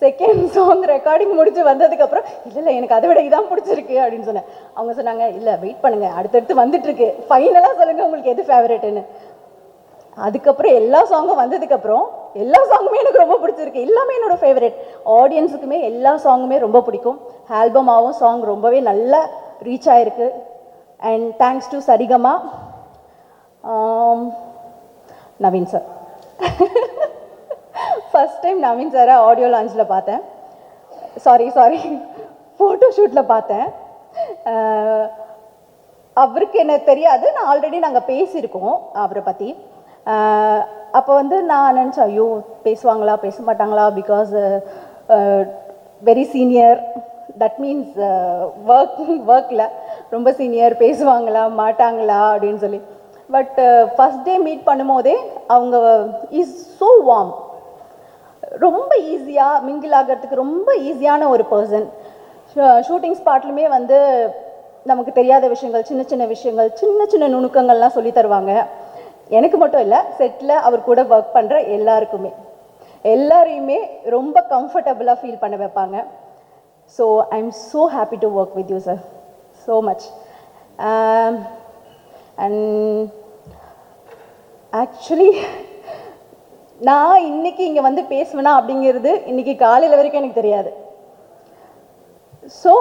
செகண்ட் சாங் ரெக்கார்டிங் முடிச்சு வந்ததுக்கப்புறம், இல்லை எனக்கு அதை விட இதான் பிடிச்சிருக்கு அப்படின்னு சொன்னேன். அவங்க சொன்னாங்க, இல்லை வெயிட் பண்ணுங்கள், அடுத்தடுத்து வந்துட்டுருக்கு, ஃபைனலாக சொல்லுங்கள் உங்களுக்கு எது ஃபேவரட்டுன்னு. அதுக்கப்புறம் எல்லா சாங்கும் வந்ததுக்கப்புறம் எல்லா சாங்குமே எனக்கு ரொம்ப பிடிச்சிருக்கு, எல்லாமே என்னோட ஃபேவரட். ஆடியன்ஸுக்குமே எல்லா சாங்குமே ரொம்ப பிடிக்கும். ஆல்பமாகவும் சாங் ரொம்பவே நல்லா ரீச் ஆகிருக்கு. And thanks to Saregama, Naveen sir. First time Naveen சாரை ஆடியோ லான்ச்சில் பார்த்தேன், சாரி ஃபோட்டோ ஷூட்டில் பார்த்தேன். அவருக்கு என்ன தெரியாது, நான் ஆல்ரெடி நாங்கள் பேசியிருக்கோம் அவரை பற்றி. அப்போ வந்து நான் நினச்சேன், ஐயோ பேசுவாங்களா பேச மாட்டாங்களா, because very senior, that means ஒர்க்கில் ரொம்ப சீனியர், பேசுவாங்களா மாட்டாங்களா அப்படின்னு சொல்லி. பட் ஃபஸ்ட் டே மீட் பண்ணும்போதே அவங்க இஸ் ஸோ வார்ம், ரொம்ப ஈஸியாக மிங்கிள் ஆகிறதுக்கு ரொம்ப ஈஸியான ஒரு பர்சன். ஷூட்டிங் ஸ்பாட்லுமே வந்து நமக்கு தெரியாத விஷயங்கள், சின்ன விஷயங்கள், சின்ன நுணுக்கங்கள்லாம் சொல்லி தருவாங்க. எனக்கு மட்டும் இல்லை, செட்டில் அவர் கூட ஒர்க் பண்ணுற எல்லாரையுமே ரொம்ப கம்ஃபர்டபுளாக ஃபீல் பண்ண வைப்பாங்க. So I am so happy to work with you sir, so much. And actually நான் இன்னைக்கு இங்கே வந்து பேசுவேனா அப்படிங்கிறது இன்னைக்கு காலையில் வரைக்கும் எனக்கு தெரியாது. So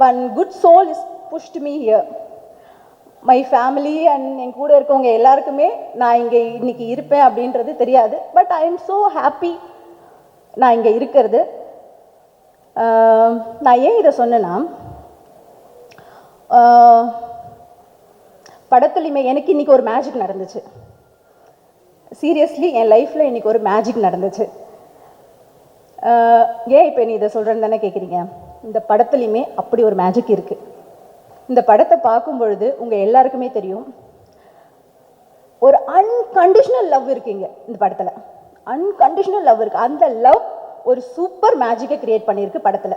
one good soul is pushed me here. My family and என் கூட இருக்கவங்க எல்லாருக்குமே நான் இங்கே இன்னைக்கு இருப்பேன் அப்படின்றது தெரியாது. But I am so happy நான் இங்கே இருக்கிறது. நான் ஏன் இதை சொன்னேன்னா, படத்துலையுமே எனக்கு இன்றைக்கி ஒரு மேஜிக் நடந்துச்சு. சீரியஸ்லி என் லைஃப்பில் இன்றைக்கி ஒரு மேஜிக் நடந்துச்சு. ஏன் இப்போ நீ இதை சொல்கிறேன்னு தானே கேட்குறீங்க. இந்த படத்துலையுமே அப்படி ஒரு மேஜிக் இருக்குது. இந்த படத்தை பார்க்கும் பொழுது உங்கள் எல்லாருக்குமே தெரியும், ஒரு அன்கண்டிஷனல் லவ் இருக்குங்க இந்த படத்தில். அன்கண்டிஷனல் லவ் இருக்குது. அந்த லவ் ஒரு சூப்பர் மேஜிக்கை க்ரியேட் பண்ணியிருக்கு படத்தில்.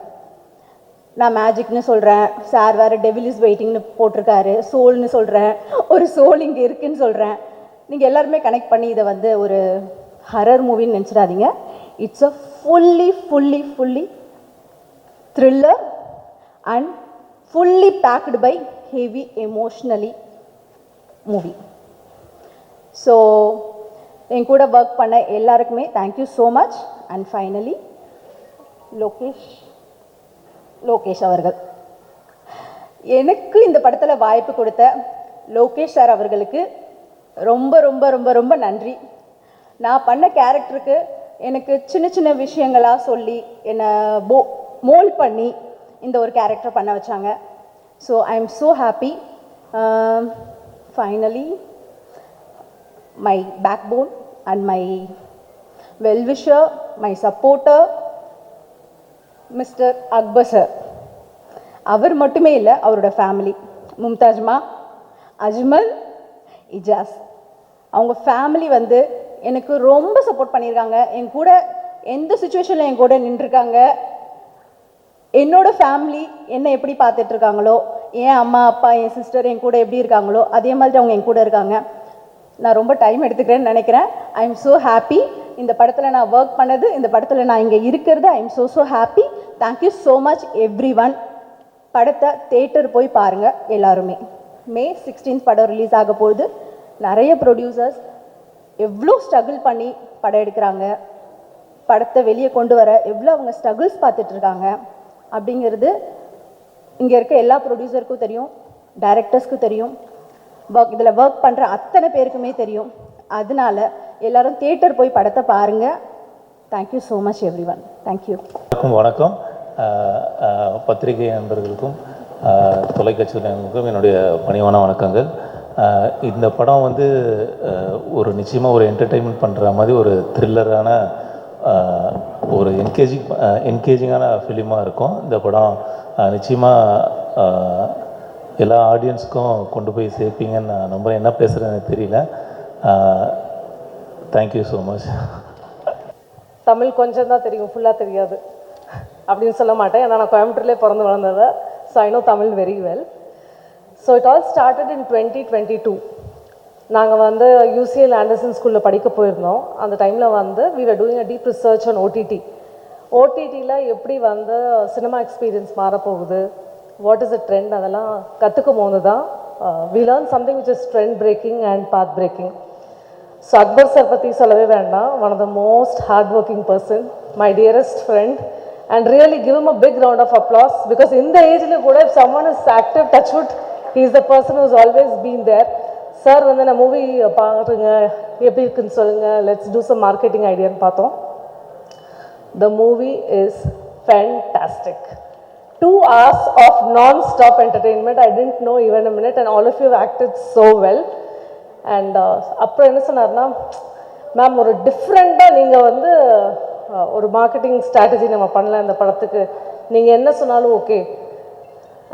நான் மேஜிக்னு சொல்கிறேன், சார் வேறு டெவில் இஸ் வெயிட்டிங்னு போட்டிருக்காரு, சோல்னு சொல்கிறேன், ஒரு சோல் இங்கே இருக்குன்னு சொல்கிறேன். நீங்கள் எல்லாருமே கனெக்ட் பண்ணி இதை வந்து ஒரு ஹரர் மூவின்னு நினச்சிடாதீங்க. It's a fully thriller and fully packed by heavy emotionally movie. So என் கூட ஒர்க் பண்ண எல்லாருக்குமே thank you so much. And finally Lokesh அவர்கள், எனக்கு இந்த படத்தில் வாய்ப்பு கொடுத்த லோகேஷ் சார் அவர்களுக்கு ரொம்ப ரொம்ப ரொம்ப ரொம்ப நன்றி. நான் பண்ண கேரக்டருக்கு எனக்கு சின்ன சின்ன விஷயங்களாக சொல்லி என்னை மோல்ட் பண்ணி இந்த ஒரு கேரக்டர் பண்ண வச்சாங்க. So I am so happy. Finally my backbone and my well-wisher, my supporter mister Akbar sir. அவர் மட்டுமே இல்லை, அவரோட ஃபேமிலி, மும்தாஜ்மா, அஜ்மல், இஜாஸ், அவங்க ஃபேமிலி வந்து எனக்கு ரொம்ப சப்போர்ட் பண்ணியிருக்காங்க. என் கூட எந்த சுச்சுவேஷனில் என் கூட நின்றுருக்காங்க. என்னோடய ஃபேமிலி என்னை எப்படி பார்த்துட்ருக்காங்களோ, என் அம்மா அப்பா என் சிஸ்டர் என் கூட எப்படி இருக்காங்களோ அதே மாதிரி அவங்க என் கூட இருக்காங்க. நான் ரொம்ப டைம் எடுத்துக்கிறேன்னு நினைக்கிறேன். ஐ எம் ஸோ ஹாப்பி. இந்த படத்தில் நான் ஒர்க் பண்ணது, இந்த படத்தில் நான் இங்கே இருக்கிறது, ஐ am so happy. Thank you so much every one. படத்தை தேட்டர் போய் பாருங்கள் எல்லாருமே. May 16 படம் ரிலீஸ் ஆக போகுது. நிறைய ப்ரொடியூசர்ஸ் எவ்வளோ ஸ்ட்ரகிள் பண்ணி படம் எடுக்கிறாங்க, படத்தை வெளியே கொண்டு வர எவ்வளோ அவங்க ஸ்ட்ரகிள்ஸ் பார்த்துட்ருக்காங்க அப்படிங்கிறது இங்கே இருக்க எல்லா ப்ரொடியூசருக்கும் தெரியும், டைரக்டர்ஸ்க்கும் தெரியும், இதில் ஒர்க் பண்ணுற அத்தனை பேருக்குமே தெரியும். அதனால எல்லோரும் தியேட்டர் போய் படத்தை பாருங்கள். Thank you so much every one. Thank you. வணக்கம். பத்திரிகை நண்பர்களுக்கும் தொலைக்காட்சி நண்பர்களுக்கும் என்னுடைய பணிவான வணக்கங்கள். இந்த படம் வந்து ஒரு நிச்சயமாக ஒரு என்டர்டெயின்மெண்ட் பண்ணுற மாதிரி ஒரு த்ரில்லரான ஒரு என்கேஜிங்கான ஃபிலிமாக இருக்கும். இந்த படம் நிச்சயமாக எல்லா ஆடியன்ஸுக்கும் கொண்டு போய் சேர்ப்பீங்கன்னு நான் நம்புகிறேன். என்ன பேசுகிறேன்னு எனக்கு தெரியல. Thank you so much. தமிழ் கொஞ்சம் தான் தெரியும், ஃபுல்லாக தெரியாது அப்படின்னு சொல்ல மாட்டேன். ஏன்னா நான் கோயம்புத்தூர்லேயே பிறந்து வளர்ந்தது. So I know Tamil very well. So it all started in 2022. நாங்கள் வந்து UCL ஆண்டர்சன் ஸ்கூலில் படிக்க போயிருந்தோம். அந்த டைமில் வந்து we were doing a deep research on OTT. OTTயில் எப்படி வந்து சினிமா எக்ஸ்பீரியன்ஸ் மாறப்போகுது, வாட் இஸ் அ ட்ரெண்ட், அதெல்லாம் கற்றுக்கும் போது தான் we learned something which is trend breaking and path breaking. So Akbar sir பற்றி சொல்லவே வேண்டாம். One of the most hard working person, my dearest friend, and really give him a big round of applause because in the age kuda if someone is active, touch wood, he is the person who's always been there. Sir வந்து நான் movie பாருங்க எப்படி இருக்குன்னு சொல்லுங்க, let's do some marketing idea ன்னு பார்த்தோம். The movie is fantastic. 2 hours of non-stop entertainment. I didn't know even a minute and all of you have acted so well. And அப்புறம் என்ன சொன்னார்னா, மேம் ஒரு டிஃப்ரெண்ட்டாக நீங்கள் வந்து ஒரு மார்க்கெட்டிங் ஸ்ட்ராட்டஜி நம்ம பண்ணலாம் இந்த படத்துக்கு, நீங்கள் என்ன சொன்னாலும் okay.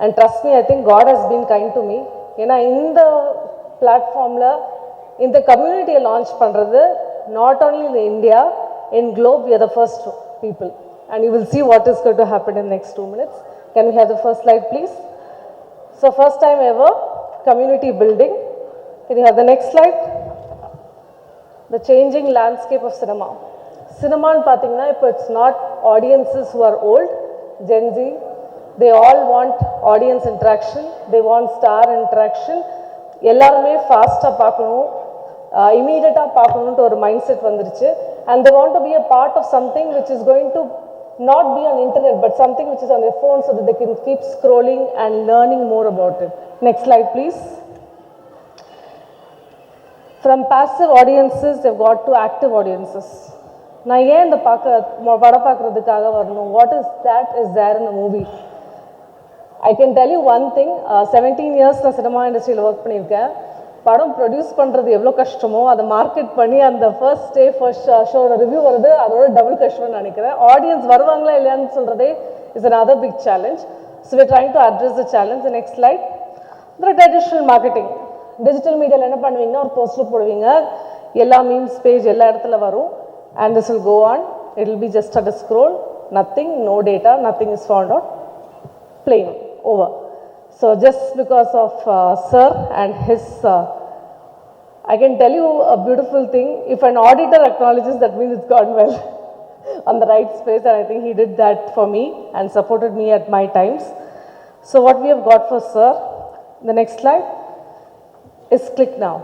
And trust me, I think God has been kind to me. ஏன்னா இந்த பிளாட்ஃபார்மில் இந்த கம்யூனிட்டியை லான்ச் பண்ணுறது not only in India, in globe we are the first people. And you will see what is going to happen in the next 2 minutes. Can we have the first slide, please? So first time ever, community building. Can you have the next slide? The changing landscape of cinema. சினிமான்னு பார்த்தீங்கன்னா இப்போ it's not audiences who are old, Gen Z, they all want audience interaction, they want star interaction. எல்லாருமே ஃபாஸ்ட்டாக பார்க்கணும், இமீடியட்டாக பார்க்கணுன்ட்டு ஒரு mind set வந்துருச்சு. And they want to be a part of something which is going to not be on internet but something which is on their phone so that they can keep scrolling and learning more about it. Next slide, please. From passive audiences, they've got to active audiences. நான் ஏன் இந்த படம் பார்க்குறதுக்காக வரணும்? What is that is there in the movie? I can tell you one thing. 17 years நான் cinema இண்டஸ்ட்ரியில் work பண்ணியிருக்கேன். படம் ப்ரொடியூஸ் பண்ணுறது எவ்வளோ கஷ்டமோ அதை மார்க்கெட் பண்ணி அந்த ஃபர்ஸ்ட் டே ஃபர்ஸ்ட் ஷோட ரிவ்யூ வருது அதோட டபுள் கஷ்டம்னு நினைக்கிறேன். ஆடியன்ஸ் வருவாங்களா இல்லையான்னு சொல்கிறதே is another big challenge. So we trying to address the challenge. Next slide. Traditional marketing, digital மீடியாவில் என்ன பண்ணுவீங்கன்னா ஒரு போஸ்டர் போடுவீங்க, எல்லா மீம்ஸ் பேஜ் எல்லா இடத்துல வரும். And this will go on, it will be just at a scroll, nothing, no data, nothing is found out, plain, over. So just because of sir and his, I can tell you a beautiful thing, if an auditor acknowledges that means it's gone well on the right space, and I think he did that for me and supported me at my times. So what we have got for sir, the next slide, is click now.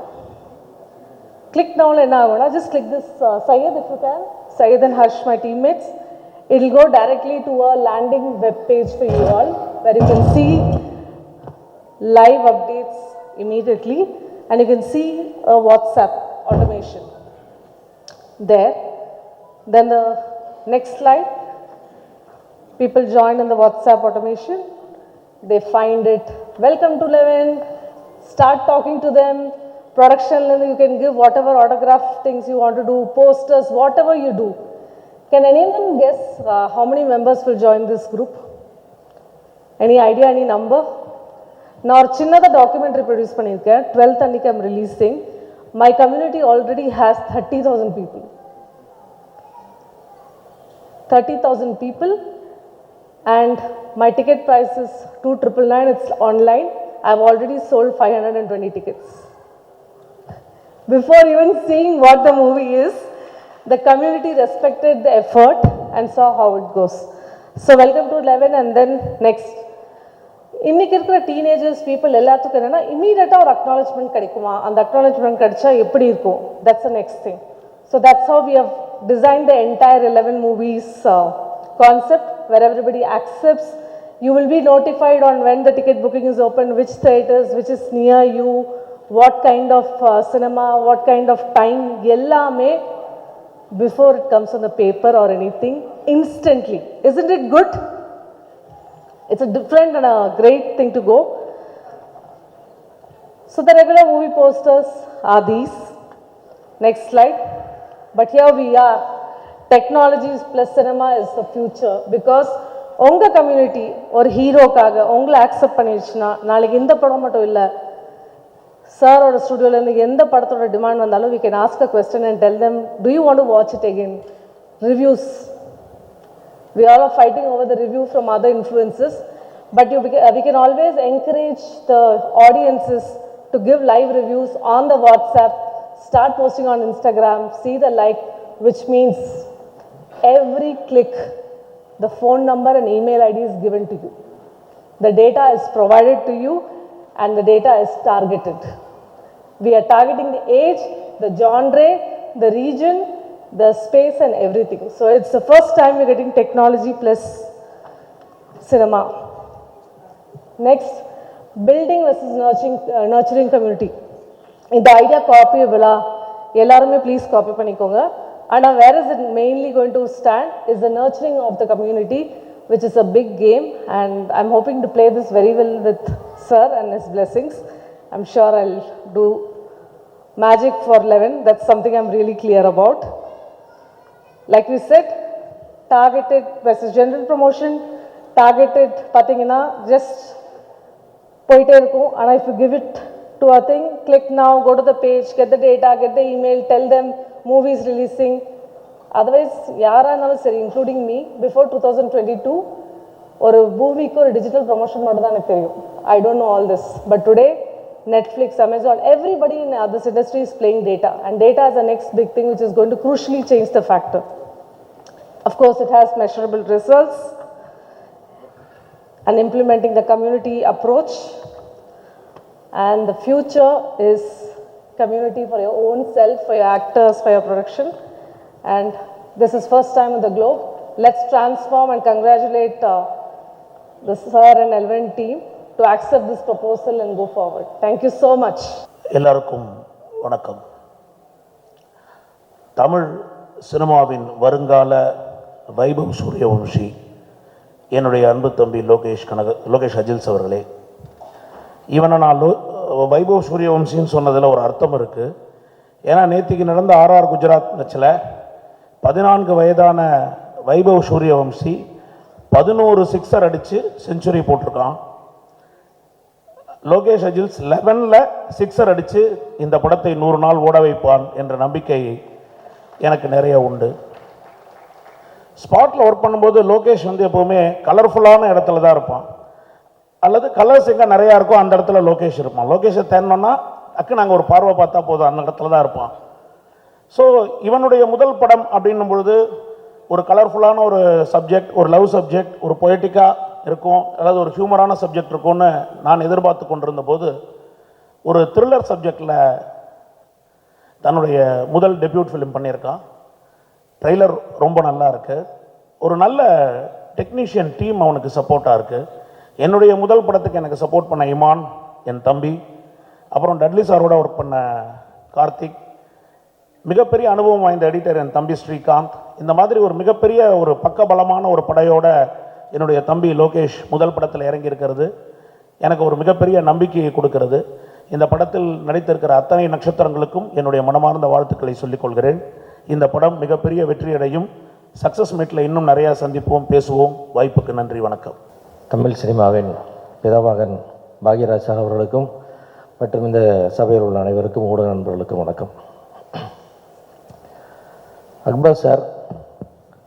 Click now, just click this Syed if you can. Syed and Harsh, my teammates. It will go directly to a landing web page for you all where you can see live updates immediately and you can see a WhatsApp automation. there. Then the next slide, people join in the WhatsApp automation. They find it, welcome to 11, start talking to them. Production, you can give whatever autograph things you want to do, posters, whatever you do. Can anyone guess how many members will join this group? Any idea, any number? Now, ஒரு சின்னத documentary produce பண்ணிருக்கேன். 12th அன்னைக்கு I'm releasing. My community already has 30,000 people. 30,000 people, and my ticket price is 2,999. It's online. I've already sold 520 tickets. Before even seeing what the movie is, the community respected the effort and saw how it goes. So welcome to 11, and then next. இன்னைக்கு இருக்கிற teenagers people எல்லாத்துக்கும் என்னன்னா இமீடியட்டாக ஒரு acknowledgement கிடைக்குமா, அந்த acknowledgement கிடைச்சா எப்படி இருக்கும், that's the next thing. So that's how we have design the entire 11 movies concept where everybody accepts. You will be notified on when the ticket booking is open, which theaters, which is near you, what kind of cinema, what kind of time, ellame before it comes on the paper or anything, instantly. Isn't it good? It's a different and a great thing to go. So the regular movie posters are these. Next slide. But here we are. Technologies plus cinema is the future, because உங்க community ஒரு ஹீரோக்காக உங்களை accept பண்ணிடுச்சுன்னா நாளைக்கு இந்த படம் மட்டும் இல்லை, சாரோட ஸ்டுடியோலேருந்து எந்த படத்தோட டிமாண்ட் வந்தாலும் we can ask a question and tell them, do you want to watch it again? Reviews. We all are fighting over the review from other influences, but we can always encourage the audiences to give live reviews on the WhatsApp, start posting on Instagram, see the like, which means every click, the phone number and email ID is given to you. The data is provided to you and the data is targeted. We are targeting the age, the genre, the region, the space and everything. So it's the first time we're getting technology plus cinema. Next, building versus nurturing community. இந்த idea காப்பியபிளா? எல்லாருமே please copy பண்ணிக்கோங்க. ஆனால் where is it mainly going to stand is the nurturing of the community, which is a big game, and I'm hoping to play this very well with Sir and his blessings. I'm sure I'll do magic for 11. That's something I'm really clear about. Like we said, targeted versus general promotion. Targeted, பார்த்தீங்கன்னா just போயிட்டே இருக்கும். ஆனால் if you give it to a thing, click now, go to the page, get the data, get the email, tell them movies releasing. Otherwise, யாரா இருந்தாலும் சரி, including me, before 2022, ஒரு மூவிக்கு ஒரு டிஜிட்டல் ப்ரொமோஷன் மட்டும் தான் எனக்கு தெரியும். I don't know all this. But today, Netflix, Amazon, everybody in this industry is playing data. And data is the next big thing which is going to crucially change the factor. Of course, it has measurable results and implementing the community approach. And the future is community for your own self, for your actors, for your production. And this is first time in the globe. Let's transform and congratulate the Sir and Elvin team to accept this proposal and go forward. Thank you so much. எல்லாருக்கும் வணக்கம். தமிழ் சினிமாவின் வருங்கால வைபவ் சூரியவம்சி, என்னுடைய அன்பு தம்பி லோகேஷ் அஜில்ஸ் அவர்களே, இவனை நான் வைபவ் சூரியவம்சின்னு சொன்னதில் ஒரு அர்த்தம் இருக்குது. ஏன்னா நேற்றுக்கு நடந்த RR குஜராத் மேட்சில் 14 வயதான வைபவ் சூரியவம்சி 11 சிக்ஸர் அடித்து செஞ்சுரி போட்டிருக்கான். லோகேஷ் அஜில்ஸ் 11ல் சிக்ஸர் அடித்து இந்த படத்தை 100 நாள் ஓட வைப்பான் என்ற நம்பிக்கை எனக்கு நிறைய உண்டு. ஸ்பாட்டில் ஒர்க் பண்ணும்போது லோகேஷ் எப்போவுமே கலர்ஃபுல்லான இடத்துல தான் இருப்பான், அல்லது கலர்ஸ் எங்கே நிறையா இருக்கோ அந்த இடத்துல லோகேஷ் இருப்பான். லோகேஷை தேடணுன்னா டக்கு நாங்கள் ஒரு பார்வை பார்த்தா போதும், அந்த இடத்துல தான் இருப்பான். ஸோ இவனுடைய முதல் படம் அப்படின்னும் பொழுது ஒரு கலர்ஃபுல்லான ஒரு சப்ஜெக்ட், ஒரு லவ் சப்ஜெக்ட், ஒரு பொயட்டிக்காக இருக்கும், அதாவது ஒரு ஹியூமரான சப்ஜெக்ட் இருக்கும்னு நான் எதிர்பார்த்து கொண்டிருந்த போது ஒரு த்ரில்லர் சப்ஜெக்டில் தன்னுடைய முதல் டெபியூட் ஃபிலிம் பண்ணியிருக்கான். ட்ரெய்லர் ரொம்ப நல்லா இருக்குது. ஒரு நல்ல டெக்னீஷியன் டீம் அவனுக்கு சப்போர்ட்டாக இருக்குது. என்னுடைய முதல் படத்துக்கு எனக்கு சப்போர்ட் பண்ண இமான், என் தம்பி, அப்புறம் டட்லி சாரோட ஒர்க் பண்ண கார்த்திக், மிகப்பெரிய அனுபவம் வாய்ந்த எடிட்டர் என் தம்பி ஸ்ரீகாந்த். இந்த மாதிரி ஒரு மிகப்பெரிய ஒரு பக்கபலமான ஒரு படையோட என்னுடைய தம்பி லோகேஷ் முதல் படத்தில் இறங்கியிருக்கிறது எனக்கு ஒரு மிகப்பெரிய நம்பிக்கையை கொடுக்கிறது. இந்த படத்தில் நடித்திருக்கிற அத்தனை நட்சத்திரங்களுக்கும் என்னுடைய மனமார்ந்த வாழ்த்துக்களை சொல்லிக் கொள்கிறேன். இந்த படம் மிகப்பெரிய வெற்றியடையும். சக்ஸஸ் மீட்டில் இன்னும் நிறையா சந்திப்போம், பேசுவோம். வாய்ப்புக்கு நன்றி, வணக்கம். தமிழ் சினிமாவின் பிதாமகன் பாக்யராஜ் சார் அவர்களுக்கும் மற்றும் இந்த சபையில் உள்ள அனைவருக்கும் ஊடக நண்பர்களுக்கும் வணக்கம். அக்பர் சார்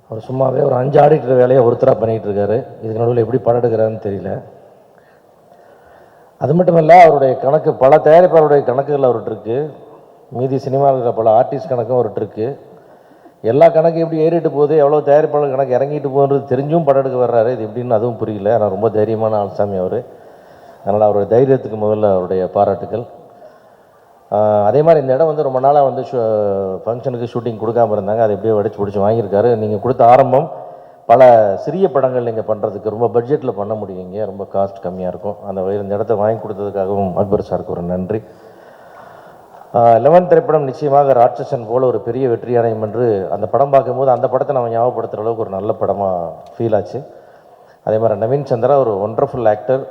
அவர் சும்மாவே ஒரு 5 ஆடிட்டர் வேலையை ஒருத்தராக பண்ணிகிட்டு இருக்காரு. இதுக்கு நடுவில் எப்படி படம் எடுக்கிறாருன்னு தெரியல. அது மட்டும் இல்லை, அவருடைய கணக்கு பல தயாரிப்பாளருடைய கணக்குகள் அவர்கிட்ட இருக்குது. மீதி சினிமாவில் இருக்கிற பல ஆர்டிஸ்ட் கணக்கும் அவர்கிட்ட இருக்குது. எல்லா கணக்கு எப்படி ஏறிட்டு போகுது, எவ்வளோ தயாரிப்பாளர் கணக்கு இறங்கிட்டு போகுன்றது தெரிஞ்சும் படம் எடுக்க வர்றாரு. இது எப்படின்னு அதுவும் புரியல. ஆனால் ரொம்ப தைரியமான ஆள்சாமி அவர். அதனால் அவருடைய தைரியத்துக்கு முதல்ல அவருடைய பாராட்டுக்கள். அதே மாதிரி இந்த இடம் வந்து ரொம்ப நாளாக வந்து ஃபங்க்ஷனுக்கு ஷூட்டிங் கொடுக்காமல் இருந்தாங்க. அதை எப்படியோ வடிச்சு பிடிச்சி வாங்கியிருக்காரு. நீங்கள் கொடுத்த ஆரம்பம் பல சிறிய படங்கள் நீங்கள் பண்ணுறதுக்கு ரொம்ப பட்ஜெட்டில் பண்ண முடியுங்க, ரொம்ப காஸ்ட் கம்மியாக இருக்கும். அந்த வகையில் இந்த இடத்த வாங்கி கொடுத்ததுக்காகவும் அக்பர் சாருக்கு ஒரு நன்றி. 11 திரைப்படம் நிச்சயமாக ராட்சசன் போல் ஒரு பெரிய வெற்றி அடையும் என்று அந்த படம் பார்க்கும்போது அந்த படத்தை நம்ம ஞாபகப்படுத்துகிற அளவுக்கு ஒரு நல்ல படமாக ஃபீல் ஆச்சு. அதே மாதிரி நவீன் சந்திரா ஒரு wonderful actor,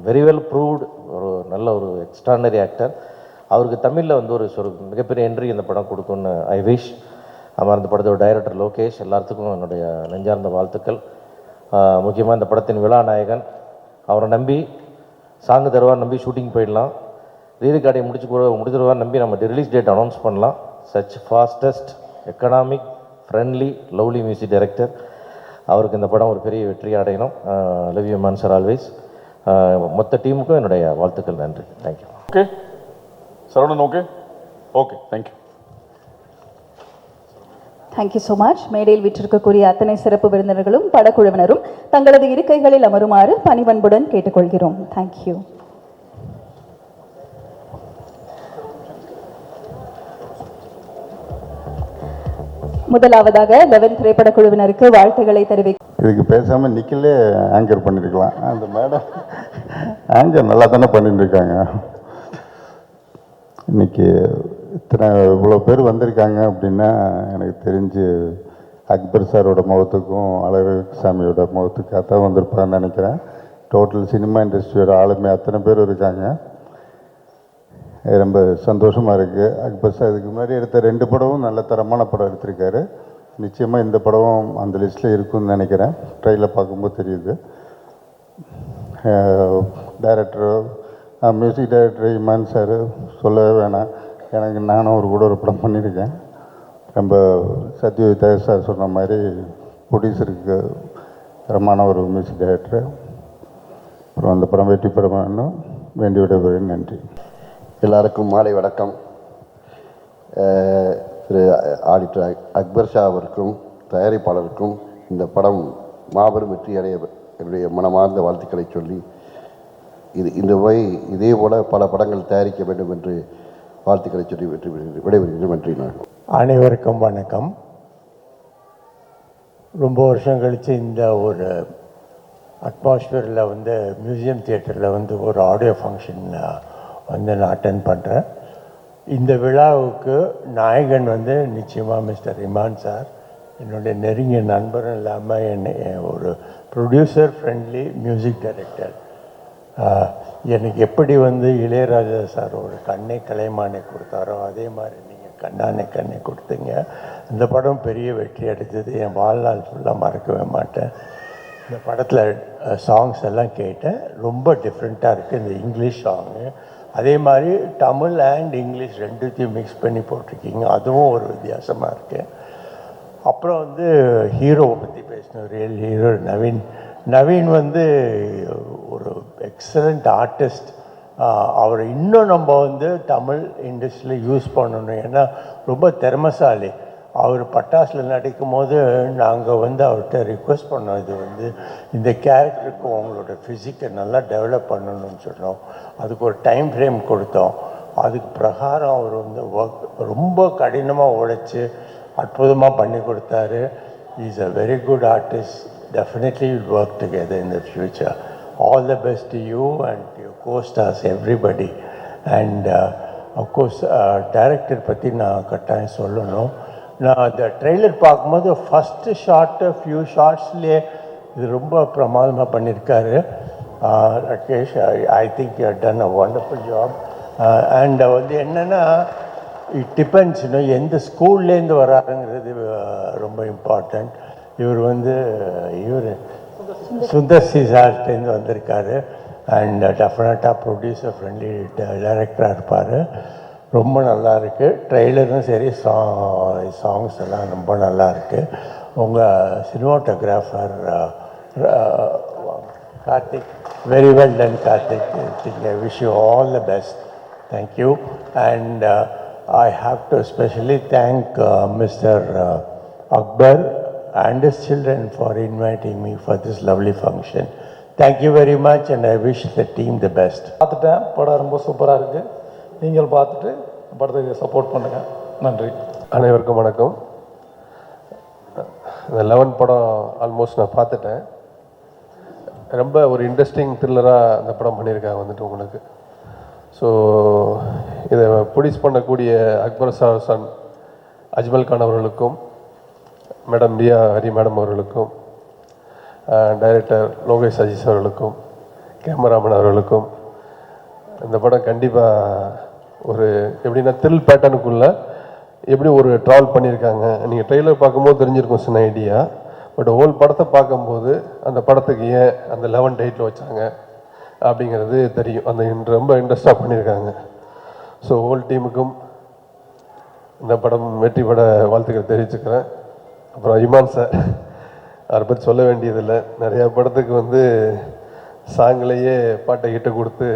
very well proved, ஒரு நல்ல ஒரு எக்ஸ்ட்ரானரி ஆக்டர். அவருக்கு தமிழில் வந்து ஒரு மிகப்பெரிய என்ட்ரி இந்த படம் கொடுக்குன்னு ஐ விஷ். அப்புறம் அந்த படத்தோட டைரக்டர் லோகேஷ், எல்லாத்துக்கும் என்னுடைய நெஞ்சார்ந்த வாழ்த்துக்கள். முக்கியமாக இந்த படத்தின் விழா நாயகன், அவரை நம்பி சாங்கு தருவார், நம்பி ஷூட்டிங் போயிடலாம், ரீரிகார்டை முடிச்சிருவார் நம்பி நம்ம ரிலீஸ் டேட் அனௌன்ஸ் பண்ணலாம். Such fastest, economic, friendly, lovely music director. அவருக்கு இந்த படம் ஒரு பெரிய வெற்றி அடையணும். Love you man sir always. மொத்த டீமுக்கும் என்னுடைய வாழ்த்துக்கள். நன்றி. Thank you. Okay Saravanan. Okay okay thank you. Thank you so much. மேடையில் விற்றிருக்கக்கூடிய அத்தனை சிறப்பு விருந்தினர்களும் படக்குழுவினரும் தங்களது இருக்கைகளில் அமருமாறு பணிவன்புடன் கேட்டுக்கொள்கிறோம். தேங்க்யூ. முதலாவதாக 11 திரைப்பட குழுவினருக்கு வாழ்த்துக்களை தெரிவிக்க. இதுக்கு பேசாமல் நிக்கலே ஆங்கர் பண்ணியிருக்கலாம். அந்த மேடம் ஆங்கர் நல்லா தானே பண்ணிட்டு இருக்காங்க. இன்னைக்கு இவ்வளோ பேர் வந்திருக்காங்க அப்படின்னா எனக்கு தெரிஞ்சு அக்பர் சாரோட முகத்துக்கும் அழகுசாமியோட முகத்துக்காக தான் வந்திருப்பாங்கன்னு நினைக்கிறேன். டோட்டல் சினிமா இண்டஸ்ட்ரியோட ஆளுமை அத்தனை பேர் இருக்காங்க. ரொம்ப சந்தோஷமாக இருக்குது. அக்பர் சார் இதுக்கு முன்னாடி எடுத்த 2 படமும் நல்ல தரமான படம் எடுத்திருக்காரு. நிச்சயமாக இந்த படமும் அந்த லிஸ்ட்டில் இருக்குன்னு நினைக்கிறேன். ட்ரெயிலில் பார்க்கும்போது தெரியுது. Director, music director Imman sir சொல்லவே வேணாம். எனக்கு நானும் அவர் கூட ஒரு படம் பண்ணியிருக்கேன். ரொம்ப சத்யஜித் சார் சொன்ன மாதிரி ப்ரொடியூசருக்கு தரமான ஒரு மியூசிக் டைரக்டர். அப்புறம் அந்த படம் வெற்றி படமானும் வேண்டி விடைபெறுகிறேன். நன்றி. எல்லாருக்கும் மாலை வணக்கம். திரு ஆடிட்டர் அக்பர் ஷா அவருக்கும் தயாரிப்பாளருக்கும் இந்த படம் மாபெரும் வெற்றி அடைய என்னுடைய மனமார்ந்த வாழ்த்துக்களை சொல்லி இந்த முறை இதே போல் பல படங்கள் தயாரிக்க வேண்டும் என்று வாழ்த்துக்களை சொல்லி விடைபெறுகிறேன். நன்றி. அனைவருக்கும் வணக்கம். ரொம்ப வருஷம் கழித்து இந்த ஒரு அட்மாஸ்பியரில் வந்து மியூசியம் தியேட்டரில் வந்து ஒரு ஆடியோ ஃபங்க்ஷன் வந்து நான் அட்டென்ட் பண்ணுறேன். இந்த விழாவுக்கு நாயகன் வந்து நிச்சயமாக மிஸ்டர் இமான் சார், என்னுடைய நெருங்கிய நண்பரும் இல்லாமல் என்னை ஒரு ப்ரொடியூசர் ஃப்ரெண்ட்லி மியூசிக் டைரக்டர். எனக்கு எப்படி வந்து இளையராஜா சார் ஒரு கண்ணை கலைமானை கொடுத்தாரோ அதே மாதிரி நீங்கள் கண்ணானை கண்ணை கொடுத்தீங்க. இந்த படம் பெரிய வெற்றி அடைத்தது. என் வாழ்நாள் ஃபுல்லாக மறக்கவே மாட்டேன். இந்த படத்தில் சாங்ஸ் எல்லாம் கேட்டேன். ரொம்ப டிஃப்ரெண்ட்டாக இருக்குது இந்த இங்கிலீஷ் சாங்கு. அதே மாதிரி தமிழ் அண்ட் இங்கிலீஷ் ரெண்டுத்தையும் மிக்ஸ் பண்ணி போட்டிருக்கீங்க. அதுவும் ஒரு வித்தியாசமாக இருக்குது. அப்புறம் வந்து ஹீரோவை பற்றி பேசணும். ரியல் ஹீரோ நவீன் வந்து ஒரு எக்ஸலண்ட் ஆர்டிஸ்ட். அவரை இன்னும் நம்ம வந்து தமிழ் இண்டஸ்ட்ரியில் யூஸ் பண்ணணும். ஏன்னா ரொம்ப திறமைசாலி. அவர் பட்டாசில் நடிக்கும் போது நாங்கள் வந்து அவர்கிட்ட ரிக்வெஸ்ட் பண்ணோம், இது வந்து இந்த கேரக்டருக்கு உங்களோட ஃபிசிக்கை நல்லா டெவலப் பண்ணணும்னு சொன்னோம். அதுக்கு ஒரு டைம் ஃப்ரேம் கொடுத்தோம். அதுக்கு பிரகாரம் அவர் வந்து ரொம்ப கடினமாக உழைச்சி அற்புதமாக பண்ணி கொடுத்தாரு. Is a very good artist. Definitely will work together in the future. All the best to you and your co-stars, everybody. And of course director பற்றி நான் கட்டாயம் சொல்லணும். நான் அந்த ட்ரெய்லர் பார்க்கும்போது ஃபஸ்ட்டு ஷார்ட்டு ஃபியூ ஷார்ட்ஸ்லேயே இது ரொம்ப பிரமாதமாக பண்ணியிருக்காரு Rakesh. I think you done a wonderful job. And வந்து என்னென்னா இட் டிபெண்ட்ஸ் இன்னும் எந்த ஸ்கூல்லேருந்து வராருங்கிறது ரொம்ப இம்பார்ட்டண்ட். இவர் வந்து சுந்தர் சி சார்ட்டேருந்து வந்திருக்காரு. அண்ட் டெஃபினட்டாக ப்ரொடியூசர் ஃப்ரெண்ட்லி டைரக்டராக இருப்பார். ரொம்ப நல்லா இருக்குது. ட்ரெய்லரும் சரி சாங்ஸ் எல்லாம் ரொம்ப நல்லா இருக்குது. உங்கள் cinematographer Karthik, very well done Karthik. I wish you all the best. Thank you. And I have to especially thank Mr. Akbar and his children for inviting me for this lovely function. Thank you very much and I wish the team the best. பார்த்துட்டேன், படம் ரொம்ப சூப்பராக இருக்குது. நீங்கள் பார்த்துட்டு படத்துக்கு support பண்ணுங்கள். நன்றி. அனைவருக்கும் வணக்கம். இந்த 11 படம் ஆல்மோஸ்ட் நான் பார்த்துட்டேன். ரொம்ப ஒரு இன்ட்ரெஸ்டிங் த்ரில்லராக அந்த படம் பண்ணியிருக்காங்க வந்துட்டு உங்களுக்கு. ஸோ இதை ப்ரொடியூஸ் பண்ணக்கூடிய அக்பர் சார் சன் அஜ்மல் கான் அவர்களுக்கும், மேடம் ரியா ஹரி மேடம் அவர்களுக்கும், டைரக்டர் லோகேஷ் அஜீஸ் அவர்களுக்கும், கேமராமேன் அவர்களுக்கும், இந்த படம் கண்டிப்பாக ஒரு எப்படின்னா த்ரில் பேட்டர்னுக்குள்ளே எப்படி ஒரு ட்ராவல் பண்ணியிருக்காங்க. நீங்கள் ட்ரெய்லர் பார்க்கும்போது தெரிஞ்சிருக்கும் சின்ன ஐடியா. பட் ஹோல் படத்தை பார்க்கும்போது அந்த படத்துக்கு ஏன் அந்த 11 டைட்டில் வச்சாங்க அப்படிங்கிறது தெரியும். அந்த ரொம்ப இன்ட்ரெஸ்டாக பண்ணியிருக்காங்க. ஸோ ஹோல் டீமுக்கும் இந்த படம் வெற்றி பட வாழ்த்துக்கள் தெரிவிச்சுக்கிறேன். அப்புறம் இமான் சார், அதை பற்றி சொல்ல வேண்டியதில்லை. நிறையா படத்துக்கு வந்து சாங்கிலேயே பாட்டை கிட்ட கொடுத்து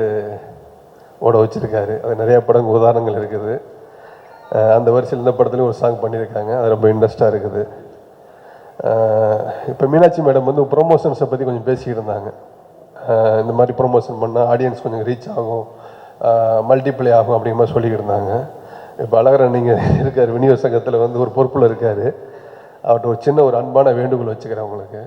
ஓட வச்சுருக்காரு. அது நிறையா படங்கள் உதாரணங்கள் இருக்குது. அந்த வரிசையில் இந்த படத்துலையும் ஒரு சாங் பண்ணியிருக்காங்க. அது ரொம்ப இன்ட்ரெஸ்டாக இருக்குது. இப்போ மீனாட்சி மேடம் வந்து ப்ரொமோஷன்ஸை பற்றி கொஞ்சம் பேசிக்கிட்டு இருந்தாங்க. இந்த மாதிரி ப்ரொமோஷன் பண்ணால் ஆடியன்ஸ் கொஞ்சம் ரீச் ஆகும், மல்டிப்ளை ஆகும் அப்படிங்கிற மாதிரி சொல்லிக்கிட்டு இருந்தாங்க. இப்போ அழகரன் நீங்கள் இருக்கார், விநியோக சங்கத்தில் வந்து ஒரு பொறுப்பில் இருக்கார். அவர்கிட்ட ஒரு சின்ன ஒரு அன்பான வேண்டுகோள் வச்சுக்கிறேன் உங்களுக்கு.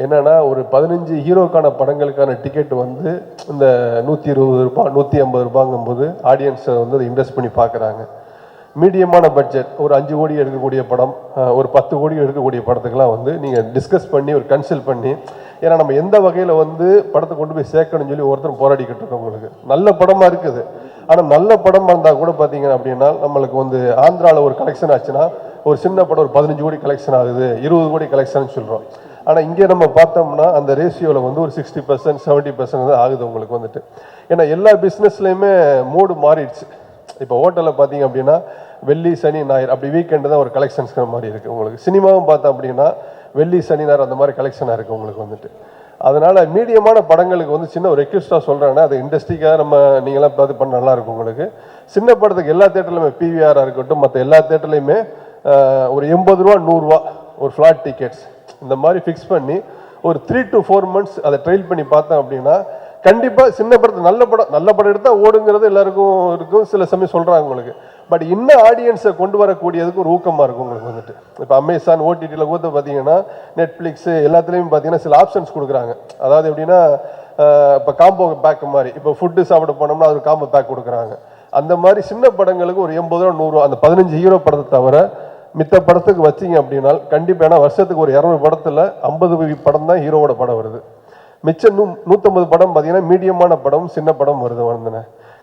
என்னென்னா ஒரு 15 ஹீரோக்கான படங்களுக்கான டிக்கெட் வந்து இந்த 120 ரூபாய் 150 ரூபாங்கும்போது ஆடியன்ஸை வந்து அதை இன்வெஸ்ட் பண்ணி பார்க்குறாங்க. மீடியமான பட்ஜெட் ஒரு 5 கோடி எடுக்கக்கூடிய படம், ஒரு 10 கோடி எடுக்கக்கூடிய படத்துக்கெல்லாம் வந்து நீங்கள் டிஸ்கஸ் பண்ணி ஒரு கன்சல்ட் பண்ணி, ஏன்னா நம்ம எந்த வகையில் வந்து படத்தை கொண்டு போய் சேர்க்கணும்னு சொல்லி ஒருத்தர் போராடிக்கிட்டு இருக்கோம். உங்களுக்கு நல்ல படமாக இருக்குது, ஆனால் நல்ல படமாக இருந்தால் கூட பார்த்தீங்க அப்படின்னா நம்மளுக்கு வந்து ஆந்திராவில் ஒரு கலெக்ஷன் ஆச்சுன்னா ஒரு சின்ன படம் ஒரு 15 கோடி கலெக்ஷன் ஆகுது, 20 கோடி கலெக்ஷன் சொல்கிறோம். ஆனால் இங்கே நம்ம பார்த்தோம்னா அந்த ரேஷியோவில் வந்து ஒரு 60% 70% தான் ஆகுது உங்களுக்கு வந்துட்டு. ஏன்னா எல்லா பிஸ்னஸ்லேயுமே மோடு மாறிடுச்சு. இப்போ ஹோட்டலில் பார்த்தீங்க அப்படின்னா வெள்ளி சனி ஞாயிறு அப்படி வீக்கெண்டு தான் ஒரு கலெக்ஷன்ஸ்கிற மாதிரி இருக்குது உங்களுக்கு. சினிமாவும் பார்த்தோம் அப்படின்னா வெள்ளி சனி ஞாயிறு அந்த மாதிரி கலெக்ஷனாக இருக்குது உங்களுக்கு வந்துட்டு. அதனால் மீடியமான படங்களுக்கு வந்து சின்ன ஒரு ரெக்வஸ்ட்டாக சொல்கிறேன்னா அது இண்டஸ்ட்ரிக்காக நம்ம நீங்களாம் பார்த்து பண்ண நல்லாயிருக்கும் உங்களுக்கு. சின்ன படத்துக்கு எல்லா தேட்டர்லையுமே பிவிஆராக இருக்கட்டும் மற்ற எல்லா தேட்டர்லையுமே ஒரு 80 ரூபா 100 ரூபா ஒரு ஃப்ளாட் டிக்கெட்ஸ் இந்த மாதிரி ஃபிக்ஸ் பண்ணி ஒரு 3 to 4 months அதை ட்ரைல் பண்ணி பார்த்தோம் அப்படின்னா கண்டிப்பாக சின்ன படத்து நல்ல படம் எடுத்தால் ஓடுங்கிறது எல்லாருக்கும் இருக்கும். சில சமயம் சொல்கிறாங்க உங்களுக்கு. பட் இன்னும் ஆடியன்ஸை கொண்டு வரக்கூடியதுக்கு ஒரு ஊக்கமாக இருக்கும் உங்களுக்கு வந்துட்டு. இப்போ அமேசான் ஓடிடியில் கூட பார்த்தீங்கன்னா நெட்ஃப்ளிக்ஸு எல்லாத்துலேயும் பார்த்தீங்கன்னா சில ஆப்ஷன்ஸ் கொடுக்குறாங்க. அதாவது எப்படின்னா இப்போ காம்போ பேக் மாதிரி, இப்போ ஃபுட்டு சாப்பிட போனோம்னா அது காம்போ பேக் கொடுக்குறாங்க. அந்த மாதிரி சின்ன படங்களுக்கு ஒரு 80 ரூபா 100 ரூபா அந்த 15 ஹீரோ படத்தை தவிர மித்த படத்துக்கு வச்சிங்க அப்படின்னா கண்டிப்பாக, ஏன்னா வருஷத்துக்கு ஒரு 200 படத்தில் 50 படம் தான் ஹீரோவோட படம் வருது. மிச்சம் 150 படம் பார்த்தீங்கன்னா மீடியமான படம் சின்ன படம் வருது வந்துன்னு.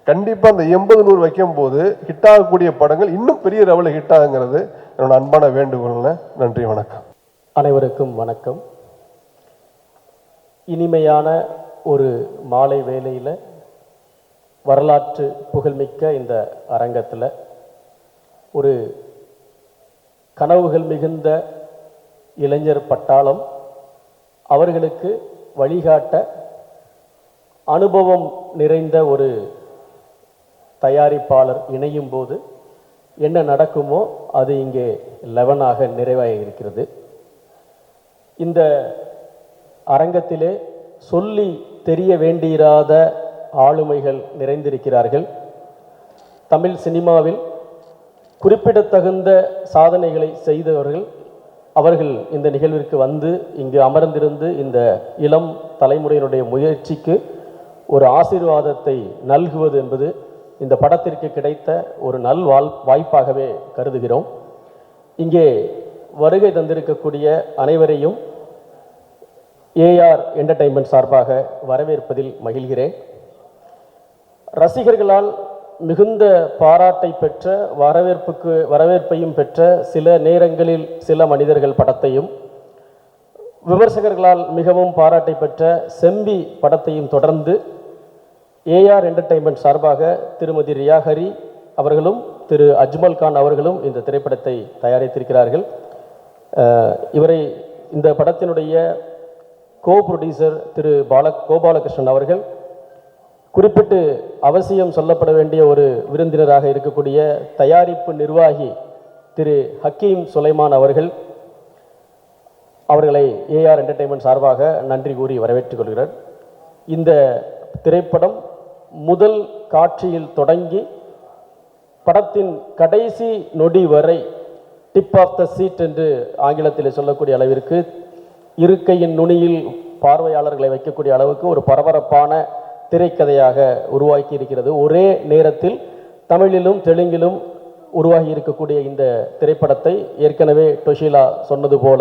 கண்டிப்பாக அந்த 80-100 வைக்கும் போது ஹிட் ஆகக்கூடிய படங்கள் இன்னும் பெரிய லெவலில் ஹிட் ஆகுங்கிறது என்னோட அன்பான வேண்டுகோள்னு. நன்றி, வணக்கம். அனைவருக்கும் வணக்கம். இனிமையான ஒரு மாலை வேளையில் வரலாற்று புகழ்மிக்க இந்த அரங்கத்தில் ஒரு கனவுகள் மிகுந்த இளைஞர் பட்டாளம் அவர்களுக்கு வழிகாட்ட அனுபவம் நிறைந்த ஒரு தயாரிப்பாளர் இணையும் போது என்ன நடக்குமோ அது இங்கே 11ஆக நிறைவாகி இருக்கிறது. இந்த அரங்கத்திலே சொல்லி தெரிய வேண்டியிராத ஆளுமைகள் நிறைந்திருக்கிறார்கள். தமிழ் சினிமாவில் குறிப்பிடத்தகுந்த சாதனைகளை செய்தவர்கள் அவர்கள் இந்த நிகழ்விற்கு வந்து இங்கு அமர்ந்திருந்து இந்த இளம் தலைமுறையினுடைய முயற்சிக்கு ஒரு ஆசீர்வாதத்தை நல்குவது என்பது இந்த படத்திற்கு கிடைத்த ஒரு வாய்ப்பாகவே கருதுகிறோம். இங்கே வருகை தந்திருக்கக்கூடிய அனைவரையும் ஏஆர் என்டர்டெயின்மெண்ட் சார்பாக வரவேற்பதில் மகிழ்கிறேன். ரசிகர்களால் மிகுந்த பாராட்டை பெற்ற வரவேற்பையும் பெற்ற சில நேரங்களில் சில மனிதர்கள் படத்தையும், விமர்சகர்களால் மிகவும் பாராட்டை பெற்ற செம்பி படத்தையும் தொடர்ந்து ஏஆர் என்டர்டெயின்மெண்ட் சார்பாக திருமதி ரியா ஹரி அவர்களும் திரு அஜ்மல் கான் அவர்களும் இந்த திரைப்படத்தை தயாரித்திருக்கிறார்கள். இந்த படத்தினுடைய கோ ப்ரொடியூசர் திரு கோபாலகிருஷ்ணன் அவர்கள், குறிப்பிட்டு அவசியம் சொல்லப்பட வேண்டிய ஒரு விருந்தினராக இருக்கக்கூடிய தயாரிப்பு நிர்வாகி திரு ஹக்கீம் சுலைமான் அவர்களை ஏஆர் என்டர்டெயின்மெண்ட் சார்பாக நன்றி கூறி வரவேற்றுக் கொள்கிறார். இந்த திரைப்படம் முதல் காட்சியில் தொடங்கி படத்தின் கடைசி நொடி வரை டிப் ஆஃப் த சீட் என்று ஆங்கிலத்தில் சொல்லக்கூடிய அளவிற்கு இருக்கையின் நுனியில் பார்வையாளர்களை வைக்கக்கூடிய அளவுக்கு ஒரு பரபரப்பான திரைக்கதையாக உருவாக்கி இருக்கிறது. ஒரே நேரத்தில் தமிழிலும் தெலுங்கிலும் உருவாகி இருக்கக்கூடிய இந்த திரைப்படத்தை ஏற்கனவே டொஷிலா சொன்னது போல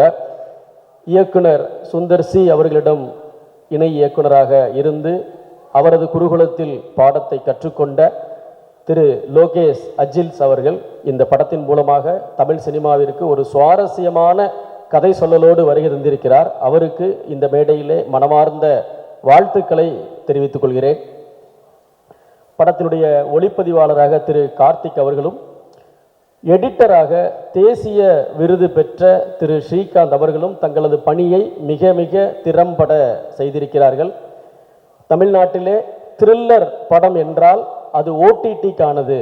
இயக்குனர் சுந்தர் சி அவர்களிடம் இணை இயக்குனராக இருந்து அவரது குருகுலத்தில் பாடத்தை கற்றுக்கொண்ட திரு லோகேஷ் அஜில்ஸ் அவர்கள் இந்த படத்தின் மூலமாக தமிழ் சினிமாவிற்கு ஒரு சுவாரஸ்யமான கதை சொல்லலோடு வருகை தந்திருக்கிறார். அவருக்கு இந்த மேடையிலே மனமார்ந்த வாழ்த்துக்களை தெரிவித்துக் கொள்கிறேன். படத்தினுடைய ஒளிப்பதிவாளராக திரு கார்த்திக் அவர்களும், எடிட்டராக தேசிய விருது பெற்ற திரு ஸ்ரீகாந்த் அவர்களும் தங்களது பணியை மிக மிக திறம்பட செய்திருக்கிறார்கள். தமிழ்நாட்டிலே த்ரில்லர் படம் என்றால் அது ஓடிடிக்கானது,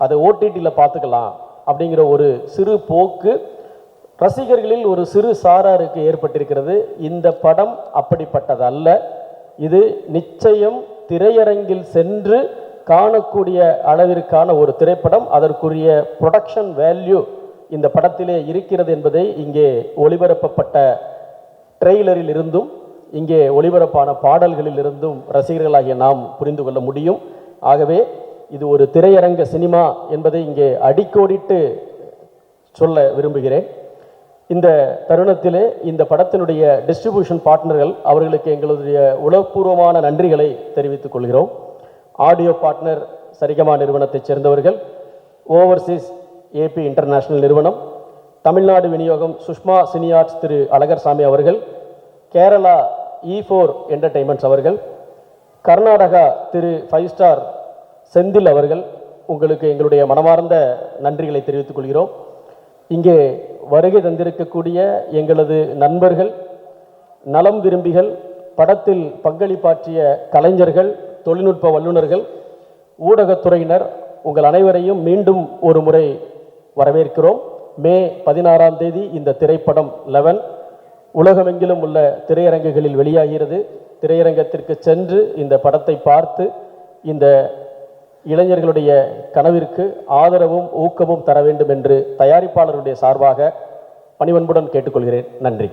அதை ஓடிடியில் பார்த்துக்கலாம் அப்படிங்கிற ஒரு சிறு போக்கு ரசிகர்களில் ஒரு சிறு சாராருக்கு ஏற்பட்டிருக்கிறது. இந்த படம் அப்படிப்பட்டது அல்ல. இது நிச்சயம் திரையரங்கில் சென்று காணக்கூடிய அளவிற்கான ஒரு திரைப்படம். அதற்குரிய ப்ரொடக்ஷன் வேல்யூ இந்த படத்திலே இருக்கிறது என்பதை இங்கே ஒளிபரப்பப்பட்ட ட்ரெய்லரில் இருந்தும் இங்கே ஒளிபரப்பான பாடல்களில் இருந்தும் ரசிகர்களாகிய நாம் புரிந்து கொள்ள முடியும். ஆகவே இது ஒரு திரையரங்க சினிமா என்பதை இங்கே அடிக்கோடிட்டு சொல்ல விரும்புகிறேன். இந்த தருணத்திலே இந்த படத்தினுடைய டிஸ்ட்ரிபியூஷன் பார்ட்னர்கள் அவர்களுக்கு எங்களுடைய உளப்பூர்வமான நன்றிகளை தெரிவித்துக் கொள்கிறோம். ஆடியோ பார்ட்னர் சரிகமா நிறுவனத்தைச் சேர்ந்தவர்கள், ஓவர்சீஸ் ஏபி இன்டர்நேஷனல் நிறுவனம், தமிழ்நாடு விநியோகம் சுஷ்மா சினியார்ட்ஸ் திரு அழகர்சாமி அவர்கள், கேரளா E4 என்டர்டெயின்மெண்ட்ஸ் அவர்கள், கர்நாடகா திரு 5 ஸ்டார் செந்தில் அவர்கள், உங்களுக்கு எங்களுடைய மனமார்ந்த நன்றிகளை தெரிவித்துக் கொள்கிறோம். இங்கே வருகை தந்திருக்கக்கூடிய எங்களது நண்பர்கள், நலம் விரும்பிகள், படத்தில் பங்களிப்பாற்றிய கலைஞர்கள், தொழில்நுட்ப வல்லுநர்கள், ஊடகத்துறையினர், உங்கள் அனைவரையும் மீண்டும் ஒரு முறை வரவேற்கிறோம். மே 16ஆம் தேதி இந்த திரைப்படம் 11 உலகமெங்கிலும் உள்ள திரையரங்குகளில் வெளியாகிறது. திரையரங்கத்திற்கு சென்று இந்த படத்தை பார்த்து இந்த இளைஞர்களுடைய கனவிற்கு ஆதரவும் ஊக்கமும் தர வேண்டும் என்று தயாரிப்பாளருடைய சார்பாக பணிவன்புடன் கேட்டுக்கொள்கிறேன். நன்றி.